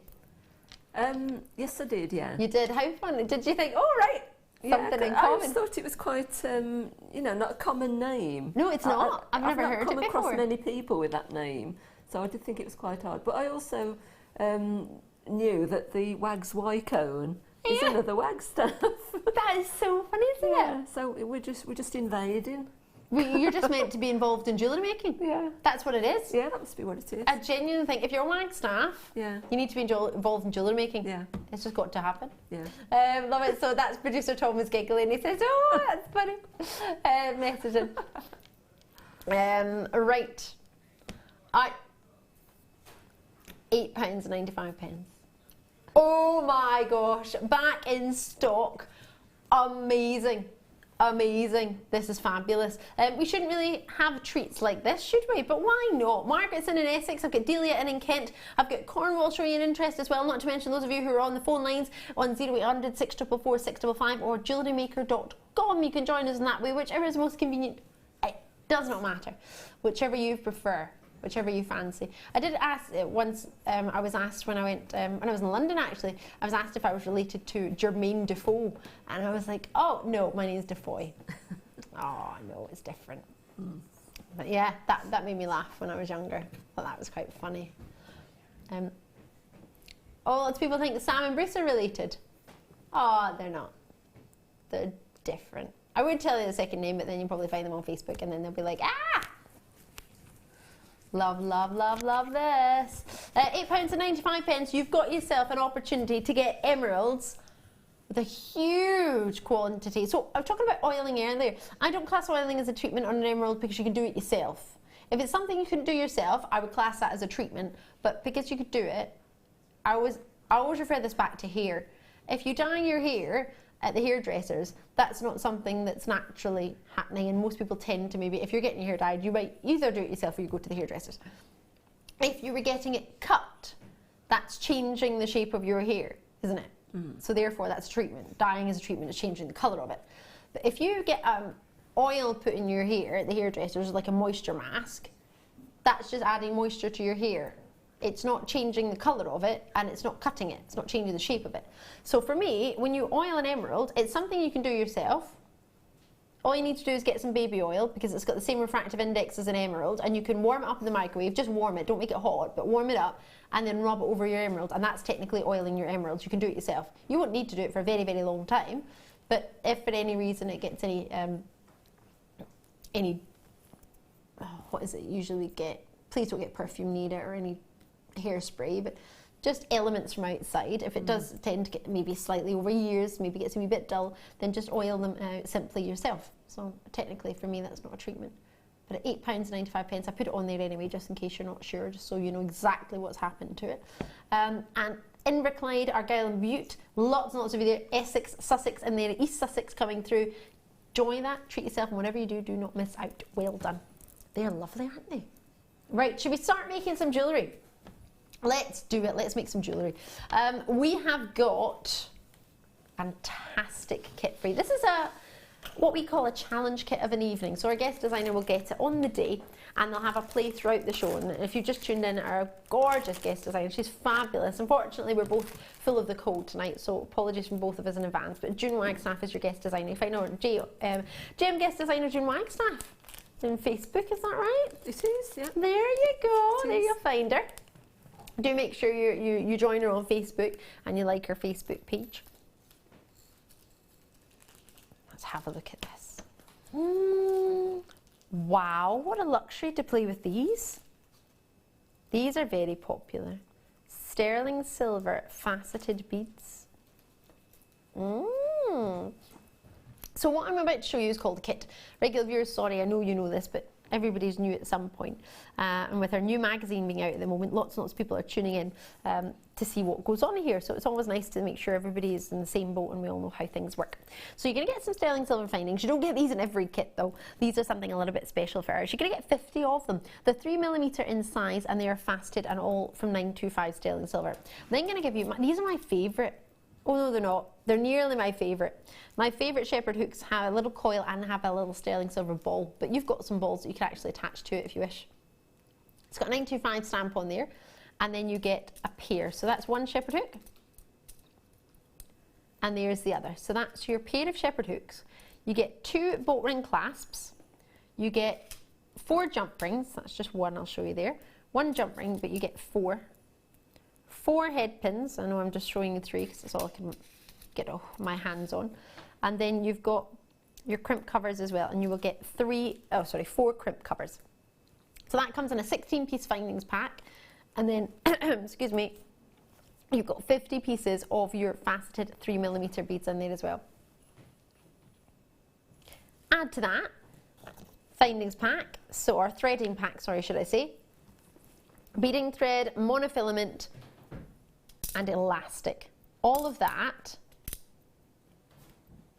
Yes, I did, yeah. You did? How funny. Did you think, oh, right, something in I common? always thought it was quite, you know, not a common name. No, it's not. I've never heard it before. I've come across many people with that name, so I did think it was quite odd. But I also knew that the Wags Y cone is another Wagstaffe. That is so funny, isn't it? So we're just invading. You're just meant to be involved in jewellery making. Yeah. That's what it is. Yeah, that must be what it is. I genuinely think if you're Wagstaffe, you need to be involved in jewellery making. Yeah. It's just got to happen. Yeah. Love it. So that's producer Tom was giggling. He says, oh, that's funny. Messaging. Right. £8.95. Oh my gosh. Back in stock. Amazing. Amazing. This is fabulous. We shouldn't really have treats like this, should we? But why not? Margaret's in Essex. I've got Delia in Kent. I've got Cornwall showing an interest as well, not to mention those of you who are on the phone lines on 0800 644 655 or jewellerymaker.com. You can join us in that way, whichever is most convenient. It does not matter. Whichever you prefer. Whichever you fancy. I did ask once, I was asked when I went, when I was in London actually, I was asked if I was related to Jermaine Defoe, and I was like, oh no, my name's DeFoy. Oh no, it's different. But yeah, that made me laugh when I was younger. I thought that was quite funny. Lots of people think Sam and Bruce are related. Oh, they're not. They're different. I would tell you the second name, but then you'll probably find them on Facebook and then they'll be like, ah! Love, love, love, love this. £8.95. You've got yourself an opportunity to get emeralds with a huge quantity. So I was talking about oiling earlier. I don't class oiling as a treatment on an emerald because you can do it yourself. If it's something you can do yourself, I would class that as a treatment. But because you could do it, I always refer this back to hair. If you dye your hair at the hairdressers, that's not something that's naturally happening, and most people tend to maybe, if you're getting your hair dyed, you might either do it yourself or you go to the hairdressers. If you were getting it cut, that's changing the shape of your hair, isn't it? So therefore that's a treatment. Dyeing is a treatment, it's changing the colour of it. But if you get oil put in your hair at the hairdressers, like a moisture mask, that's just adding moisture to your hair. It's not changing the colour of it, and it's not cutting it. It's not changing the shape of it. So for me, when you oil an emerald, it's something you can do yourself. All you need to do is get some baby oil, because it's got the same refractive index as an emerald, and you can warm it up in the microwave. Just warm it, don't make it hot, but warm it up, and then rub it over your emerald, and that's technically oiling your emeralds. You can do it yourself. You won't need to do it for a very, very long time, but if for any reason it gets any what is it you usually get? Please don't get perfume near it or any hairspray, but just elements from outside. If it does tend to get maybe slightly over years, maybe gets a wee bit dull, then just oil them simply yourself. So technically for me that's not a treatment. But at £8.95, I put it on there anyway just in case you're not sure, just so you know exactly what's happened to it. And Inverclyde, Argyll and Bute, lots and lots of you there. Essex, Sussex, and there East Sussex coming through. Enjoy that, treat yourself, and whatever you do, do not miss out. Well done. They're lovely, aren't they? Right, should we start making some jewellery? Let's do it. Let's make some jewellery. We have got a fantastic kit for you. This is what we call a challenge kit of an evening. So our guest designer will get it on the day, and they'll have a play throughout the show. And if you've just tuned in, our gorgeous guest designer, she's fabulous. Unfortunately, we're both full of the cold tonight, so apologies from both of us in advance. But June Wagstaffe is your guest designer. You find her on GM guest designer June Wagstaffe on Facebook. Is that right? It is. Yeah. There you go. There you'll find her. Do make sure you join her on Facebook and you like her Facebook page. Let's have a look at this. Wow, what a luxury to play with these. These are very popular. Sterling silver faceted beads. So what I'm about to show you is called a kit. Regular viewers, sorry, I know you know this, but everybody's new at some point. And with our new magazine being out at the moment, lots and lots of people are tuning in to see what goes on here. So it's always nice to make sure everybody is in the same boat and we all know how things work. So you're going to get some sterling silver findings. You don't get these in every kit though. These are something a little bit special for ours. You're going to get 50 of them. They're 3mm in size and they are faceted and all from 925 sterling silver. I'm then going to give you, these are my favourite. Oh no, they're not. They're nearly my favourite. My favourite shepherd hooks have a little coil and have a little sterling silver ball, but you've got some balls that you can actually attach to it if you wish. It's got a 925 stamp on there, and then you get a pair. So that's one shepherd hook, and there's the other. So that's your pair of shepherd hooks. You get 2 bolt ring clasps. You get 4 jump rings. That's just one I'll show you there. 1 jump ring, but you get 4. 4 head pins. I know I'm just showing you 3 because that's all I can get my hands on. And then you've got your crimp covers as well, and you will get 4 crimp covers. So that comes in a 16-piece findings pack, and then, excuse me, you've got 50 pieces of your faceted 3mm beads in there as well. Add to that, findings pack, or threading pack, sorry, should I say, beading thread, monofilament, and elastic. All of that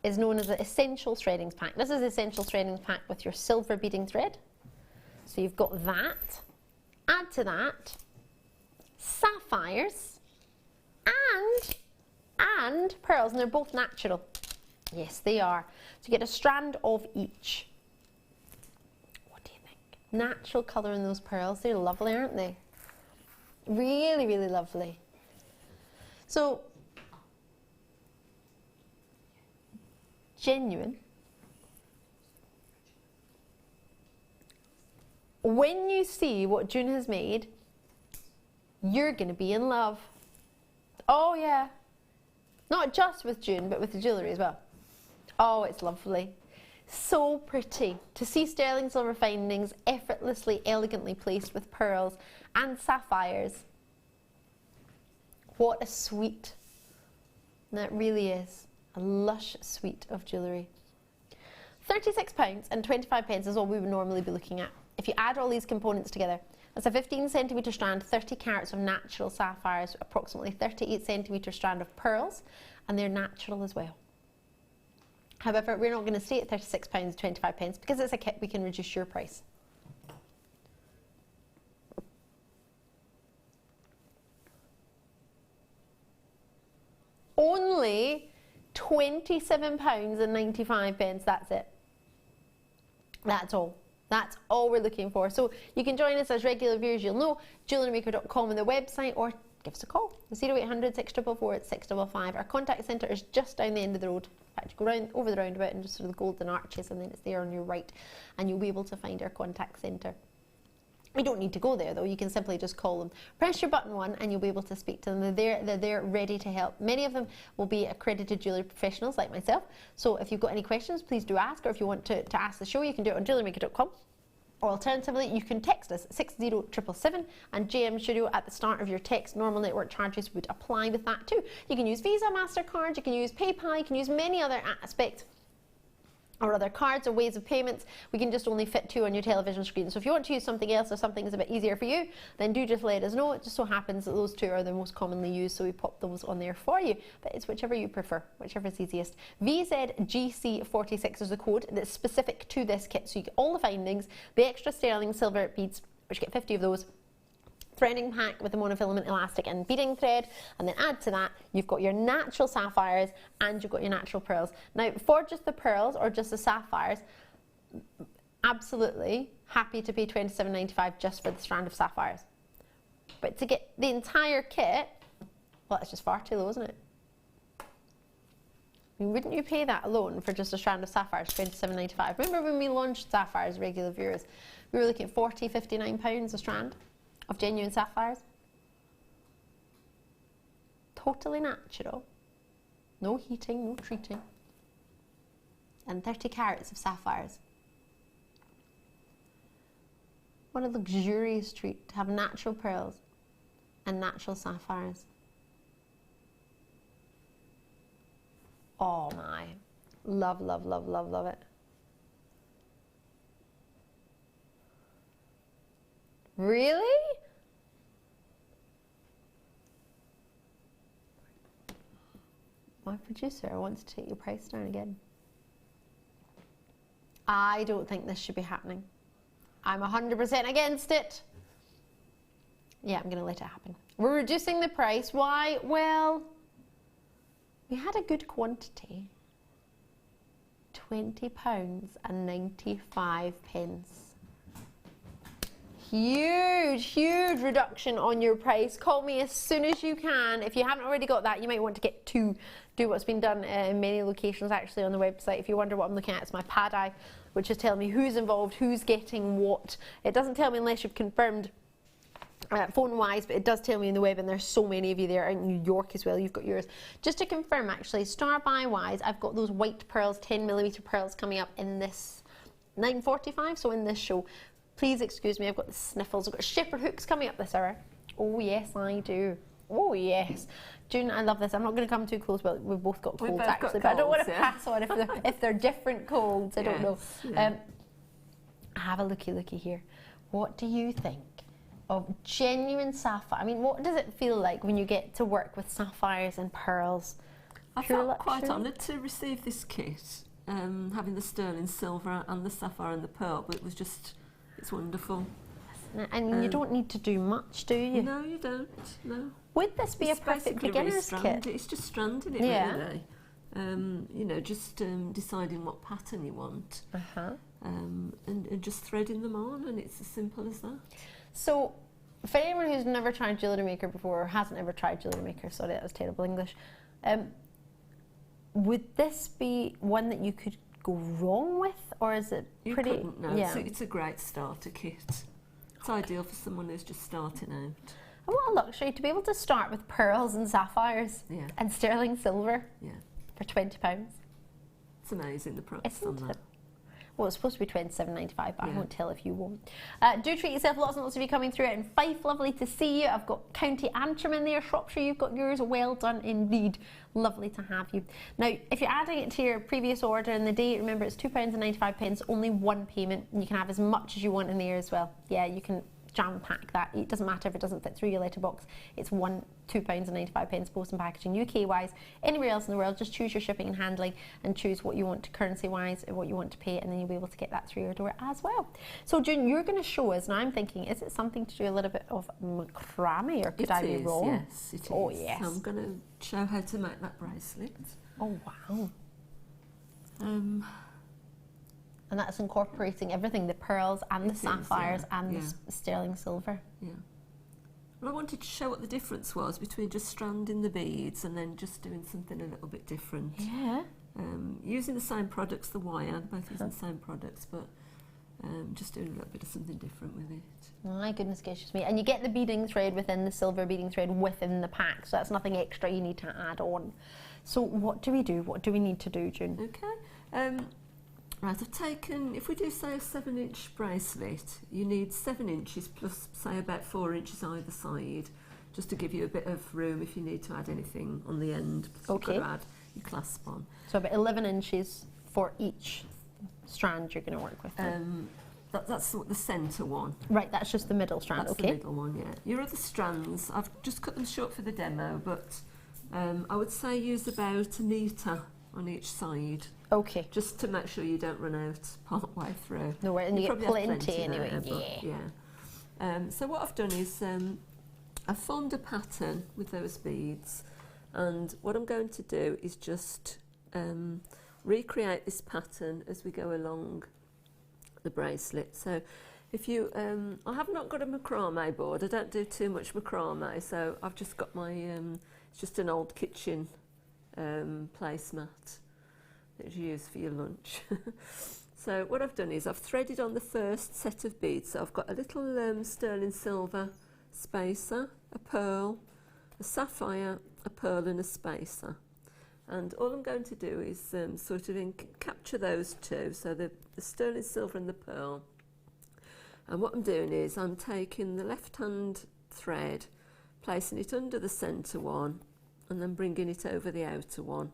is known as the essential threadings pack. This is the essential threadings pack with your silver beading thread. So you've got that. Add to that sapphires and pearls, and they're both natural. Yes, they are. So you get a strand of each. What do you think? Natural colour in those pearls. They're lovely, aren't they? Really, really lovely. So, genuine. When you see what June has made, you're going to be in love. Oh yeah. Not just with June, but with the jewellery as well. Oh, it's lovely. So pretty to see sterling silver findings effortlessly, elegantly placed with pearls and sapphires. What a suite. That really is a lush suite of jewellery. £36.25 is all we would normally be looking at. If you add all these components together, that's a 15cm strand, 30 carats of natural sapphires, approximately 38cm strand of pearls, and they're natural as well. However, we're not going to stay at £36.25 because it's a kit. We can reduce your price. Only £27.95, that's it. That's all. That's all we're looking for. So you can join us as regular viewers, you'll know, JewelleryMaker.com on the website, or give us a call, 0800 644 655. Our contact centre is just down the end of the road. In fact, you go round over the roundabout and just sort of the golden arches, and then it's there on your right, and you'll be able to find our contact centre. You don't need to go there though, you can simply just call them. Press your button 1 and you'll be able to speak to them. They're there ready to help. Many of them will be accredited jewellery professionals like myself. So if you've got any questions, please do ask, or if you want to ask the show, you can do it on JewelleryMaker.com. Or alternatively, you can text us 60777 and JM Studio at the start of your text. Normal network charges would apply with that too. You can use Visa, MasterCard, you can use PayPal, you can use many other aspects or other cards or ways of payments. We can just only fit 2 on your television screen. So if you want to use something else or something is a bit easier for you, then do just let us know. It just so happens that those 2 are the most commonly used, so we pop those on there for you. But it's whichever you prefer, whichever is easiest. VZGC46 is the code that's specific to this kit. So you get all the findings, the extra sterling silver beads, which you get 50 of those, threading pack with the monofilament elastic and beading thread, and then add to that you've got your natural sapphires and you've got your natural pearls. Now for just the pearls or just the sapphires, absolutely happy to pay £27.95 just for the strand of sapphires. But to get the entire kit, well, it's just far too low, isn't it? I mean, wouldn't you pay that alone for just a strand of sapphires, £27.95? Remember when we launched sapphires, regular viewers, we were looking at £40, £59 a strand of genuine sapphires. Totally natural, no heating, no treating, and 30 carats of sapphires. What a luxurious treat to have natural pearls and natural sapphires. Oh my, love, love, love, love, love it. Really? My producer wants to take your price down again. I don't think this should be happening. I'm 100% against it. Yeah, I'm going to let it happen. We're reducing the price. Why? Well, we had a good quantity. £20.95. Huge, huge reduction on your price. Call me as soon as you can. If you haven't already got that, you might want to get two. Do what's been done in many locations actually on the website. If you wonder what I'm looking at, it's my pad eye, which is telling me who's involved, who's getting what. It doesn't tell me unless you've confirmed phone-wise, but it does tell me in the web, and there's so many of you there in New York as well. You've got yours. Just to confirm, actually, star buy-wise, I've got those white pearls, 10mm pearls coming up in this 9:45, so in this show. Please excuse me, I've got the sniffles. I've got shepherd hooks coming up this hour. Oh yes, I do. Oh yes. June, I love this. I'm not going to come too close, but we've both got colds actually. But I don't want to pass on if they're different colds. I don't know. Yeah. Have a looky here. What do you think of genuine sapphire? I mean, what does it feel like when you get to work with sapphires and pearls? I felt quite honoured to receive this kit, having the sterling silver and the sapphire and the pearl, but it was just, it's wonderful. And you don't need to do much, do you? No, you don't, no. Would this be a perfect beginner's kit? It's just stranding it, really. You know, just deciding what pattern you want, and just threading them on, and it's as simple as that. So, for anyone who's never tried Jewellery Maker before, or hasn't ever tried Jewellery Maker, sorry, that was terrible English, would this be one that you could go wrong with, or is it pretty? You couldn't, no. Yeah. It's a great starter kit. It's ideal for someone who's just starting out. And what a luxury to be able to start with pearls and sapphires and sterling silver for £20. It's amazing, the price on that. Well, it's supposed to be £27.95, but I won't tell if you won't. Do treat yourself. Lots and lots of you coming through out in Fife. Lovely to see you. I've got County Antrim in there. Shropshire, you've got yours. Well done indeed. Lovely to have you. Now, if you're adding it to your previous order in the day, remember it's £2.95, only one payment. And you can have as much as you want in there as well. Yeah, you can jam pack that. It doesn't matter if it doesn't fit through your letterbox. It's £2.95 post and packaging UK wise. Anywhere else in the world, just choose your shipping and handling and choose what you want currency wise and what you want to pay, and then you'll be able to get that through your door as well. So June, you're going to show us, and I'm thinking, is it something to do a little bit of macrame, or could I be wrong? Yes, it is. Oh yes. So I'm going to show how to make that bracelet. Oh wow. And that's incorporating everything, the pearls and the sapphires and the sterling silver. Yeah. Well, I wanted to show what the difference was between just stranding the beads and then just doing something a little bit different. Yeah. Using the same products, the wire, both using the same products, but just doing a little bit of something different with it. My goodness gracious me. And you get the beading thread within the silver beading thread within the pack, so that's nothing extra you need to add on. So what do we do? What do we need to do, June? Okay. Right, I've taken, if we do say a 7-inch bracelet, you need 7 inches plus say about 4 inches either side, just to give you a bit of room if you need to add anything on the end. Okay. You could add your clasp on. So about 11 inches for each strand you're going to work with. That's the centre one. Right, that's just the middle strand, that's the middle one, yeah. Your other strands, I've just cut them short for the demo, but I would say use about 1 metre on each side. Okay. Just to make sure you don't run out part way through. No, and you get plenty anyway. There, yeah. So what I've done is I've formed a pattern with those beads, and what I'm going to do is just recreate this pattern as we go along the bracelet. So if you, I have not got a macrame board. I don't do too much macrame, so I've just got my, it's just an old kitchen placemat that you use for your lunch. So what I've done is I've threaded on the first set of beads. So I've got a little sterling silver spacer, a pearl, a sapphire, a pearl and a spacer. And all I'm going to do is sort of capture those two, so the sterling silver and the pearl. And what I'm doing is I'm taking the left hand thread, placing it under the centre one, and then bringing it over the outer one.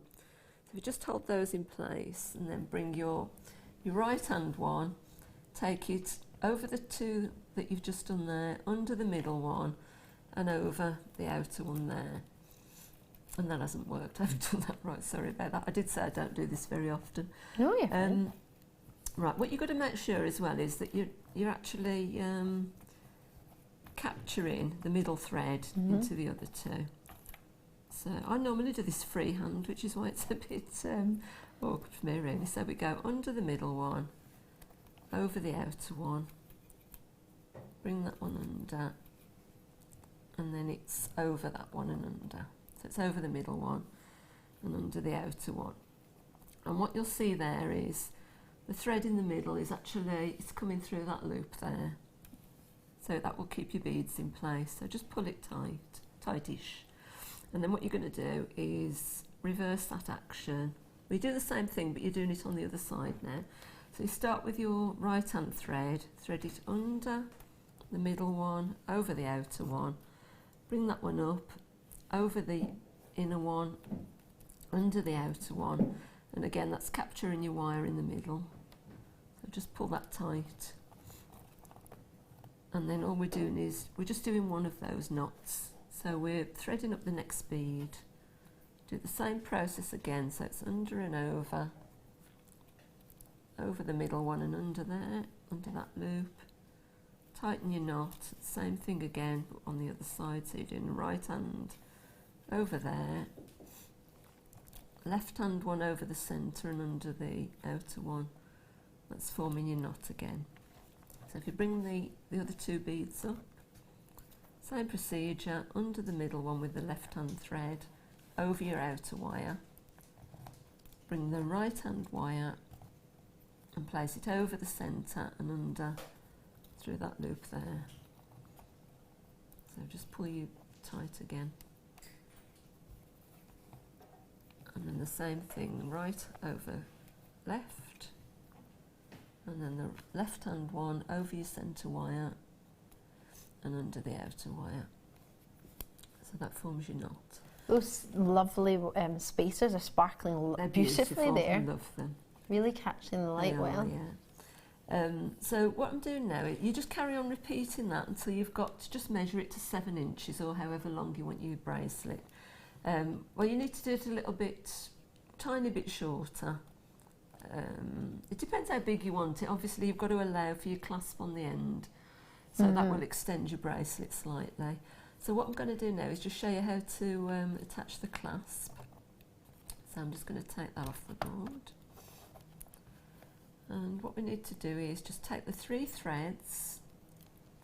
So if you just hold those in place and then bring your right hand one, take it over the two that you've just done there, under the middle one, and over the outer one there. And that hasn't worked. I haven't done that right, sorry about that. I did say I don't do this very often. No, you're fine. Right, what you've got to make sure as well is that you're actually capturing the middle thread into the other two. So I normally do this freehand, which is why it's a bit awkward for me really. So we go under the middle one, over the outer one, bring that one under, and then it's over that one and under. So it's over the middle one and under the outer one. And what you'll see there is the thread in the middle is actually, it's coming through that loop there. So that will keep your beads in place. So just pull it tight, tightish. And then what you're going to do is reverse that action. We do the same thing, but you're doing it on the other side now. So you start with your right hand thread, thread it under the middle one, over the outer one, bring that one up, over the inner one, under the outer one, and again that's capturing your wire in the middle. So just pull that tight, and then all we're doing is we're just doing one of those knots. So we're threading up the next bead, do the same process again, so it's under and over the middle one and under there, under that loop, tighten your knot, same thing again but on the other side, so you're doing the right hand over there, left hand one over the centre and under the outer one, that's forming your knot again. So if you bring the other two beads up, same procedure, under the middle one with the left hand thread, over your outer wire, bring the right hand wire and place it over the centre and under through that loop there. So just pull you tight again. And then the same thing, right over left, and then the left hand one over your centre wire and under the outer wire. So that forms your knot. Those lovely spacers are sparkling beautifully there. I love them. Really catching the light well. Yeah. So what I'm doing now, you just carry on repeating that until you've got to just measure it to 7 inches or however long you want your bracelet. Well, you need to do it a little bit, tiny bit shorter. It depends how big you want it. Obviously, you've got to allow for your clasp on the end, so that will extend your bracelet slightly. So what I'm going to do now is just show you how to attach the clasp. So I'm just going to take that off the board. And what we need to do is just take the 3 threads,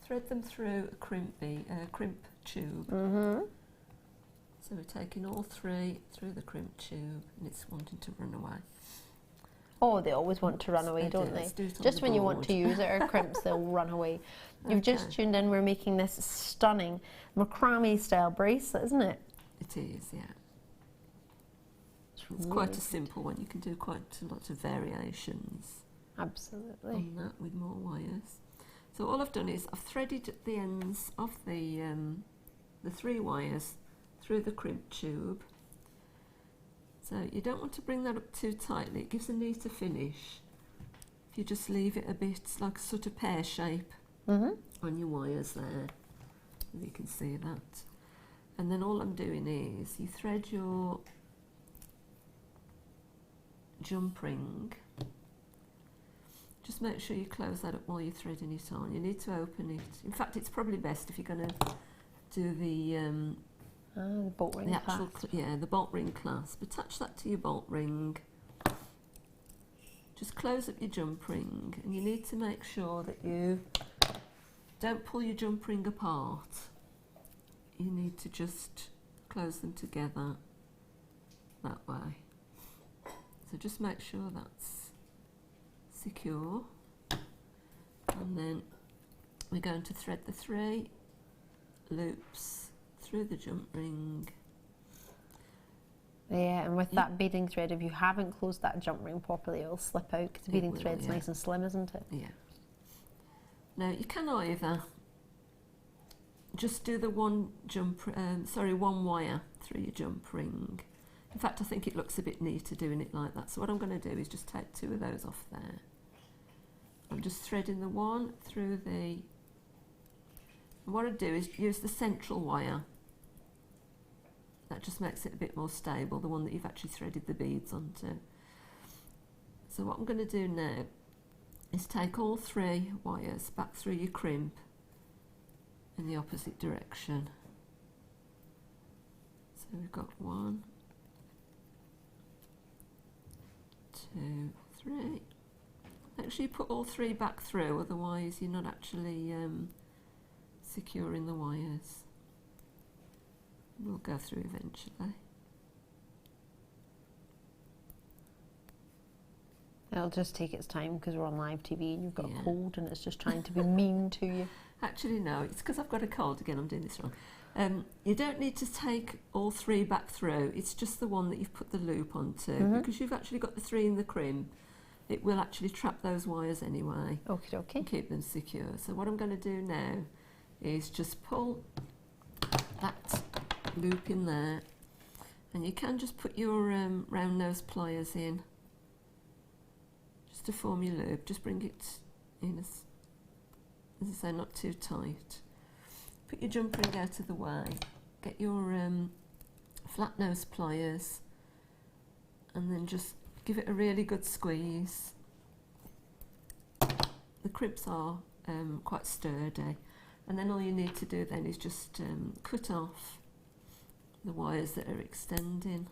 thread them through a crimp tube. So we're taking all 3 through the crimp tube, and it's wanting to run away. Oh, they always want to run away, don't they? Just when you want to use it or crimps, they'll run away. You've just tuned in, we're making this stunning macrame style bracelet, isn't it? It is, yeah. It's quite a simple one. You can do quite a lot of variations. Absolutely. On that with more wires. So all I've done is I've threaded the ends of the 3 wires through the crimp tube. So you don't want to bring that up too tightly, it gives a neater finish. If you just leave it a bit like a sort of pear shape on your wires there, you can see that. And then all I'm doing is you thread your jump ring. Just make sure you close that up while you're threading it on. You need to open it. In fact, it's probably best if you're going to do the bolt ring clasp. The bolt ring clasp. Attach that to your bolt ring. Just close up your jump ring, and you need to make sure that you don't pull your jump ring apart. You need to just close them together that way. So just make sure that's secure, and then we're going to thread the 3 loops through the jump ring. Yeah, and with that beading thread, if you haven't closed that jump ring properly, it'll slip out because the beading thread's nice and slim, isn't it? Yeah. Now you can either just do the one wire through your jump ring. In fact, I think it looks a bit neater doing it like that. So what I'm going to do is just take 2 of those off there. I'm just threading the one through the... What I do is use the central wire. That just makes it a bit more stable, the one that you've actually threaded the beads onto. So what I'm going to do now is take all 3 wires back through your crimp in the opposite direction. So we've got 1, 2, 3. Make sure you put all 3 back through, otherwise you're not actually securing the wires. We'll go through eventually. It'll just take its time because we're on live TV and you've got a cold and it's just trying to be mean to you. Actually no, it's because I've got a cold again, I'm doing this wrong. You don't need to take all 3 back through, it's just the one that you've put the loop onto, because you've actually got the 3 in the crimp. It will actually trap those wires anyway. Okie dokie. And keep them secure. So what I'm going to do now is just pull that loop in there, and you can just put your round nose pliers in just to form your loop. Just bring it in as I say, not too tight. Put your jump ring out of the way, get your flat nose pliers, and then just give it a really good squeeze. The crimps are quite sturdy, and then all you need to do then is just cut off the wires that are extending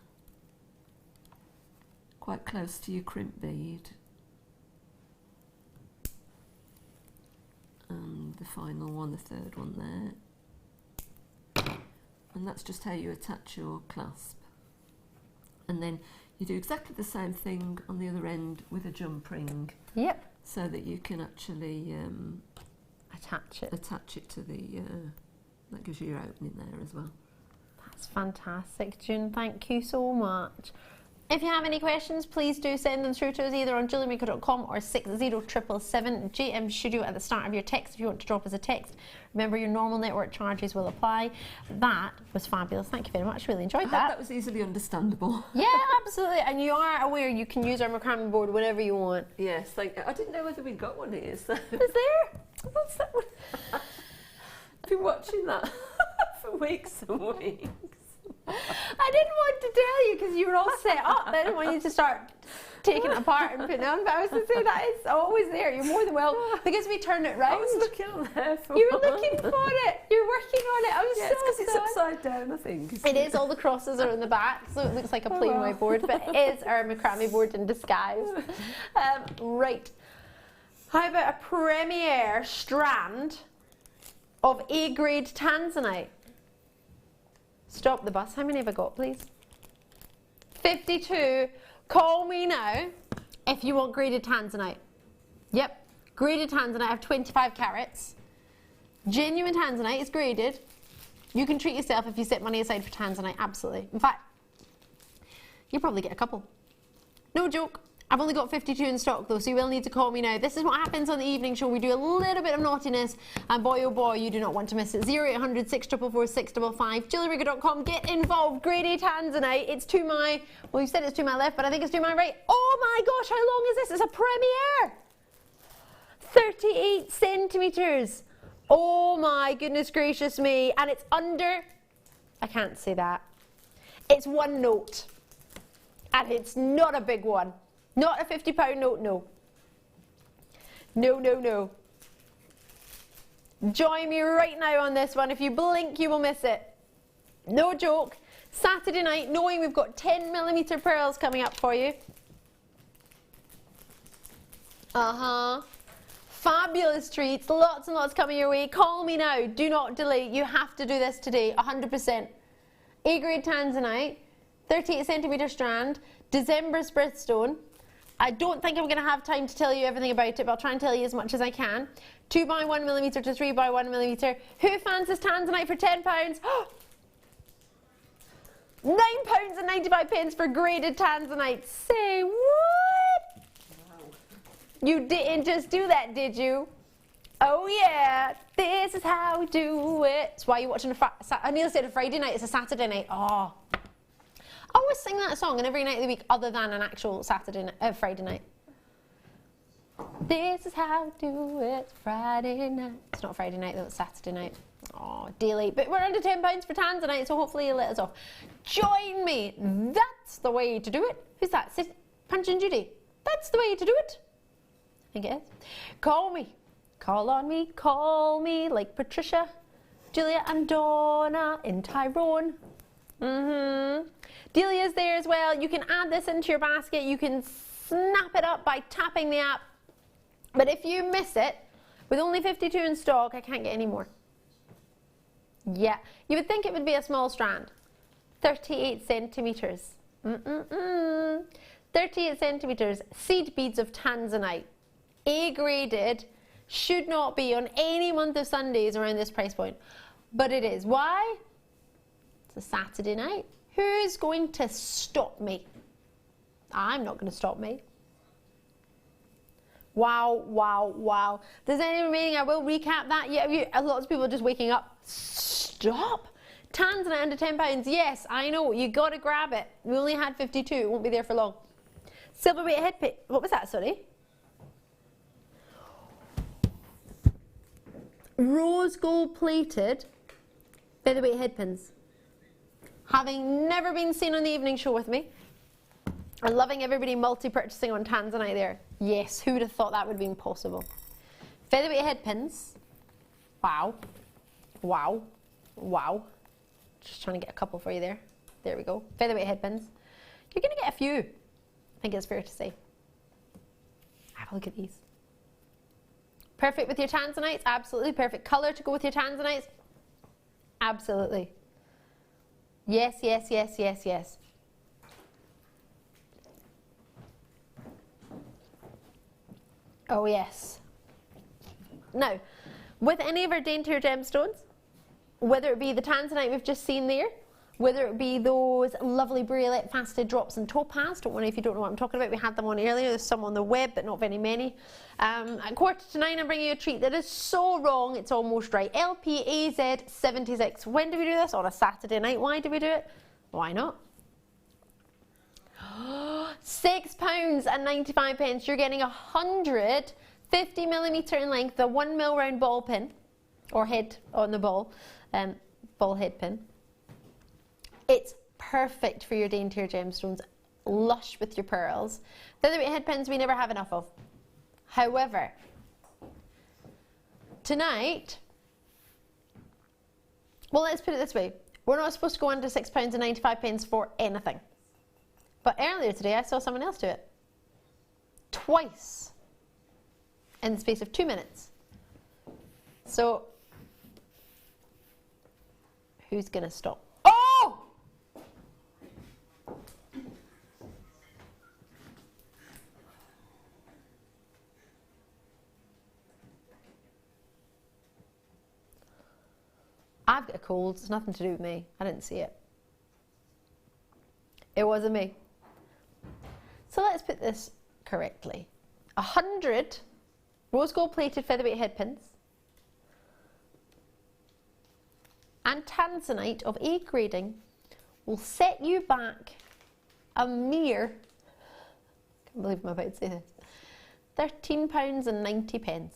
quite close to your crimp bead, and the final one, the 3rd one there, and that's just how you attach your clasp. And then you do exactly the same thing on the other end with a jump ring. Yep. So that you can actually attach it to the, that gives you your opening there as well. That's fantastic, June. Thank you so much. If you have any questions, please do send them through to us either on JewelleryMaker.com or 60777 GM Studio at the start of your text if you want to drop us a text. Remember, your normal network charges will apply. That was fabulous. Thank you very much. Really enjoyed that. That was easily understandable. Yeah, absolutely. And you are aware you can use our macrame board whenever you want. Yes, thank you. I didn't know whether we'd got one here. So. Is there? What's that one? I've been watching that for weeks and weeks. I didn't want to tell you because you were all set up. I didn't want you to start taking it apart and putting it on, but I was going to say that is always there. You're more than well, because we turn it round. I was looking on there for You were looking for it. You're working on it. I'm yeah, so it's because sad. it's upside down, I think. It is. All the crosses are in the back, so it looks like a plain white board, but it is our macrame board in disguise. Right. How about a premier strand of A-grade tanzanite? Stop the bus. How many have I got, please? 52. Call me now if you want graded tanzanite. Yep, graded tanzanite. I have 25 carats. Genuine tanzanite is graded. You can treat yourself if you set money aside for tanzanite, absolutely. In fact, you'll probably get a couple. No joke. I've only got 52 in stock though, so you will need to call me now. This is what happens on the evening show. We do a little bit of naughtiness, and boy oh boy, you do not want to miss it. 0800 644 655, JewelleryMaker.com. Get involved. Grade A tanzanite. It's to my, well, you said it's to my left, but I think it's to my right. Oh my gosh, how long is this? It's a premier. 38 centimetres. Oh my goodness gracious me. And it's under, I can't say that. It's 1 note. And it's not a big one. Not a £50 note, no. No, no, no. Join me right now on this one. If you blink, you will miss it. No joke. Saturday night, knowing we've got 10mm pearls coming up for you. Fabulous treats. Lots and lots coming your way. Call me now. Do not delay. You have to do this today. 100%. A-grade tanzanite. 38 centimetre strand. December's birthstone. I don't think I'm going to have time to tell you everything about it, but I'll try and tell you as much as I can. 2x1mm to 3x1mm. Who fancies tanzanite for £10? £9.95 for graded tanzanite. Say what? Wow. You didn't just do that, did you? Oh yeah, this is how we do it. That's why you're watching I nearly said a Friday night, it's a Saturday night. Oh. I always sing that song on every night of the week other than an actual Friday night. This is how we do it, Friday night. It's not Friday night though, it's Saturday night. Oh, daily. But we're under £10 for Tanzanite, so hopefully you'll let us off. Join me. That's the way to do it. Who's that? Punch and Judy. That's the way to do it. I think it is. Call me. Call on me. Call me like Patricia, Julia and Donna in Tyrone. Delia's there as well. You can add this into your basket. You can snap it up by tapping the app. But if you miss it, with only 52 in stock, I can't get any more. Yeah, you would think it would be a small strand. 38 centimetres. 38 centimetres. Seed beads of Tanzanite. A-graded. Should not be on any month of Sundays around this price point. But it is. Why? It's a Saturday night. Who's going to stop me? I'm not going to stop me. Wow, wow, wow. If there's any remaining, I will recap that. Yeah, a lot of people are just waking up. Stop! Tanzanite under £10. Yes, I know. You got to grab it. We only had 52. It won't be there for long. Silver weight headpin. What was that, sorry? Rose gold plated featherweight headpins. Having never been seen on the evening show with me, and loving everybody multi-purchasing on Tanzanite there. Yes, who would have thought that would have been possible? Featherweight headpins. Wow. Wow. Wow. Just trying to get a couple for you there. There we go. Featherweight headpins. You're going to get a few. I think it's fair to say. Have a look at these. Perfect with your Tanzanites? Absolutely. Perfect colour to go with your Tanzanites? Absolutely. Yes, yes, yes, yes, yes. Oh yes. Now, with any of our daintier gemstones, whether it be the Tanzanite we've just seen there, whether it be those lovely Briolette faceted drops and topaz, don't worry if you don't know what I'm talking about, we had them on earlier, there's some on the web but not very many. At 8:45 I'm bringing you a treat that is so wrong it's almost right. LPAZ 76. When do we do this? On a Saturday night. Why do we do it? Why not? £6.95. You're getting 150mm in length, the 1mm round ball pin, or head on the ball, ball head pin. It's perfect for your daintier gemstones, lush with your pearls. Featherweight head pins we never have enough of. However, tonight, well, let's put it this way. We're not supposed to go under £6.95 for anything. But earlier today, I saw someone else do it. Twice. In the space of 2 minutes. So, who's going to stop? Oh! I've got a cold. It's nothing to do with me. I didn't see it. It wasn't me. So let's put this correctly. 100 rose gold plated featherweight head pins and Tanzanite of A grading will set you back a mere, I can't believe I'm about to say this, £13.90.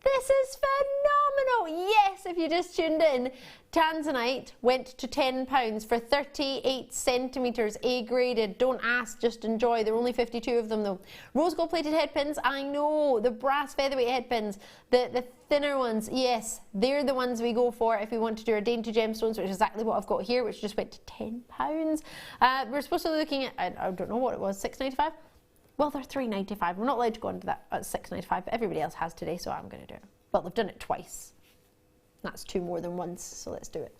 This is phenomenal! Yes, if you just tuned in, Tanzanite went to £10 for 38 centimetres, A graded. Don't ask, just enjoy. There are only 52 of them though. Rose gold plated head pins, I know. The brass featherweight head pins, the thinner ones, yes, they're the ones we go for if we want to do our dainty gemstones, which is exactly what I've got here, which just went to £10. We're supposed to be looking at, I don't know what it was, $6.95? Well, they're $3.95. We're not allowed to go into that at $6.95, but everybody else has today, so I'm going to do it. Well, they've done it twice. That's 2 more than once, so let's do it.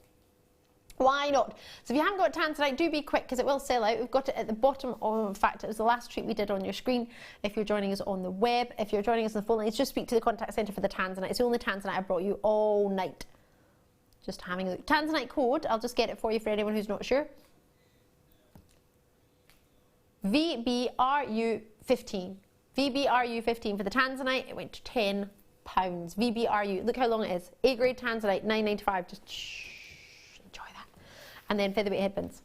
Why not? So if you haven't got Tanzanite, do be quick because it will sell out. We've got it at the bottom of, in fact, it was the last treat we did on your screen. If you're joining us on the web, if you're joining us on the phone lines, just speak to the contact centre for the Tanzanite. It's the only Tanzanite I brought you all night. Just having a look. Tanzanite code, I'll just get it for you for anyone who's not sure. VBRU15. VBRU 15 for the tanzanite. It went to £10. VBRU, look how long it is. A grade tanzanite, £9.95. Just enjoy that. And then featherweight headpins.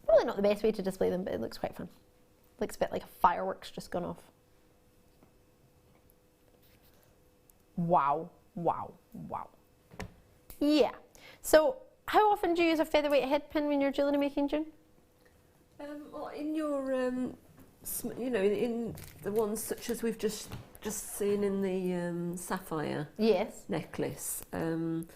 Probably not the best way to display them, but it looks quite fun. Looks a bit like a fireworks just gone off. Wow, wow, wow. Yeah. So, how often do you use a featherweight headpin when you're jewellery making, June? Well, in your, you know, in the ones such as we've just seen in the sapphire necklace, the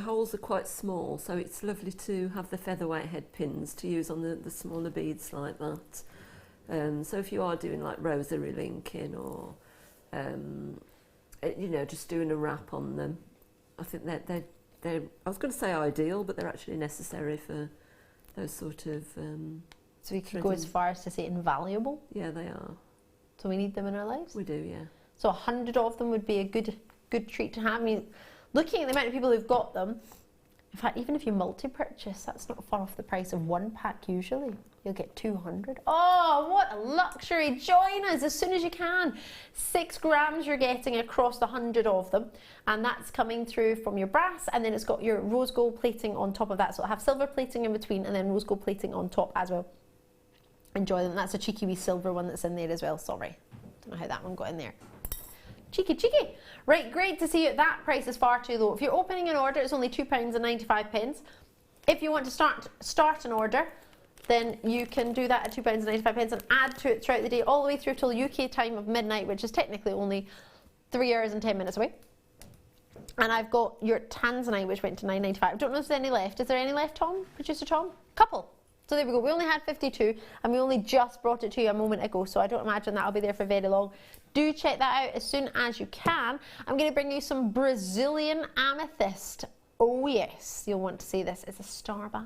holes are quite small, so it's lovely to have the featherweight head pins to use on the smaller beads like that. So if you are doing like rosary linking or you know, just doing a wrap on them, I think they're I was going to say ideal, but they're actually necessary for those sort of so we could go as far as to say invaluable. Yeah, they are. So we need them in our lives. We do, yeah. So 100 of them would be a good treat to have. I mean, looking at the amount of people who've got them, in fact, even if you multi-purchase, that's not far off the price of one pack usually. You'll get 200. Oh, what a luxury. Join us as soon as you can. 6 grams you're getting across the 100 of them. And that's coming through from your brass. And then it's got your rose gold plating on top of that. So it'll have silver plating in between and then rose gold plating on top as well. Enjoy them. That's a cheeky wee silver one that's in there as well. Sorry. Don't know how that one got in there. Cheeky, cheeky. Right, great to see you. That price is far too low. If you're opening an order, it's only £2.95. If you want to start an order, then you can do that at £2.95 and add to it throughout the day, all the way through till UK time of midnight, which is technically only 3 hours and 10 minutes away. And I've got your tanzanite, which went to £9.95. I don't know if there's any left. Is there any left, Tom? Producer Tom? Couple. So there we go. We only had 52 and we only just brought it to you a moment ago, so I don't imagine that'll be there for very long. Do check that out as soon as you can. I'm going to bring you some Brazilian amethyst. Oh yes, you'll want to see this. It's a star by.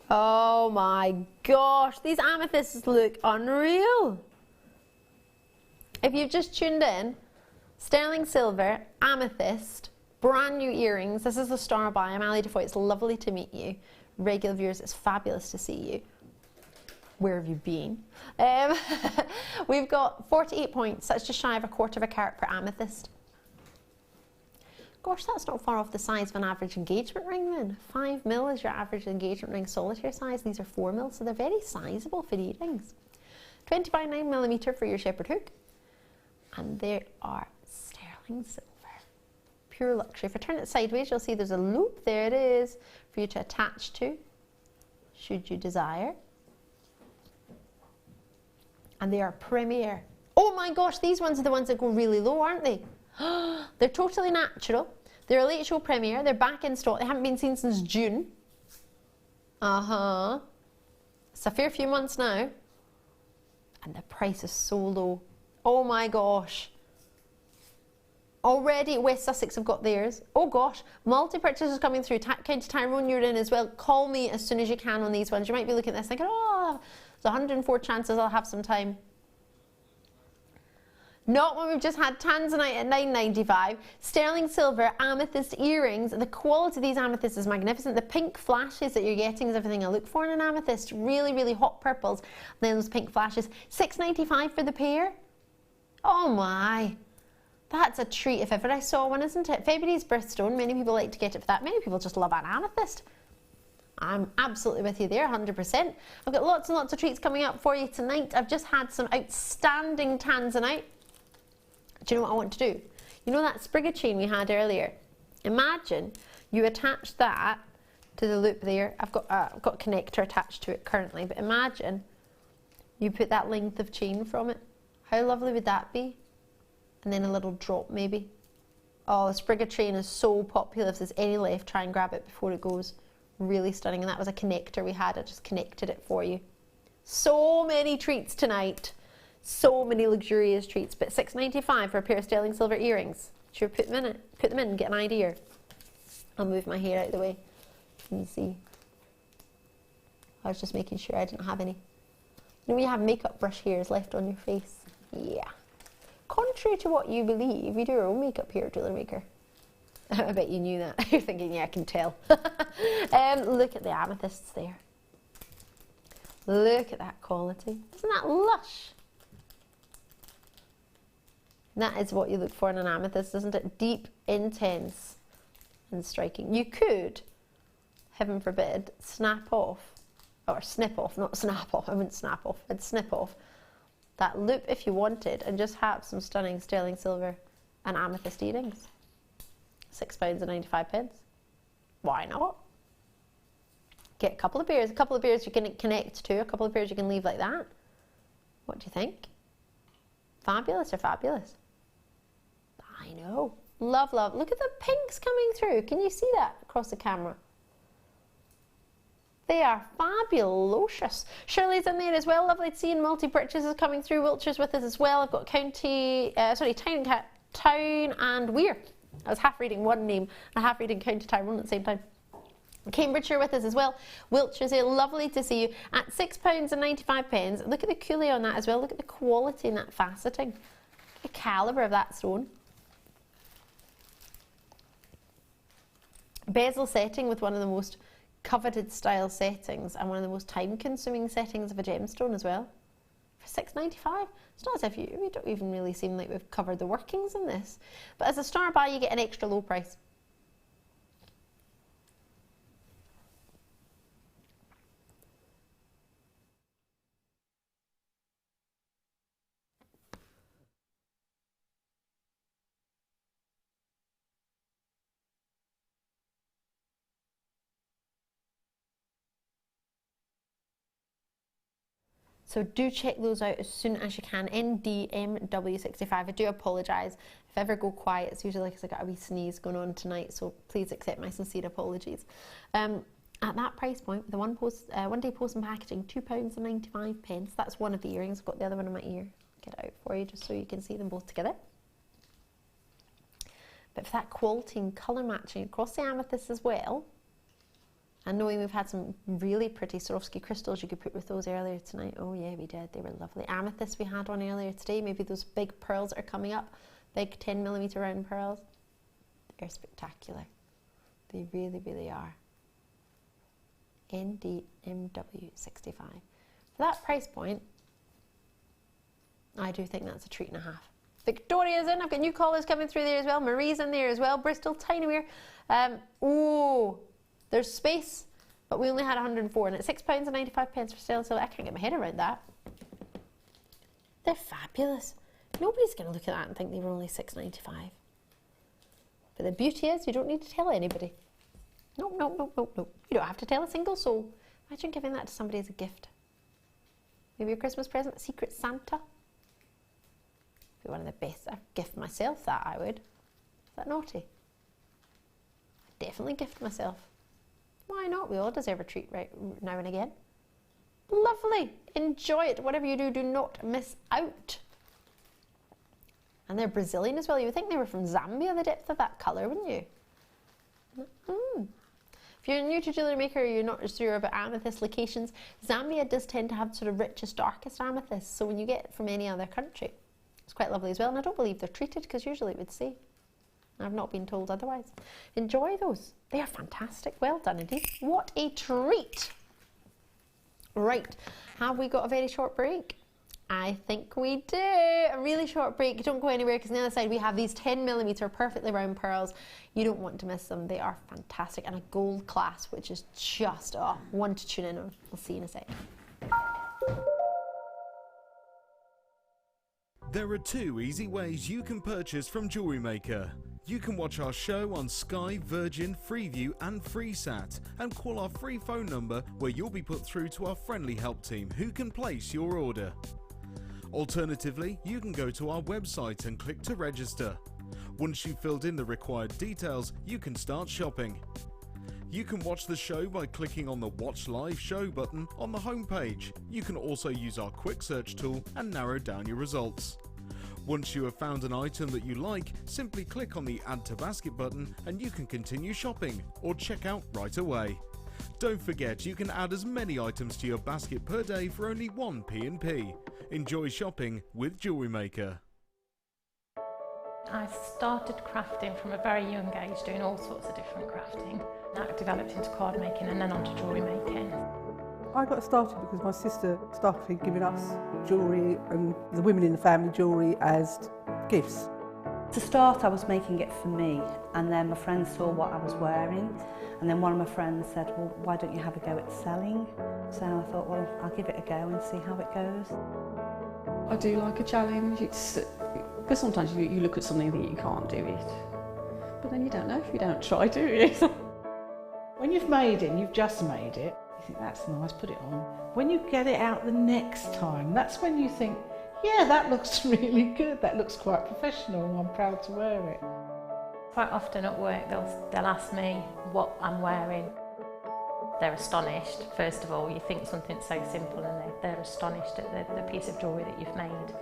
Oh my gosh, these amethysts look unreal. If you've just tuned in, sterling silver, amethyst, brand new earrings. This is the star by. I'm Ali DeFoy. It's lovely to meet you. Regular viewers, it's fabulous to see you. Where have you been? We've got 48 points. That's just shy of 1/4 carat per amethyst. Gosh, that's not far off the size of an average engagement ring then. 5mm is your average engagement ring solitaire size. These are 4mm, so they're very sizable for earrings. 20 by 9mm for your shepherd hook. And they are sterling silver. Pure luxury. If I turn it sideways, you'll see there's a loop. There it is for you to attach to, should you desire. And they are premier. Oh my gosh, these ones are the ones that go really low, aren't they? They're totally natural. They're a late show premiere. They're back in stock. They haven't been seen since June. It's a fair few months now. And the price is so low. Oh my gosh. Already West Sussex have got theirs. Oh gosh, multi-purchases coming through. County Tyrone, you're in as well. Call me as soon as you can on these ones. You might be looking at this thinking, oh, there's 104 chances I'll have some time. Not when we've just had tanzanite at £9.95, sterling silver, amethyst earrings. The quality of these amethysts is magnificent. The pink flashes that you're getting is everything I look for in an amethyst. Really, really hot purples. And then those pink flashes. £6.95 for the pair. Oh my. That's a treat if ever I saw one, isn't it? February's birthstone. Many people like to get it for that. Many people just love an amethyst. I'm absolutely with you there, 100%. I've got lots and lots of treats coming up for you tonight. I've just had some outstanding tanzanite. Do you know what I want to do? You know that sprig of chain we had earlier? Imagine you attach that to the loop there. I've got a connector attached to it currently, but imagine you put that length of chain from it. How lovely would that be? And then a little drop maybe. Oh, the sprig of chain is so popular. If there's any left, try and grab it before it goes. Really stunning. And that was a connector we had. I just connected it for you. So many treats tonight. So many luxurious treats, but £6.95 for a pair of sterling silver earrings. Should we put them in and get an idea? I'll move my hair out of the way. Can you see? I was just making sure I didn't have any. You know, you have makeup brush hairs left on your face. Yeah. Contrary to what you believe, we do our own makeup here at Jewellery Maker. I bet you knew that. You're thinking, yeah, I can tell. Look at the amethysts there. Look at that quality. Isn't that lush? That is what you look for in an amethyst, isn't it? Deep, intense, and striking. You could, heaven forbid, snap off, or snip off, not snap off, I wouldn't snap off, I'd snip off that loop if you wanted and just have some stunning sterling silver and amethyst earrings. £6.95. Why not? Get a couple of pairs you can connect to, a couple of pairs you can leave like that. What do you think? Fabulous or fabulous? I know. Love, love. Look at the pinks coming through. Can you see that across the camera? They are fabulous. Shirley's in there as well. Lovely to see, and multi-purchases coming through. Wiltshire's with us as well. I've got Town and Weir. I was half reading one name and half reading County Tyrone at the same time. Cambridgeshire with us as well. Wiltshire's here. Lovely to see you at £6.95. Look at the coulis on that as well. Look at the quality in that faceting. The calibre of that stone. Bezel setting with one of the most coveted style settings and one of the most time consuming settings of a gemstone as well. For £6.95. It's not as if we don't even really seem like we've covered the workings in this. But as a star buy, you get an extra low price. So do check those out as soon as you can. NDMW65. I do apologise. If I ever go quiet, it's usually because I got a wee sneeze going on tonight, so please accept my sincere apologies. At that price point, the one day post and packaging, £2.95. That's one of the earrings. I've got the other one in my ear. Get it out for you just so you can see them both together. But for that quality and colour matching across the amethyst as well, and knowing we've had some really pretty Swarovski crystals you could put with those earlier tonight. Oh yeah, we did. They were lovely. Amethysts we had on earlier today. Maybe those big pearls that are coming up. Big 10mm round pearls. They're spectacular. They really, really are. NDMW65. For that price point, I do think that's a treat and a half. Victoria's in. I've got new callers coming through there as well. Marie's in there as well. Bristol, Tinyware. Oh, there's space, but we only had 104, and it's £6.95 for sterling silver. I can't get my head around that. They're fabulous. Nobody's going to look at that and think they were only £6.95. But the beauty is, you don't need to tell anybody. No, no, no, no, no. You don't have to tell a single soul. Imagine giving that to somebody as a gift. Maybe a Christmas present, a Secret Santa. Be one of the best. I'd gift myself that, I would. Is that naughty? I'd definitely gift myself. Why not? We all deserve a treat right now and again. Lovely. Enjoy it. Whatever you do, do not miss out. And they're Brazilian as well. You would think they were from Zambia, the depth of that colour, wouldn't you? If you're new to Jewellery Maker or you're not sure about amethyst locations, Zambia does tend to have sort of richest, darkest amethysts. So when you get it from any other country, it's quite lovely as well. And I don't believe they're treated, because usually it would say. I've not been told otherwise. Enjoy those. They are fantastic. Well done indeed. What a treat. Right. Have we got a very short break? I think we do. A really short break. Don't go anywhere, because on the other side we have these 10mm perfectly round pearls. You don't want to miss them. They are fantastic. And a gold clasp, which is just one to tune in on. We'll see you in a sec. There are two easy ways you can purchase from Jewellery Maker. You can watch our show on Sky, Virgin, Freeview and FreeSat, and call our free phone number, where you'll be put through to our friendly help team who can place your order. Alternatively, you can go to our website and click to register. Once you've filled in the required details, you can start shopping. You can watch the show by clicking on the Watch Live Show button on the homepage. You can also use our quick search tool and narrow down your results. Once you have found an item that you like, simply click on the Add to Basket button and you can continue shopping or check out right away. Don't forget you can add as many items to your basket per day for only 1p&p. Enjoy shopping with Jewellery Maker. I started crafting from a very young age, doing all sorts of different crafting. That developed into card making and then onto jewellery making. I got started because my sister started giving us jewellery and the women in the family jewellery as gifts. To start, I was making it for me, and then my friends saw what I was wearing, and then one of my friends said, well, why don't you have a go at selling? So I thought, well, I'll give it a go and see how it goes. I do like a challenge. Because sometimes you look at something and think you can't do it, but then you don't know if you don't try, do you? When you've made it and you've just made it, you think that's nice, put it on. When you get it out the next time, that's when you think, yeah, that looks really good, that looks quite professional and I'm proud to wear it. Quite often at work they'll ask me what I'm wearing. They're astonished. First of all, you think something so simple and they're astonished at the piece of jewellery that you've made.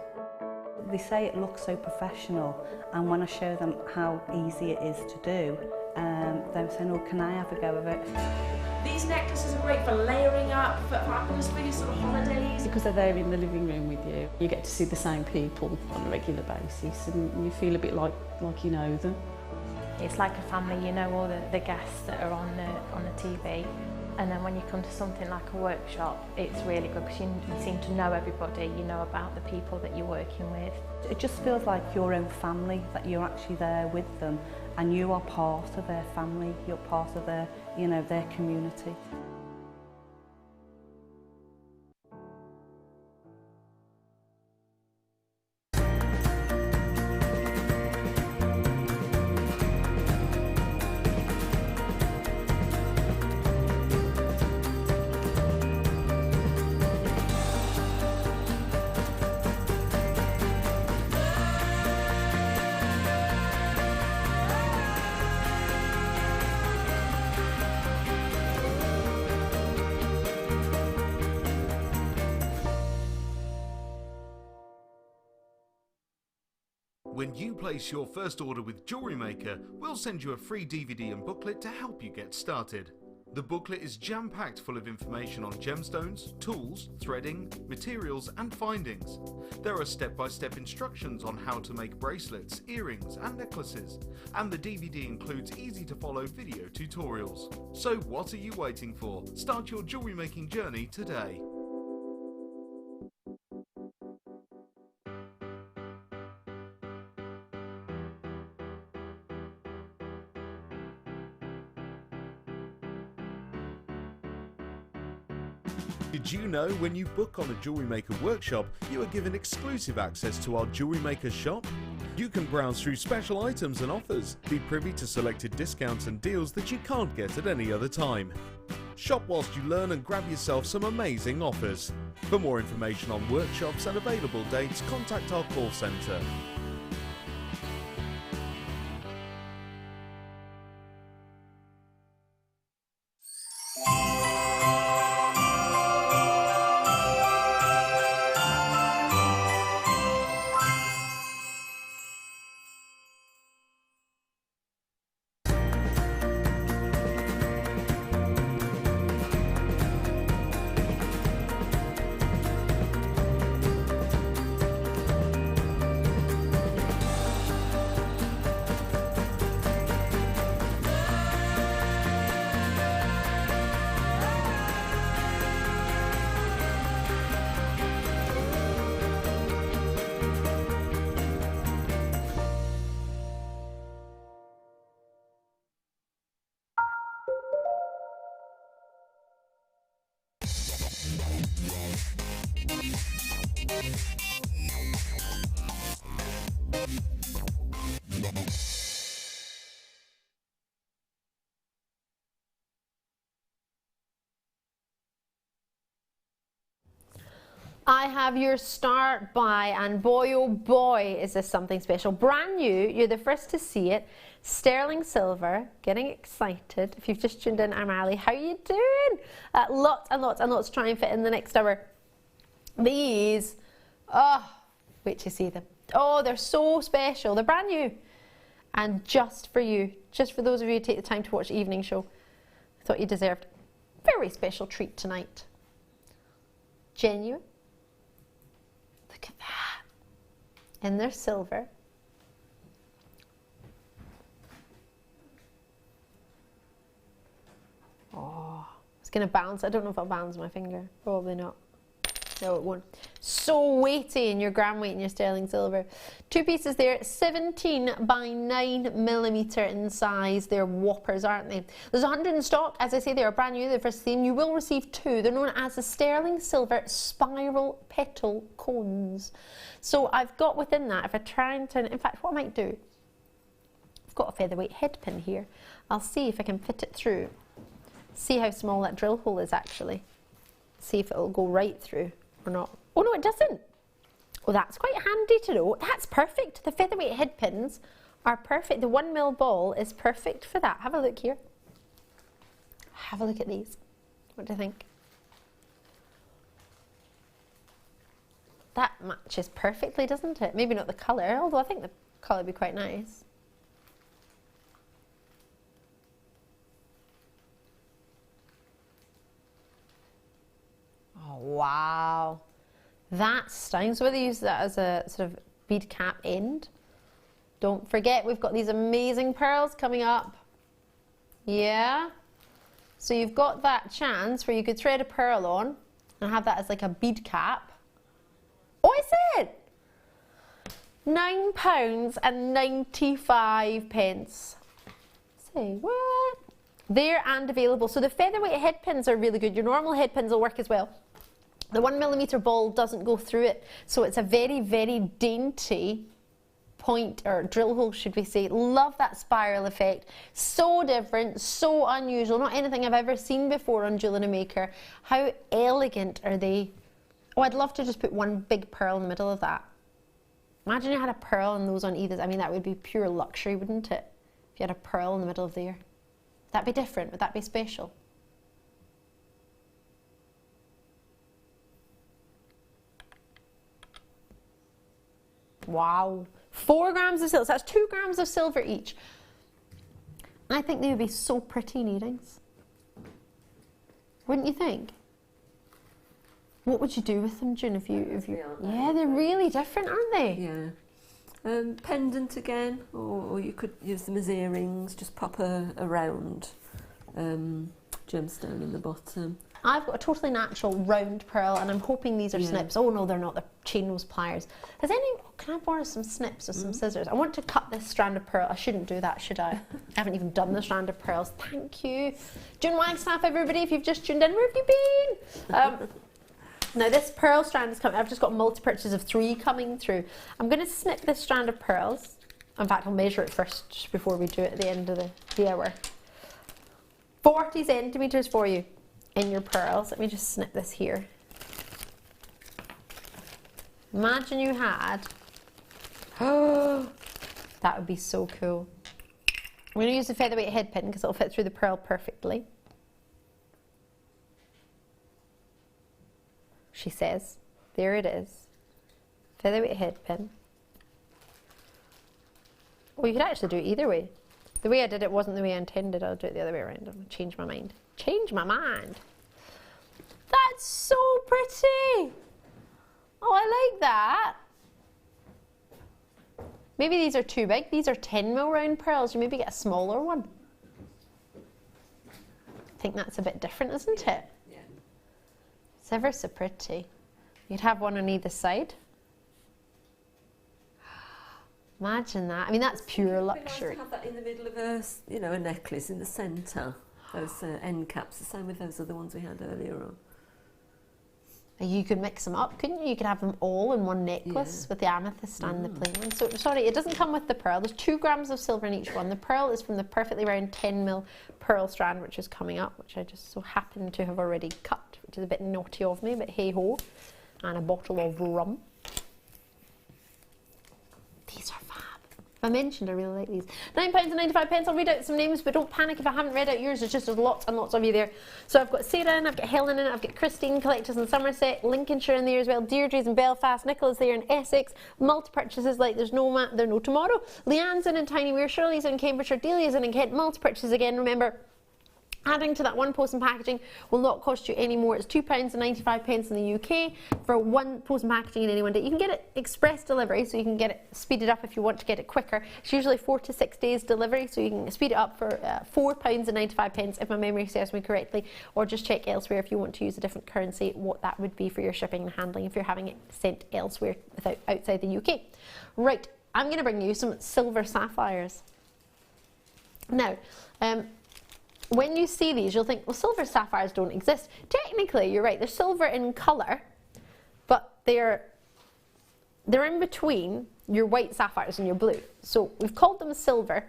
They say it looks so professional, and when I show them how easy it is to do, they're saying, oh, can I have a go of it? These necklaces are great for layering up, for atmosphere, sort of holidays. Because they're there in the living room with you, you get to see the same people on a regular basis and you feel a bit like you know them. It's like a family, you know all the guests that are on the TV. And then when you come to something like a workshop, it's really good because you seem to know everybody, you know about the people that you're working with. It just feels like your own family, that you're actually there with them and you are part of their family, you're part of their, you know, their community. When you place your first order with Jewellery Maker, we'll send you a free DVD and booklet to help you get started. The booklet is jam-packed full of information on gemstones, tools, threading, materials and findings. There are step-by-step instructions on how to make bracelets, earrings and necklaces, and the DVD includes easy-to-follow video tutorials. So what are you waiting for? Start your jewellery making journey today. Did you know when you book on a Jewellery Maker workshop, you are given exclusive access to our Jewellery Maker shop? You can browse through special items and offers, be privy to selected discounts and deals that you can't get at any other time. Shop whilst you learn and grab yourself some amazing offers. For more information on workshops and available dates, contact our call centre. I have your start by, and boy oh boy is this something special. Brand new, you're the first to see it. Sterling silver, getting excited. If you've just tuned in, I'm Ali. How are you doing? Lots and lots and lots to try and fit in the next hour. These, oh, wait till you see them. Oh, they're so special. They're brand new. And just for you, just for those of you who take the time to watch the evening show, I thought you deserved very special treat tonight. Genuine. Look at that. And they're silver. Oh, it's going to bounce. I don't know if it'll bounce my finger. Probably not. No, it won't. So weighty in your gram weight and your sterling silver. 2 pieces there, 17 by 9mm in size. They're whoppers, aren't they? There's 100 in stock. As I say, they are brand new. They're first theme. You will receive 2. They're known as the sterling silver spiral petal cones. So I've got within that, if I try and turn it, in fact, what I might do, I've got a featherweight head pin here. I'll see if I can fit it through. See how small that drill hole is actually. See if it'll go right through or not. Oh no, it doesn't. Well, that's quite handy to know. That's perfect. The featherweight head pins are perfect. The 1mm ball is perfect for that. Have a look here. Have a look at these. What do you think? That matches perfectly, doesn't it? Maybe not the colour, although I think the colour would be quite nice. Oh, wow. That's stunning. So whether you use that as a sort of bead cap end, don't forget we've got these amazing pearls coming up. Yeah. So you've got that chance where you could thread a pearl on and have that as like a bead cap. Oh, I said £9.95. Say what? There and available. So the featherweight head pins are really good. Your normal head pins will work as well. The 1mm ball doesn't go through it, so it's a very, very dainty point, or drill hole should we say. Love that spiral effect. So different, so unusual. Not anything I've ever seen before on Jewellery Maker. How elegant are they? Oh, I'd love to just put one big pearl in the middle of that. Imagine you had a pearl and those on either. I mean, that would be pure luxury, wouldn't it? If you had a pearl in the middle of there. Would that be different? Would that be special? Wow. 4 grams of silver. So that's 2 grams of silver each. I think they would be so pretty in earrings. Wouldn't you think? What would you do with them, June, if you yeah, they're really different, aren't they? Yeah. Pendant again, or you could use them as earrings, just pop a round gemstone in the bottom. I've got a totally natural round pearl, and I'm hoping these are snips. Oh no, they're not. They're chain nose pliers. Can I borrow some snips or some scissors? I want to cut this strand of pearl. I shouldn't do that, should I? I haven't even done the strand of pearls. Thank you. June Wagstaffe, everybody, if you've just tuned in, where have you been? Now this pearl strand is coming. I've just got multi-purchases of 3 coming through. I'm going to snip this strand of pearls. In fact, I'll measure it first just before we do it at the end of the hour. 40 centimetres for you in your pearls. Let me just snip this here. Imagine you had, oh, that would be so cool. I'm going to use the featherweight head pin because it'll fit through the pearl perfectly. She says, there it is, featherweight head pin. Well, you could actually do it either way. The way I did it wasn't the way I intended. I'll do it the other way around. I'm going to change my mind. Change my mind. That's so pretty. Oh, I like that. Maybe these are too big. These are 10mm round pearls. You maybe get a smaller one. I think that's a bit different, isn't it? Yeah. It's ever so pretty. You'd have one on either side. Imagine that. I mean, that's pure luxury. It'd be nice to have that in the middle of a necklace in the centre. Those end caps, the same with those other ones we had earlier on. You could mix them up, couldn't you? You could have them all in one necklace with the amethyst and the plain one. So, sorry, it doesn't come with the pearl. There's 2 grams of silver in each one. The pearl is from the perfectly round 10mm pearl strand, which is coming up, which I just so happen to have already cut, which is a bit naughty of me, but hey-ho. And a bottle of rum. These are fab. I mentioned I really like these. £9.95. I'll read out some names, but don't panic if I haven't read out yours. There's just lots and lots of you there. So I've got Sarah in, I've got Helen in it, I've got Christine, Collectors in Somerset, Lincolnshire in there as well, Deirdre's in Belfast, Nicola's there in Essex, multi-purchases like there's no tomorrow. Leanne's in Tiny Weir, Shirley's in Cambridgeshire, Delia's in Kent, multi-purchases again. Remember, Adding to that, one post and packaging will not cost you any more. It's £2.95 in the UK for one post and packaging in any one day. You can get it express delivery, so you can get it speeded up if you want to get it quicker. It's usually 4 to 6 days delivery, so you can speed it up for £4.95 if my memory serves me correctly, or just check elsewhere if you want to use a different currency, what that would be for your shipping and handling if you're having it sent elsewhere outside the UK. Right, I'm going to bring you some silver sapphires. Now, when you see these, you'll think, well, silver sapphires don't exist. Technically, you're right, they're silver in colour, but they're in between your white sapphires and your blue. So we've called them silver,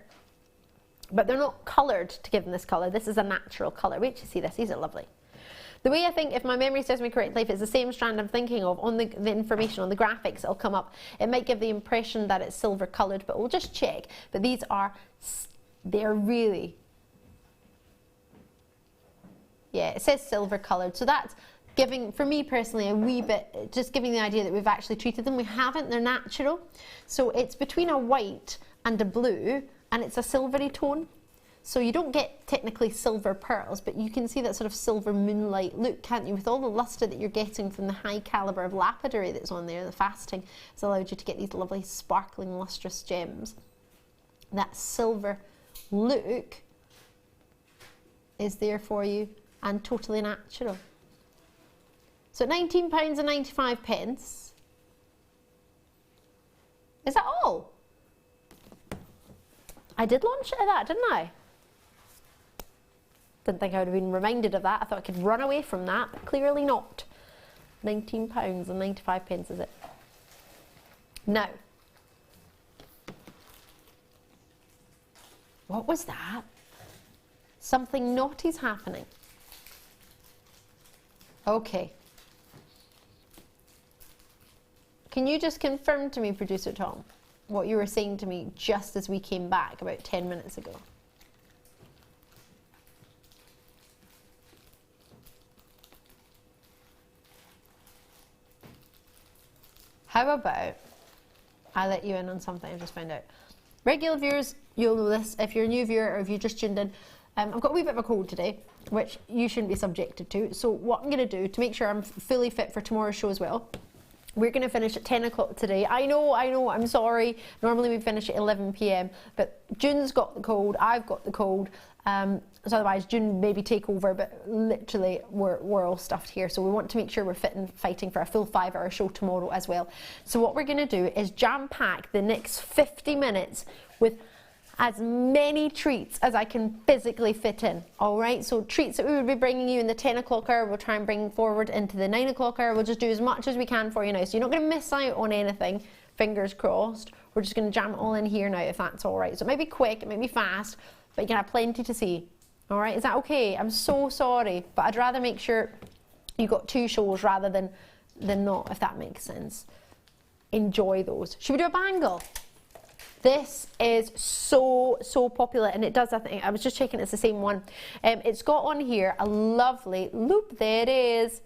but they're not coloured to give them this colour. This is a natural colour. Wait till you see this, these are lovely. The way I think, if my memory serves me correctly, if it's the same strand I'm thinking of, on the information, on the graphics that'll come up, it might give the impression that it's silver coloured, but we'll just check. But they're really, yeah, it says silver coloured. So that's giving, for me personally, a wee bit, just giving the idea that we've actually treated them. We haven't, they're natural. So it's between a white and a blue, and it's a silvery tone. So you don't get technically silver pearls, but you can see that sort of silver moonlight look, can't you? With all the lustre that you're getting from the high calibre of lapidary that's on there, the faceting has allowed you to get these lovely sparkling lustrous gems. That silver look is there for you and totally natural. So £19.95. Is that all? I did launch it at that, didn't I? Didn't think I would have been reminded of that. I thought I could run away from that, but clearly not. £19.95 is it? Now, what was that? Something naughty's happening. Okay. Can you just confirm to me, Producer Tom, what you were saying to me just as we came back about 10 minutes ago? How about I let you in on something I just found out. Regular viewers, you'll know this. If you're a new viewer or if you just tuned in, I've got a wee bit of a cold today, which you shouldn't be subjected to. So what I'm going to do to make sure I'm fully fit for tomorrow's show as well, we're going to finish at 10 o'clock today. I know, I'm sorry. Normally we finish at 11 p.m, but June's got the cold, I've got the cold. So otherwise June maybe take over, but literally we're all stuffed here. So we want to make sure we're fit and fighting for a full 5-hour show tomorrow as well. So what we're going to do is jam-pack the next 50 minutes with as many treats as I can physically fit in, all right? So treats that we would be bringing you in the 10 o'clock hour, we'll try and bring forward into the 9 o'clock hour. We'll just do as much as we can for you now. So you're not going to miss out on anything, fingers crossed. We're just going to jam it all in here now, if that's all right. So it might be quick, it might be fast, but you can have plenty to see, all right? Is that okay? I'm so sorry, but I'd rather make sure you got 2 shows rather than not, if that makes sense. Enjoy those. Should we do a bangle? This is so popular, and it does, I think, I was just checking it's the same one. It's got on here a lovely loop, there it is.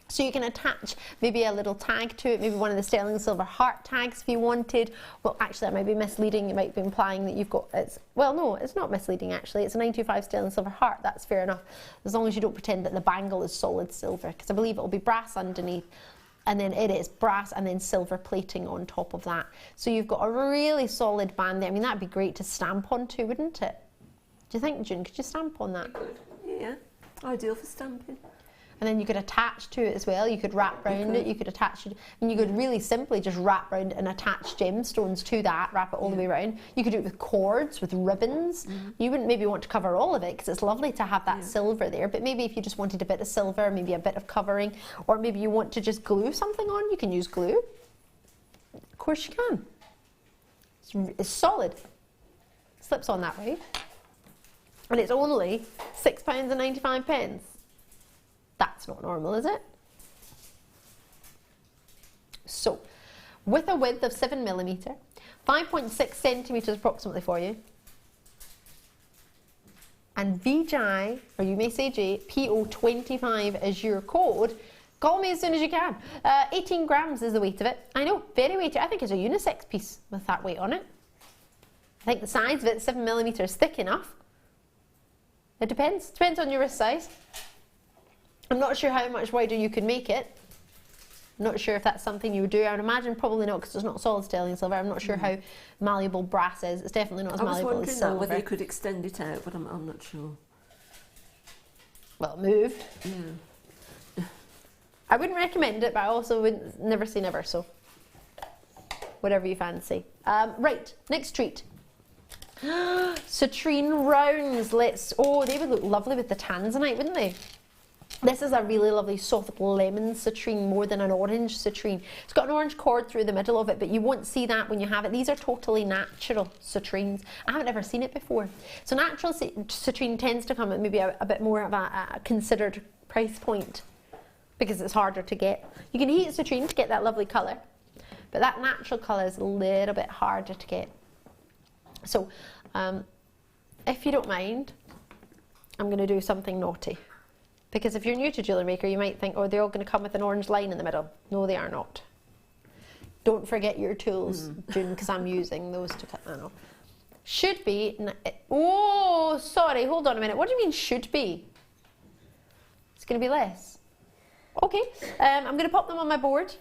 So you can attach maybe a little tag to it, maybe one of the sterling silver heart tags if you wanted. Well, actually that might be misleading, it might be implying that you've got, well no, it's not misleading actually, it's a 925 sterling silver heart, that's fair enough. As long as you don't pretend that the bangle is solid silver, because I believe it will be brass underneath. And then it is brass and then silver plating on top of that. So you've got a really solid band there. I mean, that'd be great to stamp onto, wouldn't it? Do you think, June, could you stamp on that? Yeah, ideal for stamping. And then you could attach to it as well. You could wrap around it, you could attach it, and you could really simply just wrap around and attach gemstones to that, wrap it all the way around. You could do it with cords, with ribbons. You wouldn't maybe want to cover all of it because it's lovely to have that silver there, but maybe if you just wanted a bit of silver, maybe a bit of covering, or maybe you want to just glue something on, you can use glue. Of course you can. It's solid. Slips on that way. And it's only £6.95. That's not normal, is it? So, with a width of 7mm, 5.6 centimetres approximately for you, and VJ, or you may say J, PO25 is your code, call me as soon as you can. 18 grams is the weight of it. I know, very weighty. I think it's a unisex piece with that weight on it. I think the size of it, 7mm, is thick enough. It depends. Depends on your wrist size. I'm not sure how much wider you can make it. I'm not sure if that's something you would do. I would imagine probably not, because it's not solid sterling silver. I'm not sure how malleable brass is. It's definitely not as malleable as silver. I was wondering whether you could extend it out, but I'm not sure. Well, it moved. Yeah. I wouldn't recommend it, but I also would never say never, so whatever you fancy. Right, next treat. Citrine rounds. Oh, they would look lovely with the tanzanite, wouldn't they? This is a really lovely soft lemon citrine more than an orange citrine. It's got an orange cord through the middle of it, but you won't see that when you have it. These are totally natural citrines. I haven't ever seen it before. So natural citrine tends to come at maybe a bit more of a considered price point because it's harder to get. You can heat citrine to get that lovely colour, but that natural colour is a little bit harder to get. So if you don't mind, I'm going to do something naughty. Because if you're new to Jewellery Maker, you might think, oh, they're all going to come with an orange line in the middle. No, they are not. Don't forget your tools, June, because I'm using those to cut that off. Should be, oh, sorry, hold on a minute. What do you mean should be? It's going to be less. Okay, I'm going to pop them on my board.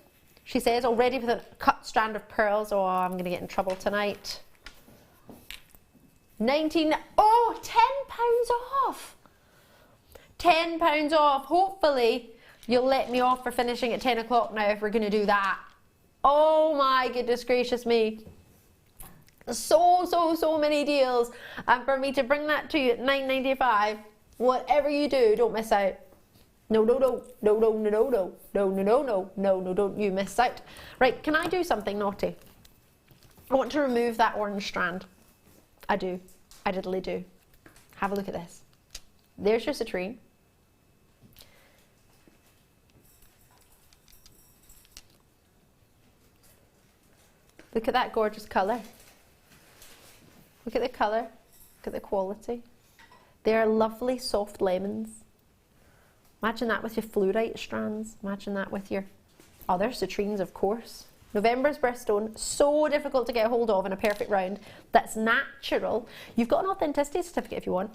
She says, already with a cut strand of pearls. Oh, I'm going to get in trouble tonight. 19, oh, £10 off. £10 off. Hopefully you'll let me off for finishing at 10 o'clock now if we're going to do that. Oh my goodness gracious me. So many deals. And for me to bring that to you at £9.95, whatever you do, don't miss out. No, don't you miss out. Right, can I do something naughty? I want to remove that orange strand. I do. I diddly do. Have a look at this. There's your citrine. Look at that gorgeous colour. Look at the colour. Look at the quality. They are lovely soft lemons. Imagine that with your fluorite strands. Imagine that with your other citrines, of course. November's birthstone, so difficult to get a hold of in a perfect round. That's natural. You've got an authenticity certificate if you want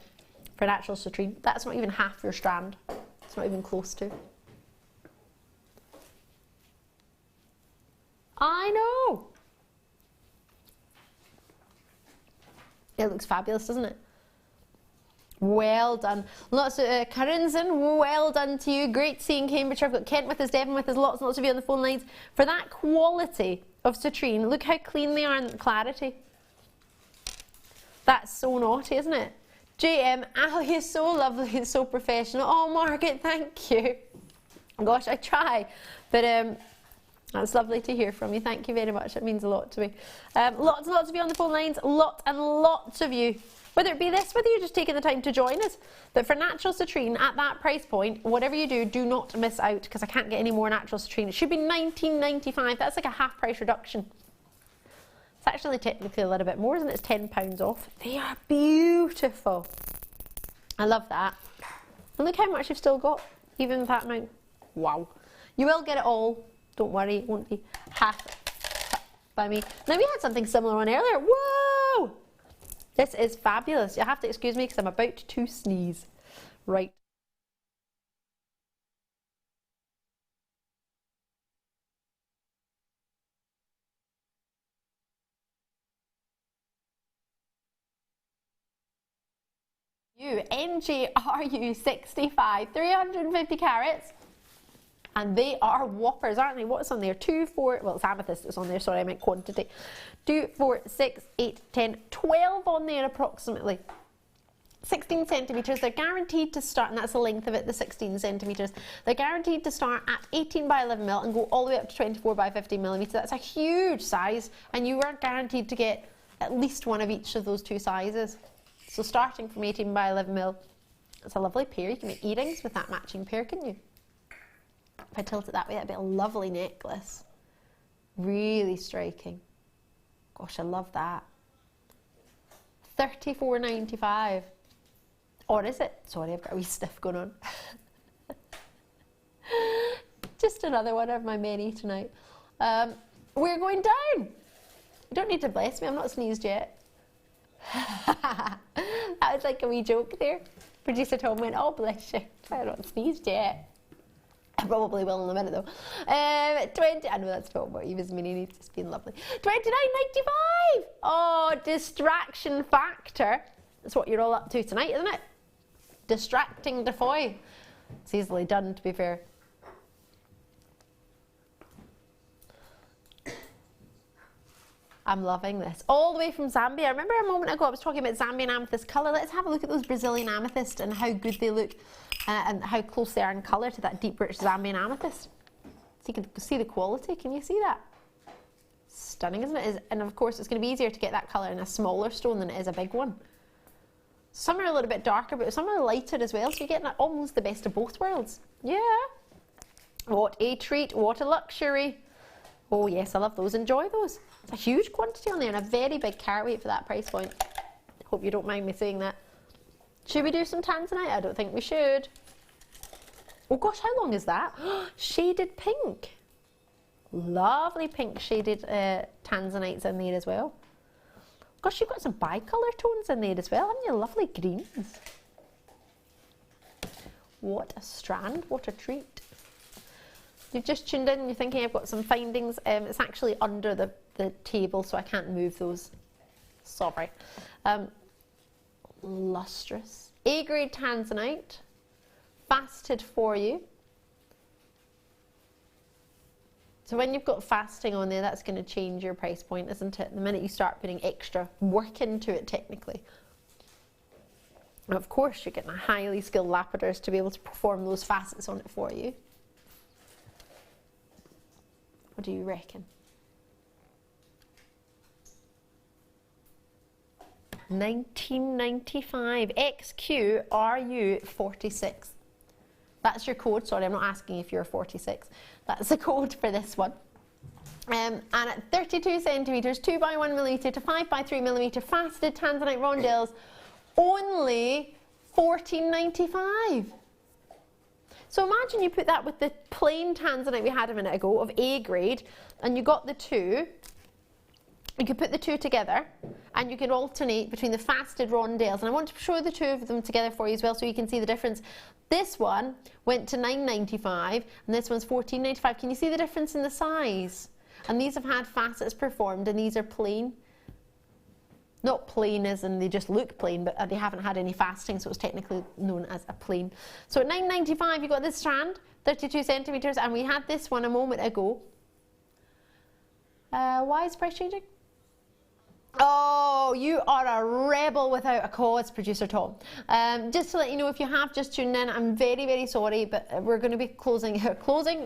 for natural citrine. That's not even half your strand. It's not even close to. I know. It looks fabulous, doesn't it? Well done. Lots of Currenson, well done to you. Great seeing Cambridge. I've got Kent with us, Devon with us, lots and lots of you on the phone lines. For that quality of citrine, look how clean they are and the clarity. That's so naughty, isn't it? JM, Ali is so lovely and so professional. Oh, Margaret, thank you. Gosh, I try. But that's lovely to hear from you. Thank you very much. It means a lot to me. Lots and lots of you on the phone lines. Lots and lots of you. Whether it be this, whether you're just taking the time to join us. But for natural citrine at that price point, whatever you do not miss out, because I can't get any more natural citrine. It should be $19.95. That's like a half price reduction. It's actually technically a little bit more, isn't it? It's £10 off. They are beautiful. I love that. And look how much you've still got, even with that amount. Wow. You will get it all. Don't worry, it won't be half by me. Now, we had something similar on earlier. Whoa! This is fabulous. You have to excuse me because I'm about to sneeze. Right. NGRU 65, 350 carats. And they are whoppers, aren't they? What's on there? 2, 4, well, it's amethyst that's on there, sorry, I meant quantity. 2, 4, 6, 8, 10, 12 on there approximately. 16 centimetres, they're guaranteed to start, and that's the length of it, the 16 centimetres. They're guaranteed to start at 18 by 11mm and go all the way up to 24 by 15mm. That's a huge size, and you are guaranteed to get at least one of each of those two sizes. So starting from 18 by 11mm, it's a lovely pair. You can make earrings with that matching pair, can you? If I tilt it that way, that'd be a lovely necklace. Really striking. Gosh, I love that. $34.95. Or is it? Sorry, I've got a wee sniff going on. Just another one of my many tonight. We're going down. You don't need to bless me, I'm not sneezed yet. That was like a wee joke there. Producer Tom went, oh bless you, I don't sneezed yet. I probably will in a minute though. 20, I know that's not what he was meaning, he's just being lovely. $29.95! Oh, distraction factor. That's what you're all up to tonight, isn't it? Distracting DeFoy. It's easily done, to be fair. I'm loving this. All the way from Zambia. I remember a moment ago I was talking about Zambian amethyst colour. Let's have a look at those Brazilian amethyst and how good they look and how close they are in colour to that deep, rich Zambian amethyst. So you can see the quality. Can you see that? Stunning, isn't it? And of course, it's going to be easier to get that colour in a smaller stone than it is a big one. Some are a little bit darker, but some are lighter as well. So you're getting almost the best of both worlds. Yeah. What a treat. What a luxury. Oh yes, I love those. Enjoy those. It's a huge quantity on there and a very big carat weight for that price point. Hope you don't mind me saying that. Should we do some tanzanite? I don't think we should. Oh gosh, how long is that? Shaded pink. Lovely pink shaded tanzanites in there as well. Gosh, you've got some bicolour tones in there as well, haven't you? Lovely greens. What a strand, what a treat. You've just tuned in and you're thinking I've got some findings. It's actually under the table, so I can't move those. Sorry. Lustrous. A-grade tanzanite. Faceted for you. So when you've got fasting on there, that's going to change your price point, isn't it? The minute you start putting extra work into it, technically. And of course, you're getting a highly skilled lapidars to be able to perform those facets on it for you. What do you reckon? $19.95. XQRU46. That's your code. Sorry, I'm not asking if you're 46. That's the code for this one. And at 32 centimetres, 2x1mm to 5x3mm faceted tanzanite rondelles, only $14.95. So imagine you put that with the plain tanzanite we had a minute ago of A grade, and you got the two. You could put the two together and you can alternate between the faceted rondelles. And I want to show the two of them together for you as well so you can see the difference. This one went to $9.95 and this one's $14.95. Can you see the difference in the size? And these have had facets performed and these are plain. Not plain as in they just look plain, but they haven't had any fasting, so it's technically known as a plain. So at $9.95 you got this strand, 32 centimetres, and we had this one a moment ago. Why is the price changing? Oh, you are a rebel without a cause, Producer Tom. Just to let you know, if you have just tuned in, I'm very, very sorry, but we're going to be closing,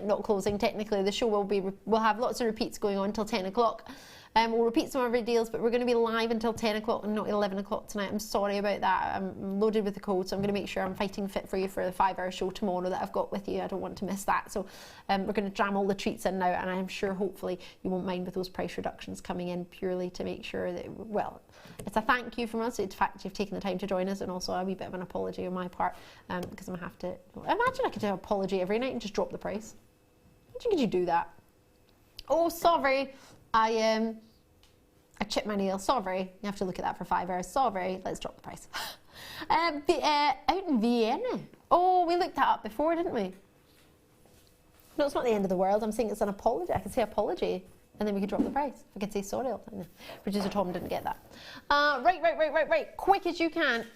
not closing technically, the show will have lots of repeats going on until 10 o'clock. We'll repeat some of our deals, but we're going to be live until 10 o'clock and not 11 o'clock tonight. I'm sorry about that. I'm loaded with the code, so I'm going to make sure I'm fighting fit for you for the 5-hour show tomorrow that I've got with you. I don't want to miss that. So we're going to jam all the treats in now, and I'm sure hopefully you won't mind with those price reductions coming in purely to make sure that, well, it's a thank you from us. In fact, you've taken the time to join us, and also a wee bit of an apology on my part because I'm going to have to... Imagine I could do an apology every night and just drop the price. Imagine could you do that? Oh, sorry. I chipped my nail. Sorry. You have to look at that for 5 hours. Sorry. Let's drop the price. Out in Vienna. Oh, we looked that up before, didn't we? No, it's not the end of the world. I'm saying it's an apology. I could say apology, and then we could drop the price. I could say sorry all the time. Producer Tom didn't get that. Right. Quick as you can.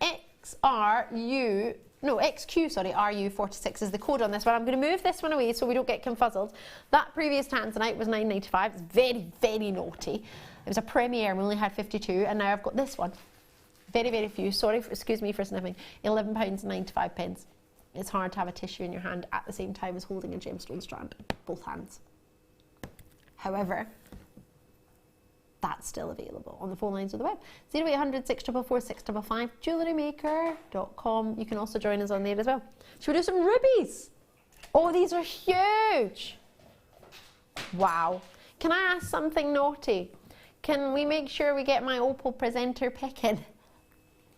RU46 is the code on this one. I'm going to move this one away so we don't get confuzzled. That previous tanzanite was $9.95. It's very, very naughty. It was a premiere and we only had 52, and now I've got this one. Very, very few. Sorry, excuse me for sniffing. £11.95. It's hard to have a tissue in your hand at the same time as holding a gemstone strand. Both hands. However, that's still available on the phone lines of the web. 0800 644 655, JewelleryMaker.com. You can also join us on there as well. Should we do some rubies? Oh, these are huge. Wow. Can I ask something naughty? Can we make sure we get my opal presenter pick in?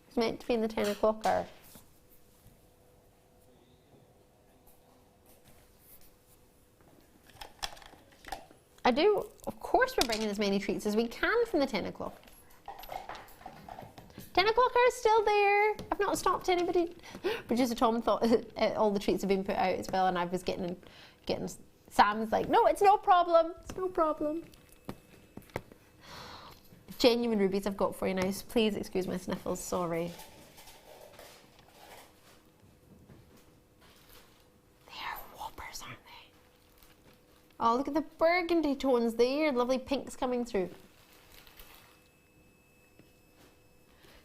It's meant to be in the 10 o'clock hour. I do, of course we're bringing as many treats as we can from the 10 o'clock. 10 o'clock is still there. I've not stopped anybody. Producer Tom thought all the treats have been put out as well, and I was getting Sam's like, no, it's no problem. It's no problem. Genuine rubies I've got for you now. Please excuse my sniffles, sorry. They're whoppers, aren't they? Oh, look at the burgundy tones there. Lovely pinks coming through.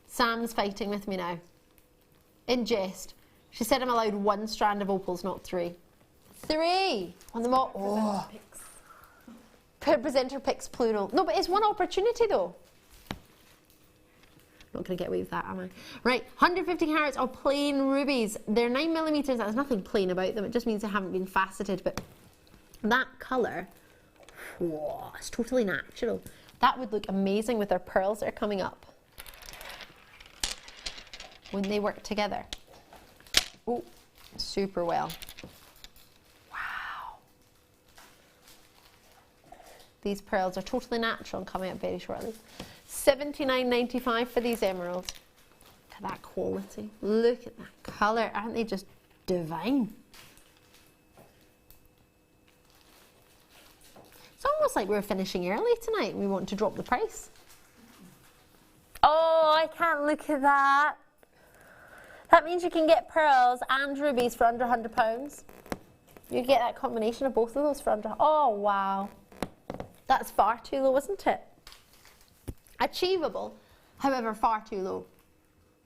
Sam's fighting with me now. In jest. She said I'm allowed 1 strand of opals, not 3. 3! On them all. Oh. Presenter picks plural. No, but it's one opportunity though. Not going to get away with that, am I? Right, 150 carats of plain rubies. They're 9mm. There's nothing plain about them. It just means they haven't been faceted. But that colour, whoa, it's totally natural. That would look amazing with their pearls that are coming up when they work together. Oh, super well. Wow. These pearls are totally natural and coming up very shortly. $79.95 for these emeralds. Look at that quality. Look at that colour. Aren't they just divine? It's almost like we're finishing early tonight and we want to drop the price. Oh, I can't look at that. That means you can get pearls and rubies for under £100. You get that combination of both of those for under... Oh, wow. That's far too low, isn't it? Achievable, however, far too low.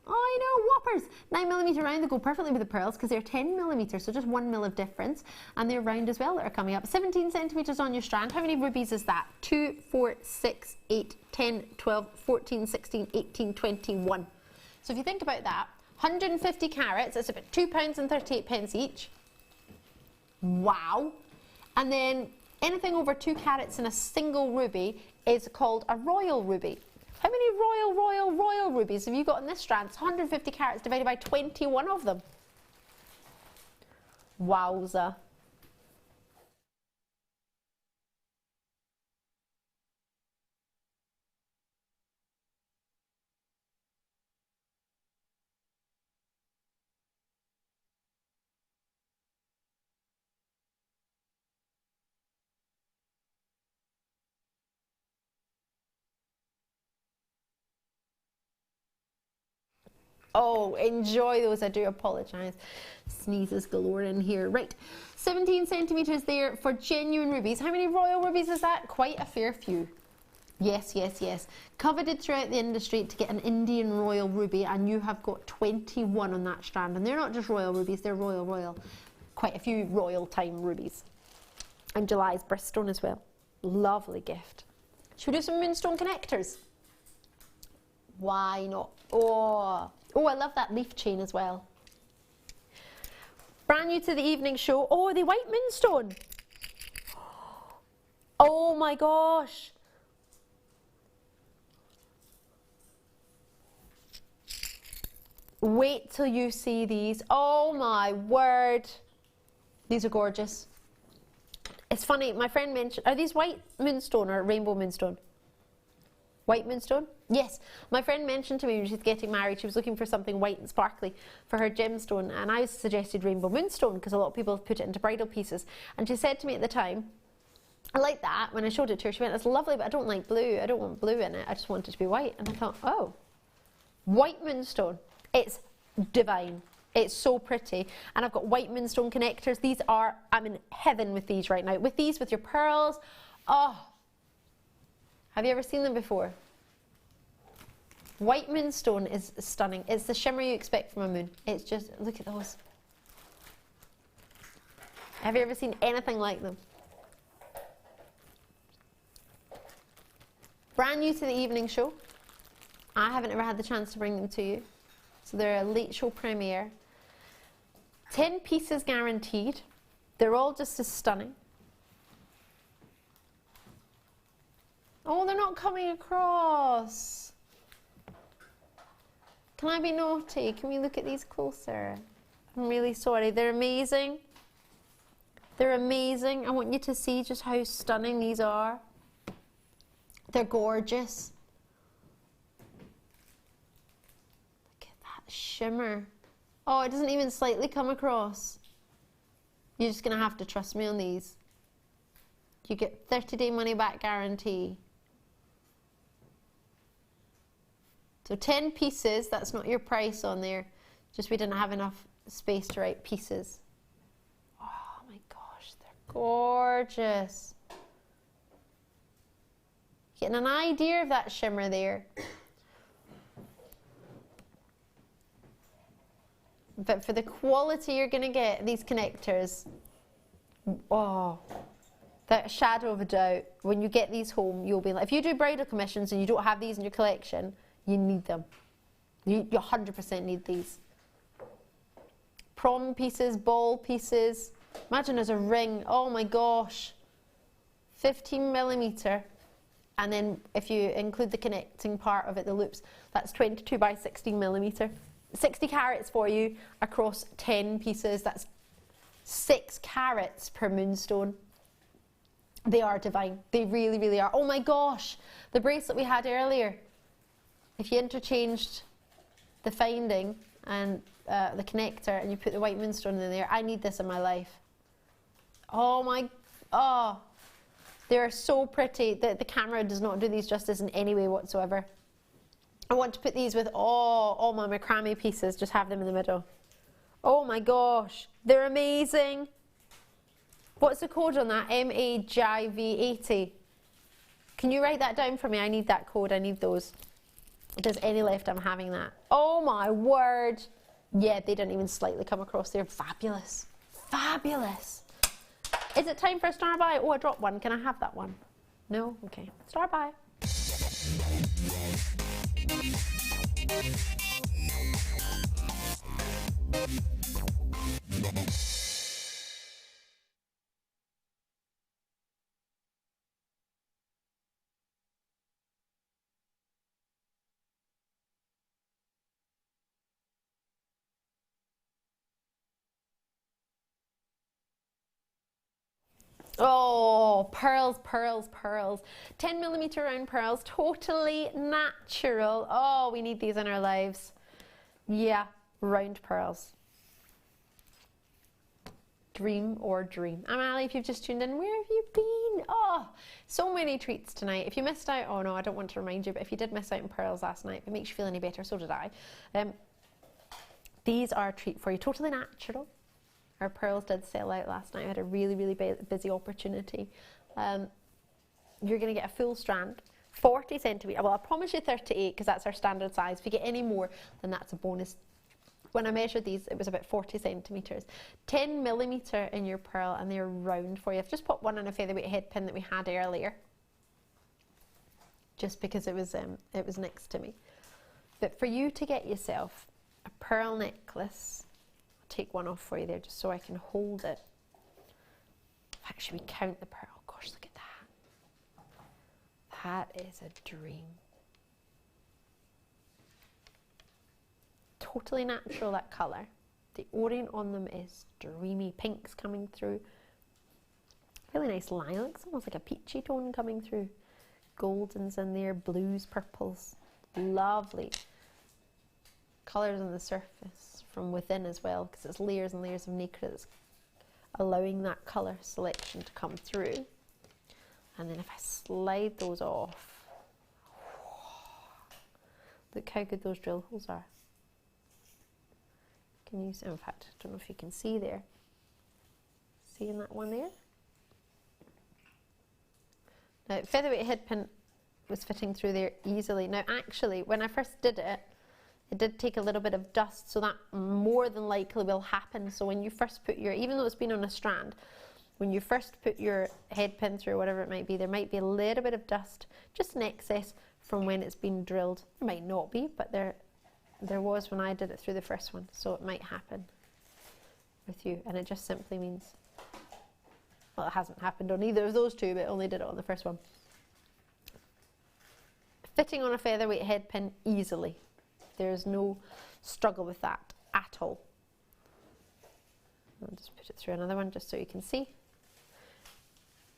Oh, I know, whoppers. 9mm round, they go perfectly with the pearls because they're 10mm, so just 1 mil of difference. And they're round as well that are coming up. 17 centimetres on your strand. How many rubies is that? 2, 4, 6, 8, 10, 12, 14, 16, 18, 21. So if you think about that, 150 carats, it's about £2.38 each. Wow. And then anything over 2 carats in a single ruby is called a royal ruby. How many royal rubies have you got in this strand? It's 150 carats divided by 21 of them. Wowza. Oh, enjoy those. I do apologise. Sneezes galore in here. Right, 17 centimetres there for genuine rubies. How many royal rubies is that? Quite a fair few. Yes, yes, yes. Coveted throughout the industry to get an Indian royal ruby, and you have got 21 on that strand. And they're not just royal rubies, they're royal. Quite a few royal time rubies. And July's birthstone as well. Lovely gift. Should we do some moonstone connectors? Why not? Oh, I love that leaf chain as well. Brand new to the evening show. Oh, the white moonstone. Oh my gosh. Wait till you see these. Oh my word. These are gorgeous. It's funny, my friend mentioned, are these white moonstone or rainbow moonstone? White moonstone? Yes. My friend mentioned to me when she's getting married, she was looking for something white and sparkly for her gemstone, and I suggested rainbow moonstone because a lot of people have put it into bridal pieces. And she said to me at the time, I like that. When I showed it to her, she went, that's lovely, but I don't like blue. I don't want blue in it. I just want it to be white. And I thought, oh, white moonstone. It's divine. It's so pretty. And I've got white moonstone connectors. These are, I'm in heaven with these right now. With these, with your pearls. Oh, have you ever seen them before? White moonstone is stunning. It's the shimmer you expect from a moon. It's just, look at those. Have you ever seen anything like them? Brand new to the evening show. I haven't ever had the chance to bring them to you. So they're a late show premiere. 10 pieces guaranteed. They're all just as stunning. Oh, they're not coming across. Can I be naughty? Can we look at these closer? I'm really sorry. They're amazing. They're amazing. I want you to see just how stunning these are. They're gorgeous. shimmer. Oh, it doesn't even slightly come across. You're just going to have to trust me on these. You get 30-day money-back guarantee. So 10 pieces, that's not your price on there. Just we didn't have enough space to write pieces. Oh my gosh, they're gorgeous. Getting an idea of that shimmer there. But for the quality you're going to get, these connectors, oh, that shadow of a doubt, when you get these home, you'll be like, if you do bridal commissions and you don't have these in your collection, you need them. You 100% need these. Prom pieces, ball pieces. Imagine there's a ring, oh my gosh. 15mm. And then if you include the connecting part of it, the loops, that's 22 by 16mm. 60 carats for you across 10 pieces. That's 6 carats per moonstone. They are divine. They really, really are. Oh my gosh, the bracelet we had earlier. If you interchanged the finding and the connector and you put the white moonstone in there, I need this in my life. Oh my, oh, they're so pretty. The camera does not do these justice in any way whatsoever. I want to put these with all my macrame pieces, just have them in the middle. Oh my gosh, they're amazing. What's the code on that? MAJV80. Can you write that down for me? I need that code, I need those. If there's any left, I'm having that. Oh my word. Yeah, they didn't even slightly come across there. Fabulous. Fabulous. Is it time for a star by? Oh, I dropped one. Can I have that one? No? Okay. Star by. Oh, pearls, pearls, pearls. 10mm round pearls, totally natural. Oh, we need these in our lives. Yeah, round pearls. Dream or dream. I'm Ali, if you've just tuned in, where have you been? Oh, so many treats tonight. If you missed out, oh no, I don't want to remind you, but if you did miss out on pearls last night, if it makes you feel any better, so did I. These are a treat for you, totally natural. Our pearls did sell out last night. I had a really, really busy opportunity. You're going to get a full strand, 40 centimetres. Well, I promise you 38 because that's our standard size. If you get any more, then that's a bonus. When I measured these, it was about 40 centimetres. 10mm in your pearl, and they're round for you. I've just put one in a featherweight head pin that we had earlier, just because it was next to me. But for you to get yourself a pearl necklace, take one off for you there just so I can hold it. Actually, we count the pearl. Gosh, look at that. That is a dream. Totally natural, that colour. The orient on them is dreamy. Pinks coming through. Really nice lilacs, almost like a peachy tone coming through. Goldens in there, blues, purples. Lovely. Colours on the surface from within as well, because it's layers and layers of nacre that's allowing that colour selection to come through. And then if I slide those off, look how good those drill holes are. Can you see? In fact, I don't know if you can see there. Seeing that one there? Now, featherweight head pin was fitting through there easily. Now, actually, when I first did it, it did take a little bit of dust, so that more than likely will happen. So when you first put your, even though it's been on a strand, when you first put your head pin through, whatever it might be, there might be a little bit of dust, just an excess from when it's been drilled. There might not be, but there was when I did it through the first one, so it might happen with you. And it just simply means, well, it hasn't happened on either of those two, but it only did it on the first one. Fitting on a featherweight head pin easily. There's no struggle with that at all. I'll just put it through another one just so you can see.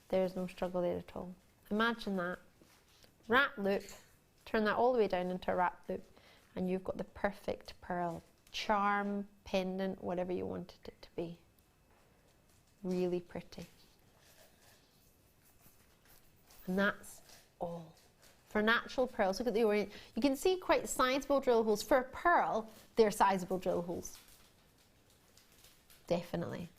There's no struggle there at all. Imagine that. Wrap loop, turn that all the way down into a wrap loop, And you've got the perfect pearl charm, pendant, whatever you wanted it to be. Really pretty. And that's all. For natural pearls, look at the orient. You can see quite sizable drill holes. For a pearl, they're sizable drill holes. Definitely.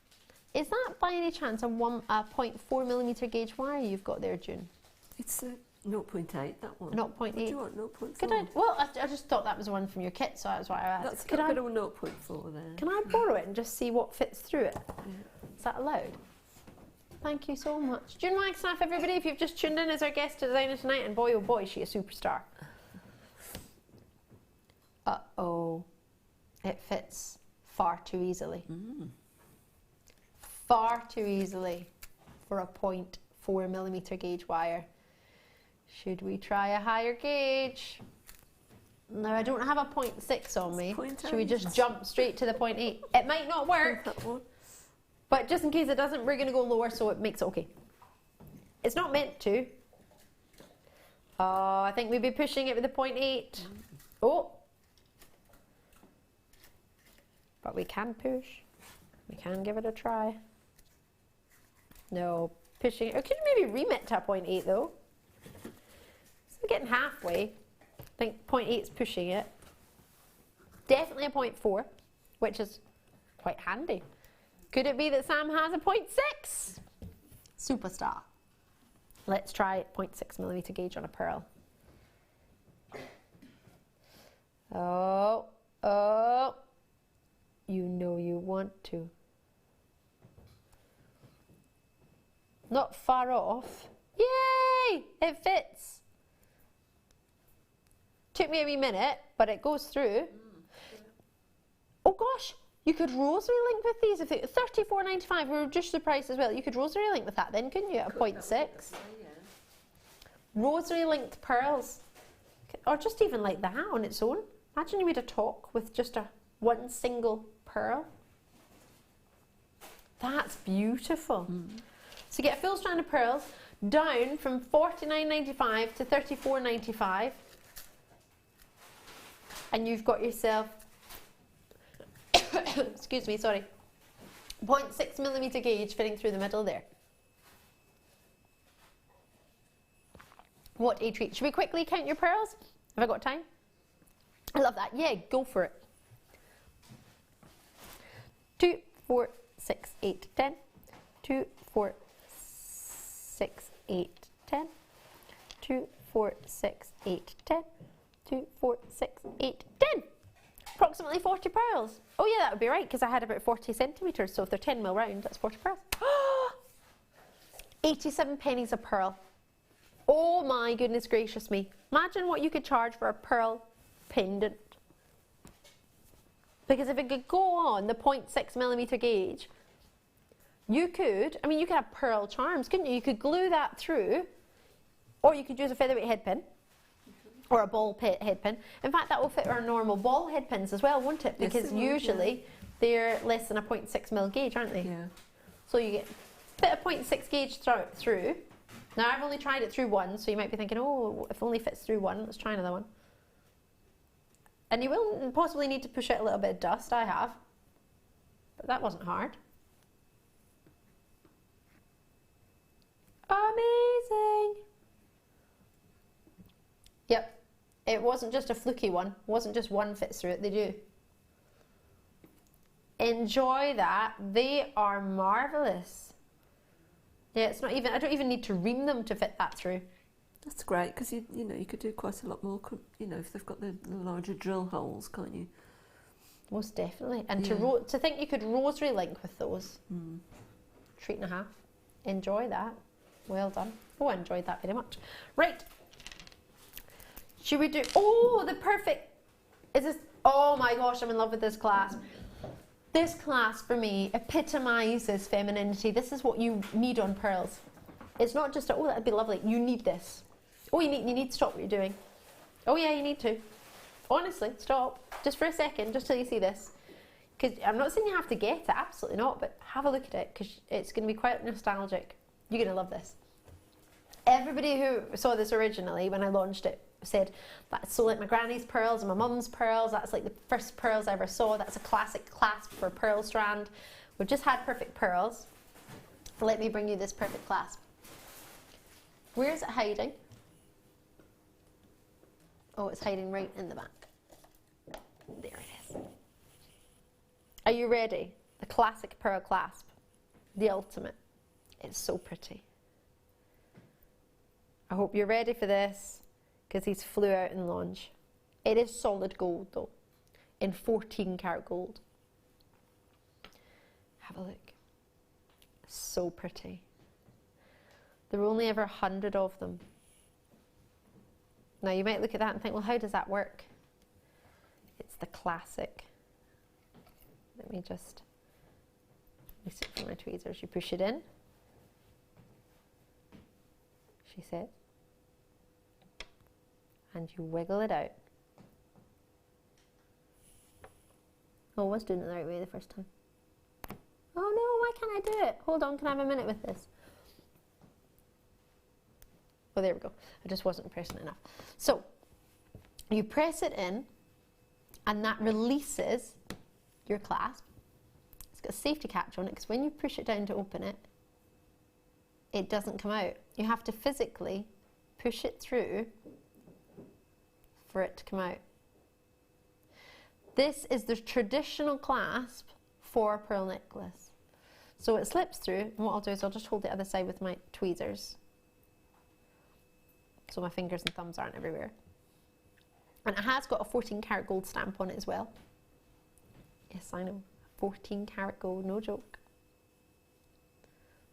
Is that by any chance a 0.4mm gauge wire you've got there, June? It's a 0.8, that one. 0.8. What do you want, 0.4? Could I? Well, I just thought that was one from your kit, so that's why I asked. That's got a bit of a 0.4 there. Can I borrow it and just see what fits through it? Yeah. Is that allowed? Thank you so much. June Wagstaffe, everybody, if you've just tuned in as our guest designer tonight, and boy, oh boy, is she a superstar. Uh-oh. It fits far too easily. Far too easily for a 0.4mm gauge wire. Should we try a higher gauge? No, I don't have a 0.6 on me. Should we just jump straight to the 0.8? It might not work. But just in case it doesn't, we're going to go lower so it makes it okay. It's not meant to. Oh, I think we'd be pushing it with the 0.8. Oh. But we can push. We can give it a try. No, pushing it. Or could you maybe remit to a 0.8 though? So we're getting halfway. I think 0.8 is pushing it. Definitely a 0.4, which is quite handy. Could it be that Sam has a 0.6? Superstar. Let's try 0.6mm gauge on a pearl. Oh, oh. You know you want to. Not far off. Yay! It fits. Took me a wee minute, but it goes through. Oh gosh! You could rosary link with these. If it $34.95, we reduced the price as well. You could rosary link with that then, couldn't you, at a 0.6? Rosary linked pearls. Or just even like that on its own. Imagine you made a talk with just one single pearl. That's beautiful. So you get a full strand of pearls down from $49.95 to $34.95. And you've got yourself excuse me, sorry, 0.6mm gauge fitting through the middle there. What a treat. Should we quickly count your pearls? Have I got time? I love that. Yeah, go for it. 2, 4, 6, 8, 10. 2, 4, 6, 8, 10. 2, 4, 6, 8, 10. 2, 4, 6, 8, 10. Approximately 40 pearls. Oh yeah, that would be right, because I had about 40 centimetres, so if they're 10 mil round, that's 40 pearls. 87 pennies a pearl. Oh my goodness gracious me. Imagine what you could charge for a pearl pendant. Because if it could go on the 0.6mm gauge, you could have pearl charms, couldn't you? You could glue that through, or you could use a featherweight head pin. Or a ball head pin. In fact, that will fit our normal ball head pins as well, won't it? Because usually they're less than a 0.6mm gauge, aren't they? Yeah. So you get a bit of 0.6 gauge through. Now I've only tried it through one, so you might be thinking, oh, if only fits through one, let's try another one. And you will possibly need to push out a little bit of dust, I have. But that wasn't hard. Amazing! Yep. It wasn't just a fluky one. It wasn't just one fits through it. They do. Enjoy that. They are marvellous. Yeah, it's not even, I don't even need to ream them to fit that through. That's great, because you know, you could do quite a lot more, you know, if they've got the larger drill holes, can't you? Most definitely. And to think you could rosary link with those. Treat and a half. Enjoy that. Well done. Oh, I enjoyed that very much. Right. Should we do, oh, the perfect, is this, oh my gosh, I'm in love with this clasp. This clasp for me epitomises femininity. This is what you need on pearls. It's not just, oh, that'd be lovely. You need this. Oh, you need to stop what you're doing. Oh yeah, you need to. Honestly, stop. Just for a second, just till you see this. Because I'm not saying you have to get it, absolutely not, but have a look at it, because it's going to be quite nostalgic. You're going to love this. Everybody who saw this originally when I launched it said that's so like my granny's pearls and my mum's pearls. That's like the first pearls I ever saw. That's a classic clasp for pearl strand. We've just had perfect pearls. Let me bring you this perfect clasp. Where is it hiding? Oh, it's hiding right in the back. There it is. Are you ready? The classic pearl clasp. The ultimate. It's so pretty. I hope you're ready for this, because these flew out in launch. It is solid gold though, in 14 karat gold. Have a look. So pretty. There were only ever 100 of them. Now you might look at that and think, well, how does that work? It's the classic. Let me just release it from my tweezers. You push it in, she said, and you wiggle it out. Oh, I was doing it the right way the first time. Oh no, why can't I do it? Hold on, can I have a minute with this? Oh, there we go. I just wasn't pressing it enough. So, you press it in, and that releases your clasp. It's got a safety catch on it, because when you push it down to open it, it doesn't come out. You have to physically push it through for it to come out. This is the traditional clasp for a pearl necklace. So it slips through, and what I'll do is I'll just hold the other side with my tweezers, so my fingers and thumbs aren't everywhere. And it has got a 14 karat gold stamp on it as well. Yes, I know, 14 karat gold, no joke.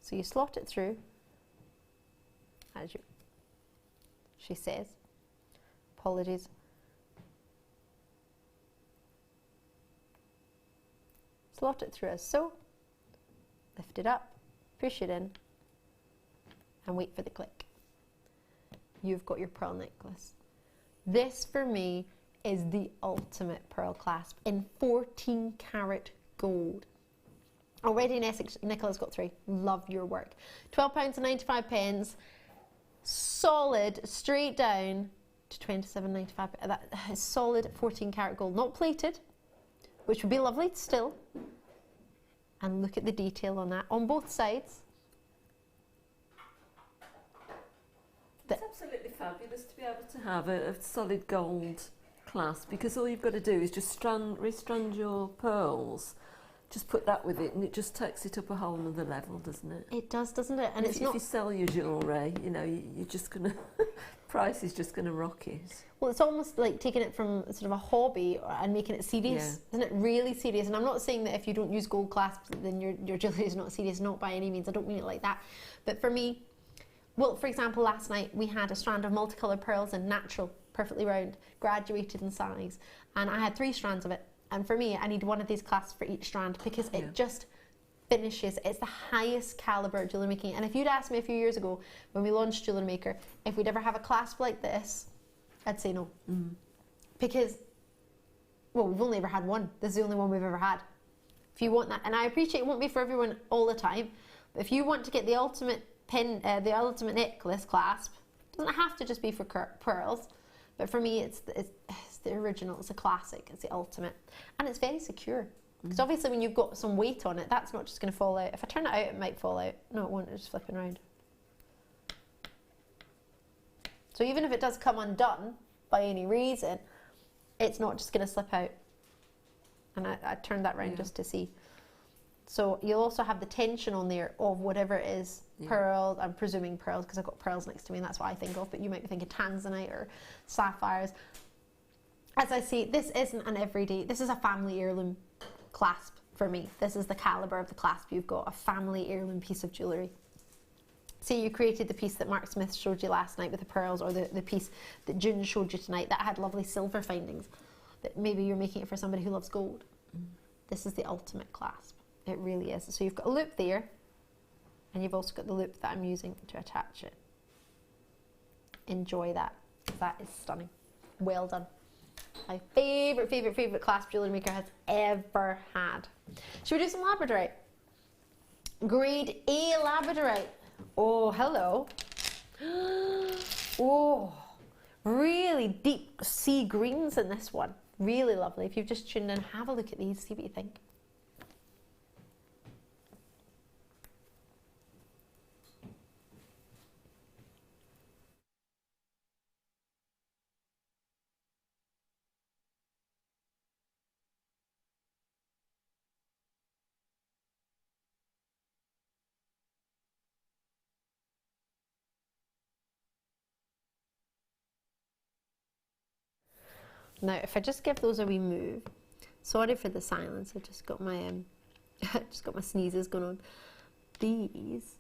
So you slot it through, as she says. Apologies. Slot it through as so, lift it up, push it in, and wait for the click. You've got your pearl necklace. This for me is the ultimate pearl clasp in 14 karat gold. Already Nicola's got 3. Love your work. £12.95, solid straight down to £27.95. That is solid 14 karat gold, not plated, which would be lovely still. And look at the detail on that on both sides. It's absolutely fabulous to be able to have a solid gold clasp, because all you've got to do is just restrand your pearls, just put that with it, and it just takes it up a whole another level, doesn't it? It does, doesn't it? And if you sell your jewellery, you know, you're just gonna price is just gonna rocket. Well, it's almost like taking it from sort of a hobby and making it serious, isn't it? Really serious. And I'm not saying that if you don't use gold clasps, then your jewellery is not serious. Not by any means. I don't mean it like that. But for me, well, for example, last night we had a strand of multicoloured pearls in natural, perfectly round, graduated in size, and I had 3 strands of it. And for me, I need one of these clasps for each strand, because it just finishes. It's the highest calibre jewellery making. And if you'd asked me a few years ago when we launched Jewellery Maker if we'd ever have a clasp like this, I'd say no. Because, well, we've only ever had one. This is the only one we've ever had. If you want that, and I appreciate it won't be for everyone all the time, but if you want to get the ultimate the ultimate necklace clasp, it doesn't have to just be for pearls, but for me it's the original, it's a classic, it's the ultimate, and it's very secure. Because obviously when you've got some weight on it, that's not just going to fall out. If I turn it out, it might fall out. No, it won't, it's just flipping around. So even if it does come undone by any reason, it's not just going to slip out. And I turned that round just to see. So you'll also have the tension on there of whatever it is, pearls, I'm presuming pearls because I've got pearls next to me and that's what I think of, but you might be thinking tanzanite or sapphires. As I say, this isn't an everyday, this is a family heirloom clasp for me. This is the calibre of the clasp you've got, a family heirloom piece of jewellery. Say you created the piece that Mark Smith showed you last night with the pearls, or the piece that June showed you tonight that had lovely silver findings, that maybe you're making it for somebody who loves gold. This is the ultimate clasp. It really is. So you've got a loop there, and you've also got the loop that I'm using to attach it. Enjoy that. That is stunning. Well done. My favourite clasp Jewellery Maker has ever had. Should we do some labradorite? Grade A labradorite. Oh, hello. Oh, Really deep sea greens in this one. Really lovely. If you've just tuned in, have a look at these, see what you think. Now, if I just give those a wee move, sorry for the silence. I just got my sneezes going on. These,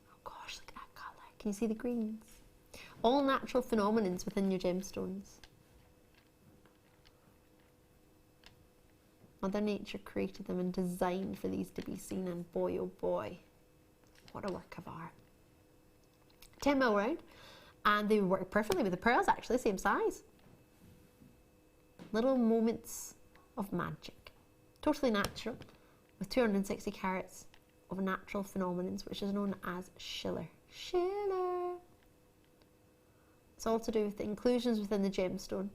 oh gosh, look at that colour. Can you see the greens? All natural phenomenons within your gemstones. Mother Nature created them and designed for these to be seen, and boy oh boy, what a work of art. 10mm round, and they work perfectly with the pearls, actually, same size. Little moments of magic. Totally natural, with 260 carats of natural phenomenons, which is known as schiller. Schiller! It's all to do with the inclusions within the gemstone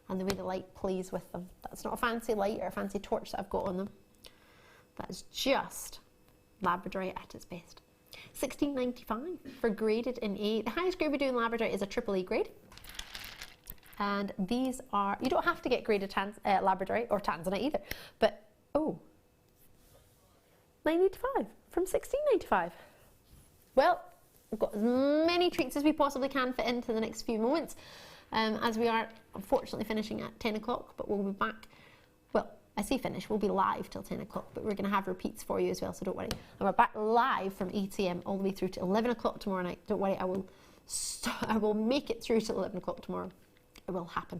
and the way the light plays with them. That's not a fancy light or a fancy torch that I've got on them. That is just labradorite at its best. $16.95 for graded in A. The highest grade we do in labradorite is a AAA grade. And these are, you don't have to get graded labradorite or tanzanite either, but, oh, $9.85 from $16.95. Well, we've got as many treats as we possibly can fit into the next few moments, as we are unfortunately finishing at 10 o'clock, but we'll be back. Well, I say finish, we'll be live till 10 o'clock, but we're going to have repeats for you as well, so don't worry. And we're back live from 8 a.m. all the way through to 11 o'clock tomorrow night. Don't worry, I will make it through till 11 o'clock tomorrow. It will happen.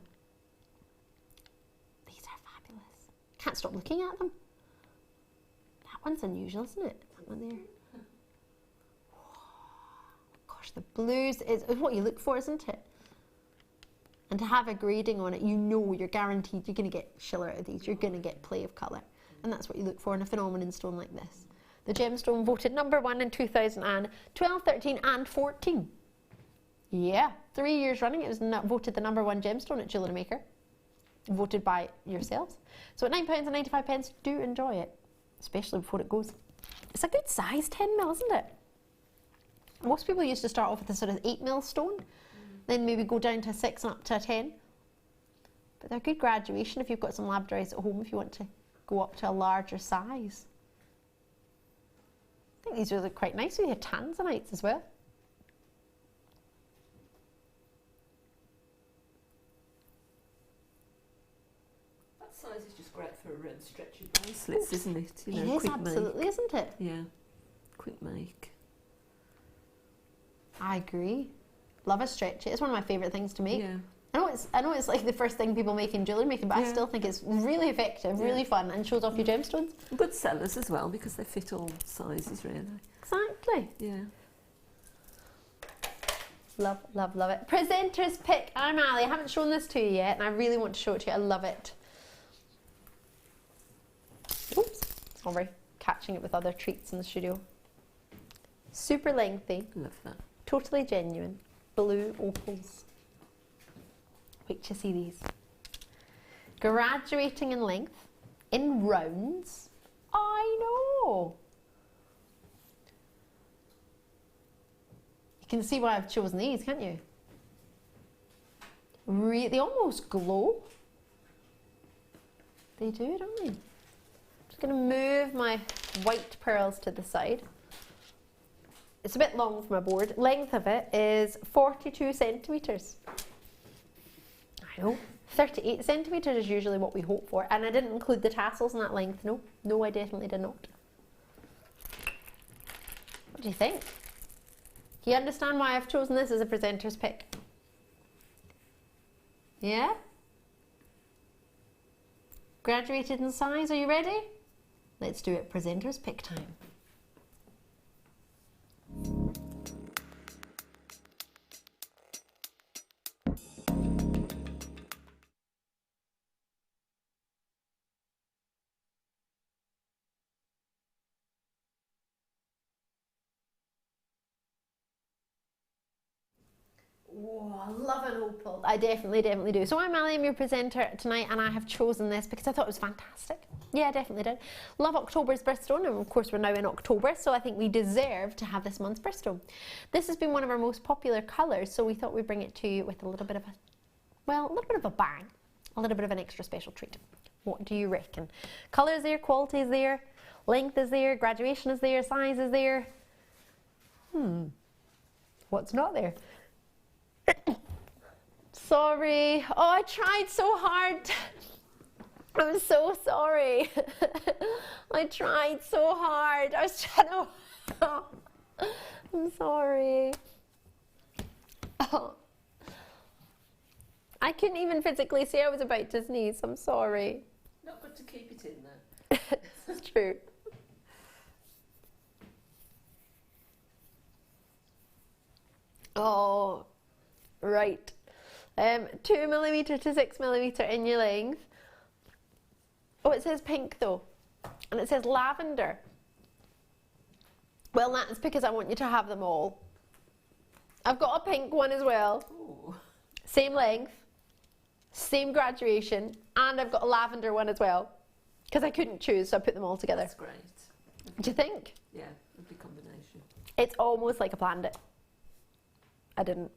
These are fabulous. Can't stop looking at them. That one's unusual, isn't it? That one there. Gosh, the blues is what you look for, isn't it? And to have a grading on it, you know you're guaranteed you're going to get schiller out of these. You're going to get play of colour. And that's what you look for in a phenomenon stone like this. The gemstone voted #1 in 2012, 13 and 14. Yeah, 3 years running it was voted the #1 gemstone at Jewellery Maker, voted by yourselves. So at £9.95, do enjoy it, especially before it goes. It's a good size 10mm, isn't it? Most people used to start off with a sort of 8mm stone, then maybe go down to a 6 and up to a 10. But they're good graduation if you've got some labradorites at home if you want to go up to a larger size. I think these really look quite nice with your tanzanites as well. Size is just great for stretchy bracelets, isn't it? You know, it is, absolutely, isn't it? Yeah, quick make. I agree. Love a stretchy. It's one of my favourite things to make. Yeah. I know it's like the first thing people make in jewellery making, but I still think it's really effective, really fun, and shows off your gemstones. Good sellers as well, because they fit all sizes, really. Exactly. Yeah. Love, love, love it. Presenter's pick. I'm Ali. I haven't shown this to you yet, and I really want to show it to you. I love it. Oops, sorry, catching it with other treats in the studio. Super lengthy. Love that. Totally genuine. Blue opals. Wait to see these. Graduating in length, in rounds. I know. You can see why I've chosen these, can't you? They almost glow. They do, don't they? Going to move my white pearls to the side. It's a bit long for my board. Length of it is 42 centimetres. I know. 38 centimetres is usually what we hope for, and I didn't include the tassels in that length. No, I definitely did not. What do you think? Do you understand why I've chosen this as a presenter's pick? Yeah? Graduated in size, are you ready? Let's do it, presenter's pick time. Oh, I love an opal. I definitely do. So I'm Ali, I'm your presenter tonight, and I have chosen this because I thought it was fantastic. Yeah, I definitely did. Love October's birthstone, and of course we're now in October, so I think we deserve to have this month's birthstone. This has been one of our most popular colours, so we thought we'd bring it to you with a little bit of a, well, a little bit of a bang, a little bit of an extra special treat. What do you reckon? Colour is there, quality is there, length is there, graduation is there, size is there. What's not there? Sorry. Oh, I tried so hard. I'm so sorry. I tried so hard. I was trying to... I'm sorry. Oh. I couldn't even physically say I was about to sneeze. I'm sorry. Not good to keep it in there. It's true. Oh, right. 2mm to 6mm in your length. Oh, it says pink though, and it says lavender. Well, that's because I want you to have them all. I've got a pink one as well. Ooh. Same length, same graduation, and I've got a lavender one as well. Because I couldn't choose, so I put them all together. That's great. Do you think? Yeah, lovely combination. It's almost like I planned it. I didn't.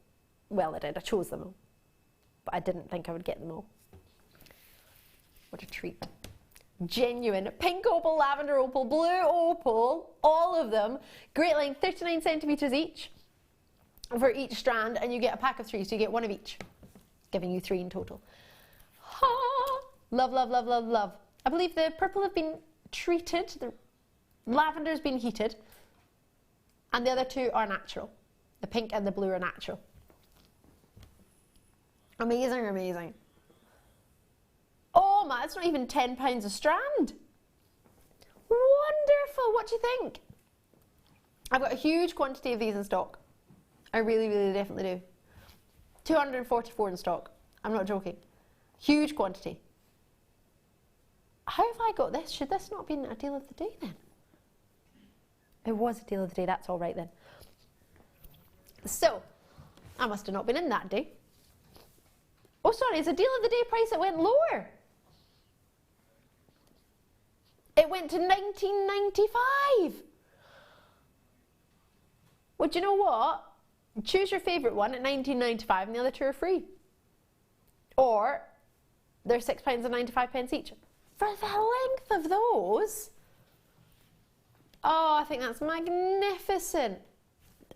Well, I did. I chose them all. But I didn't think I would get them all. What a treat. Genuine. Pink opal, lavender opal, blue opal, all of them. Great length, 39 centimetres each for each strand, and you get a pack of 3, so you get one of each, giving you 3 in total. Ha! Love, love, love, love, love. I believe the purple have been treated, the lavender's been heated, and the other 2 are natural. The pink and the blue are natural. Amazing, amazing. Oh my, it's not even £10 a strand. Wonderful, what do you think? I've got a huge quantity of these in stock. I really, really definitely do. 244 in stock. I'm not joking. Huge quantity. How have I got this? Should this not have been a deal of the day then? It was a deal of the day, that's all right then. So, I must have not been in that day. Oh, sorry, it's a deal of the day price. It went lower. It went to $19.95. Well, do you know what? Choose your favourite one at $19.95 and the other 2 are free. Or they're £6.95 each. For the length of those. Oh, I think that's magnificent.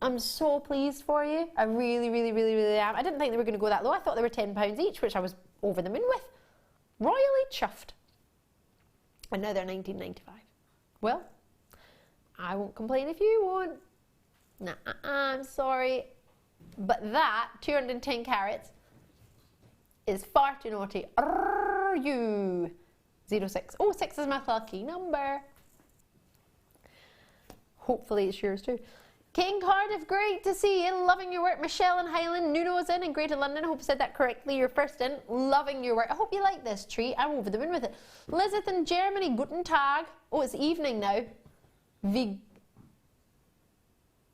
I'm so pleased for you. I really, really, really, really am. I didn't think they were going to go that low. I thought they were £10 each, which I was over the moon with. Royally chuffed. And now they're $19.95. Well, I won't complain if you won't. Nah, I'm sorry. But that, 210 carats, is far too naughty. You. 06. Oh, 6 is my lucky number. Hopefully it's yours too. King Cardiff, great to see you. Loving your work. Michelle in Highland. Nuno's in Greater London. I hope I said that correctly. You're first in. Loving your work. I hope you like this treat. I'm over the moon with it. Lizeth in Germany. Guten Tag. Oh, it's evening now. Wie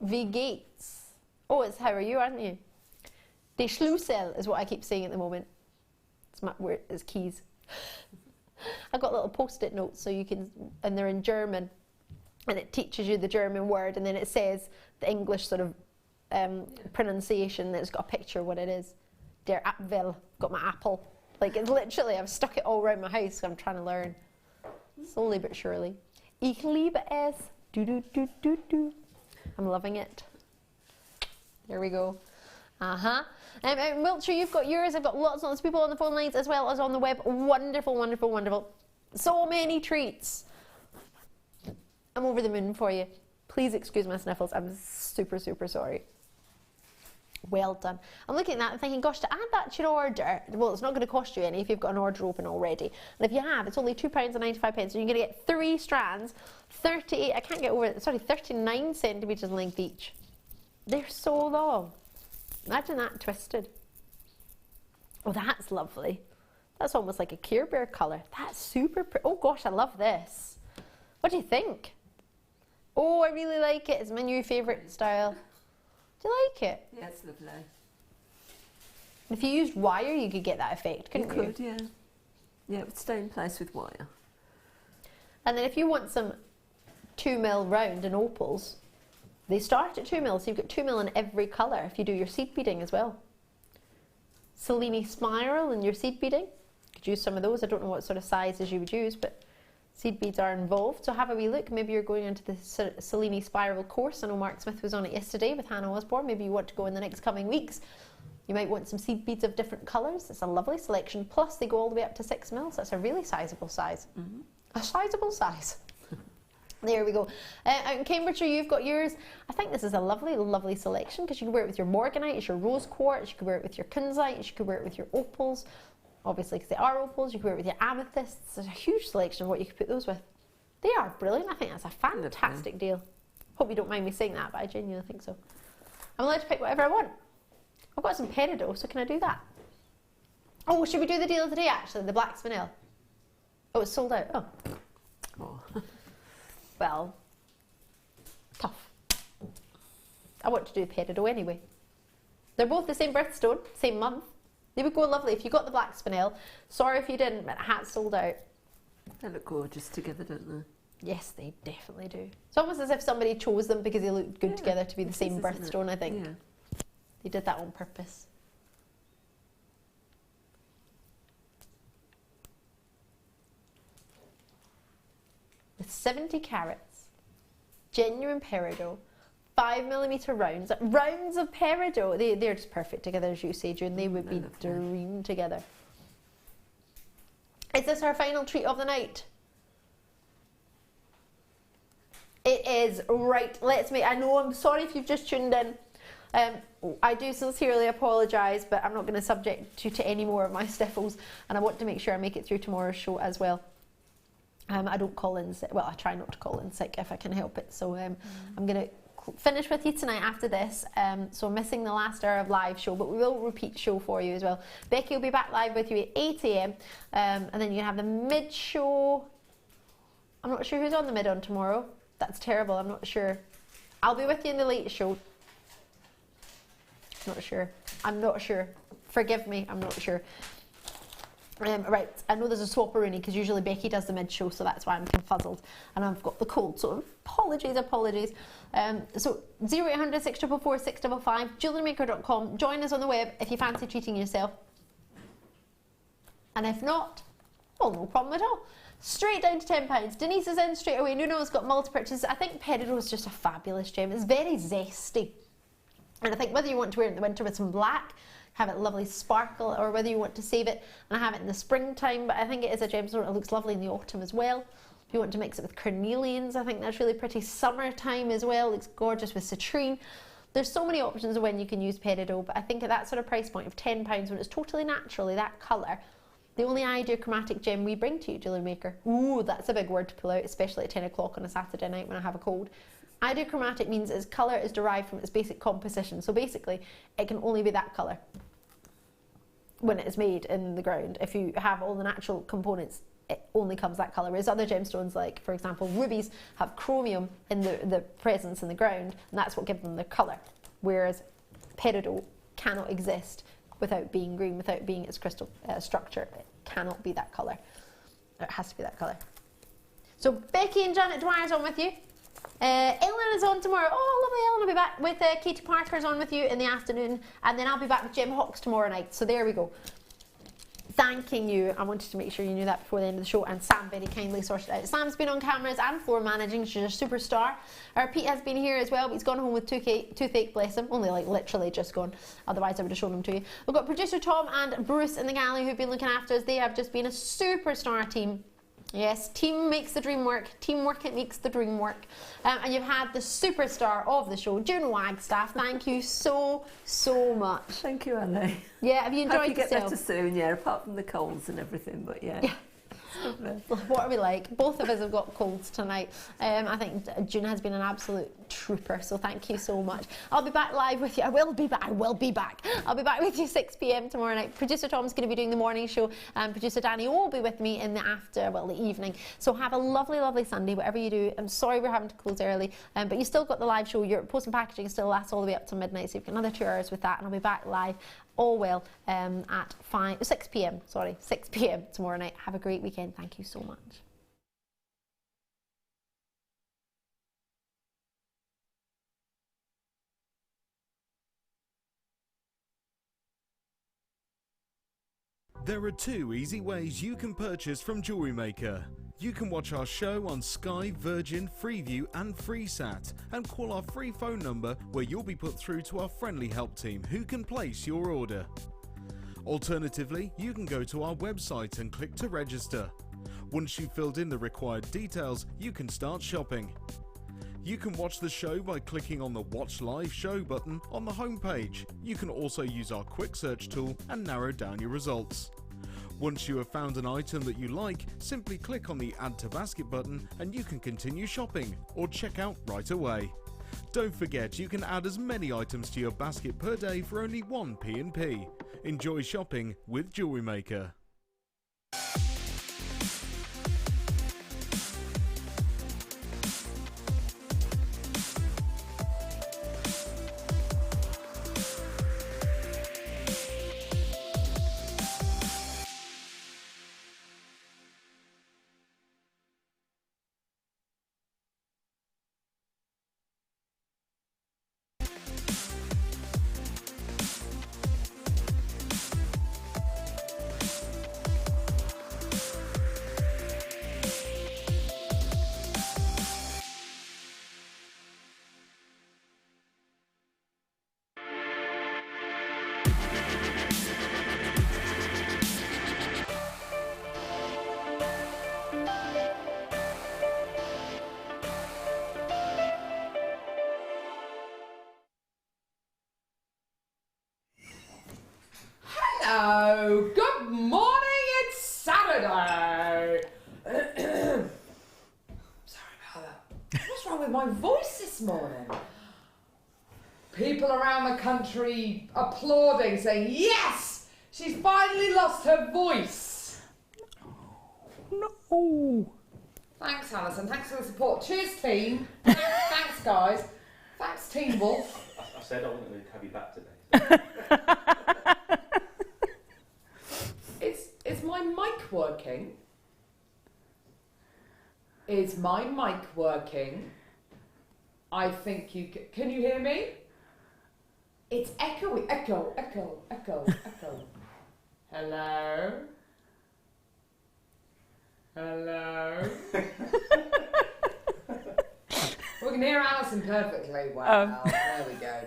geht's? Oh, it's how are you, aren't you? Die Schlüssel is what I keep saying at the moment. It's my word. It's keys. I've got little post-it notes so you can, and they're in German. And it teaches you the German word, and then it says the English sort of pronunciation. That's got a picture of what it is. Der Apfel, got my apple. Like it's literally, I've stuck it all around my house. So I'm trying to learn, slowly but surely. Ich liebe es. Do do do do do. I'm loving it. There we go. In Wiltshire, you've got yours. I've got lots and lots of people on the phone lines as well as on the web. Wonderful, wonderful, wonderful. So many treats. I'm over the moon for you. Please excuse my sniffles. I'm super, super sorry. Well done. I'm looking at that and thinking, gosh, to add that to your order, well, it's not going to cost you any if you've got an order open already. And if you have, it's only £2.95, so you're going to get 3 strands, 38, I can't get over it, sorry, 39 centimetres in length each. They're so long. Imagine that twisted. Oh, that's lovely. That's almost like a Care Bear colour. That's super pretty. Oh gosh, I love this. What do you think? Oh, I really like it. It's my new favourite style. Do you like it? Yeah, it's lovely. If you used wire, you could get that effect, couldn't you? You could, yeah. Yeah, it would stay in place with wire. And then if you want some 2mm round in opals, they start at 2mm, so you've got 2mm in every colour if you do your seed beading as well. Selene spiral in your seed beading. You could use some of those. I don't know what sort of sizes you would use, but seed beads are involved. So have a wee look. Maybe you're going into the Selene spiral course. I know Mark Smith was on it yesterday with Hannah Osborne. Maybe you want to go in the next coming weeks. You might want some seed beads of different colours. It's a lovely selection. Plus they go all the way up to 6mm, so that's a really sizable size. Mm-hmm. A sizable size. There we go. Out in Cambridgeshire, you've got yours. I think this is a lovely, lovely selection because you can wear it with your morganite, your rose quartz, you can wear it with your kunzite, you can wear it with your opals. Obviously, because they are opals, you can wear it with your amethysts. There's a huge selection of what you could put those with. They are brilliant. I think that's a fantastic deal. Hope you don't mind me saying that, but I genuinely think so. I'm allowed to pick whatever I want. I've got some peridot, so can I do that? Oh, should we do the deal today, actually? The black spinel. Oh, it's sold out. Oh. Well, tough. I want to do peridot anyway. They're both the same birthstone, same month. They would go lovely if you got the black spinel. Sorry if you didn't, but the hat's sold out. They look gorgeous together, don't they? Yes, they definitely do. It's almost as if somebody chose them because they looked good together to be the same birthstone, I think. Yeah. They did that on purpose. With 70 carats, genuine peridot, 5mm rounds. Rounds of peridot. They're just perfect together, as you say, June. They would be dream together. Is this our final treat of the night? It is. Right, let's make... I know, I'm sorry if you've just tuned in. I do sincerely apologise, but I'm not going to subject you to any more of my sniffles, and I want to make sure I make it through tomorrow's show as well. I don't call in sick. Well, I try not to call in sick if I can help it. So I'm going to finish with you tonight after this. So missing the last hour of live show, but we will repeat show for you as well. Becky will be back live with you at 8 AM, and then you have the mid show. I'm not sure who's on the mid on tomorrow. That's terrible. I'm not sure. I'll be with you in the late show. Not sure. I'm not sure. Forgive me. I'm not sure. Right, I know there's a swapperoonie because usually Becky does the mid-show, so that's why I'm confuzzled. And I've got the cold, so apologies. So 0800 644 655, JewelleryMaker.com. Join us on the web if you fancy treating yourself. And if not, well, no problem at all. Straight down to £10. Denise is in straight away. Nuno's got multi-purchases. I think peridot is just a fabulous gem. It's very zesty. And I think whether you want to wear it in the winter with some black, have it lovely sparkle, or whether you want to save it and have it in the springtime, but I think it is a gemstone. It looks lovely in the autumn as well. If you want to mix it with carnelians, I think that's really pretty. Summertime as well, it looks gorgeous with citrine. There's so many options of when you can use peridot, but I think at that sort of price point of £10, when it's totally naturally that colour, the only ideochromatic gem we bring to you, Jewellery Maker. Ooh, that's a big word to pull out, especially at 10 o'clock on a Saturday night when I have a cold. Ideochromatic means its colour is derived from its basic composition. So basically, it can only be that colour when it is made in the ground. If you have all the natural components, it only comes that colour. Whereas other gemstones, like for example rubies, have chromium in the presence in the ground, and that's what gives them their colour. Whereas peridot cannot exist without being green, without being its crystal structure. It cannot be that colour. It has to be that colour. So Becky and Janet Dwyer's on with you. Ellen is on tomorrow. Oh, lovely. Ellen will be back with Katie Parker's on with you in the afternoon, and then I'll be back with Jim Hawkes tomorrow night. So there we go. Thanking you. I wanted to make sure you knew that before the end of the show, and Sam very kindly sorted it out. Sam's been on cameras and floor managing. She's a superstar. Our Pete has been here as well, but he's gone home with toothache, bless him. Only like literally just gone. Otherwise I would have shown him to you. We've got producer Tom and Bruce in the galley who've been looking after us. They have just been a superstar team. Yes, team makes the dream work. Teamwork, it makes the dream work. And you've had the superstar of the show, June Wagstaffe. Thank you so much. Thank you, Ali. Yeah, have you enjoyed Hope you yourself? get better soon, yeah, apart from the colds and everything, but yeah. What are we like? Both of us have got colds tonight. I think June has been an absolute trooper, so thank you so much. I'll be back live with you. I will be back. I'll be back with you 6 PM tomorrow night. Producer Tom's going to be doing the morning show, and producer Danny will be with me in the evening. So have a lovely Sunday, whatever you do. I'm sorry we're having to close early, but you still got the live show. Your post and packaging still lasts all the way up to midnight, so you've got another 2 hours with that, and I'll be back live All will at 6 p.m. Sorry, 6 p.m. tomorrow night. Have a great weekend. Thank you so much. There are 2 easy ways you can purchase from Jewellery Maker. You can watch our show on Sky, Virgin, Freeview and FreeSat and call our free phone number where you'll be put through to our friendly help team who can place your order. Alternatively, you can go to our website and click to register. Once you've filled in the required details, you can start shopping. You can watch the show by clicking on the Watch Live Show button on the homepage. You can also use our quick search tool and narrow down your results. Once you have found an item that you like, simply click on the Add to Basket button and you can continue shopping or check out right away. Don't forget you can add as many items to your basket per day for only 1 P&P. Enjoy shopping with Jewellery Maker. Hello, good morning, it's Saturday. Sorry about that. What's wrong with my voice this morning? People around the country applauding, saying, yes, she's finally lost her voice. No. Thanks, Alison, thanks for the support. Cheers, team. Thanks, guys. Thanks, Team Wolf. I said I wasn't going to have you back today. Is my mic working? Is my mic working? I think you can you hear me? It's echoey. Echo, echo, echo, echo. Hello? Hello? We can hear Alison perfectly. Well, there we go.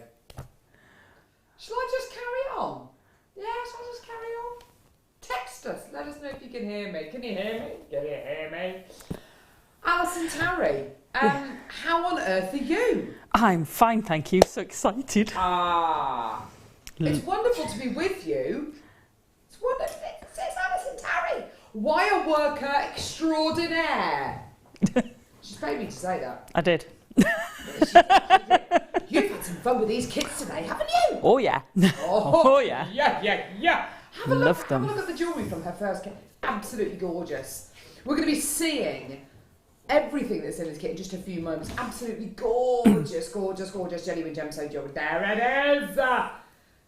Shall I just carry on? Yeah, shall I just carry on? Text us. Let us know if you can hear me. Can you hear me? Can you hear me? Alison Tarry, how on earth are you? I'm fine, thank you. So excited. It's wonderful to be with you. It's wonderful. It's Alison Tarry, wire worker extraordinaire. She's paid me to say that. I did. You've had some fun with these kids today, haven't you? Oh yeah. Oh yeah. Yeah. Have a look them. Have a look at the jewellery from her first kit. Absolutely gorgeous. We're going to be seeing everything that's in this kit in just a few moments. Absolutely gorgeous, gorgeous, gorgeous genuine gemstone jewellery. There it is.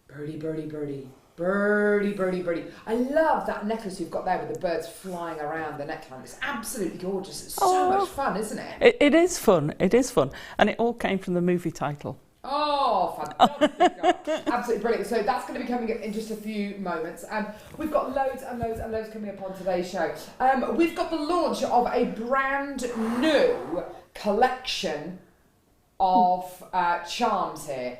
Birdie, birdie, birdie. Birdie, birdie, birdie. I love that necklace you've got there with the birds flying around the neckline. It's absolutely gorgeous. It's so much fun, isn't it? It is fun. It is fun. And it all came from the movie title. Oh, fantastic. Absolutely brilliant. So that's going to be coming up in just a few moments. We've got loads and loads and loads coming up on today's show. We've got the launch of a brand new collection of charms here.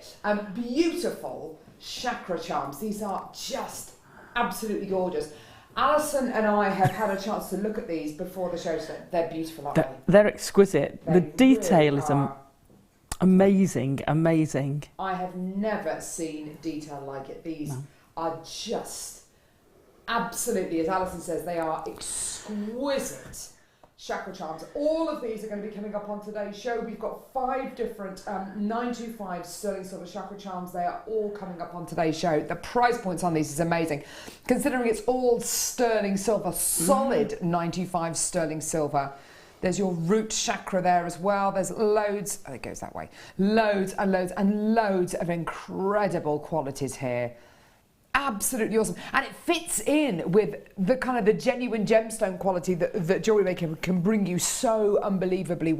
Beautiful chakra charms. These are just absolutely gorgeous. Alison and I have had a chance to look at these before the show. So they're beautiful, aren't they? They're exquisite. The detail is amazing, amazing. I have never seen detail like it. These are just absolutely, as Alison says, they are exquisite chakra charms. All of these are going to be coming up on today's show. We've got 5 different 925 sterling silver chakra charms. They are all coming up on today's show. The price points on these is amazing, considering it's all sterling silver, solid 925 sterling silver. There's your root chakra there as well. There's loads, it goes that way, loads and loads and loads of incredible qualities here. absolutely awesome, and it fits in with the kind of the genuine gemstone quality that Jewellery Maker can bring you so unbelievably well.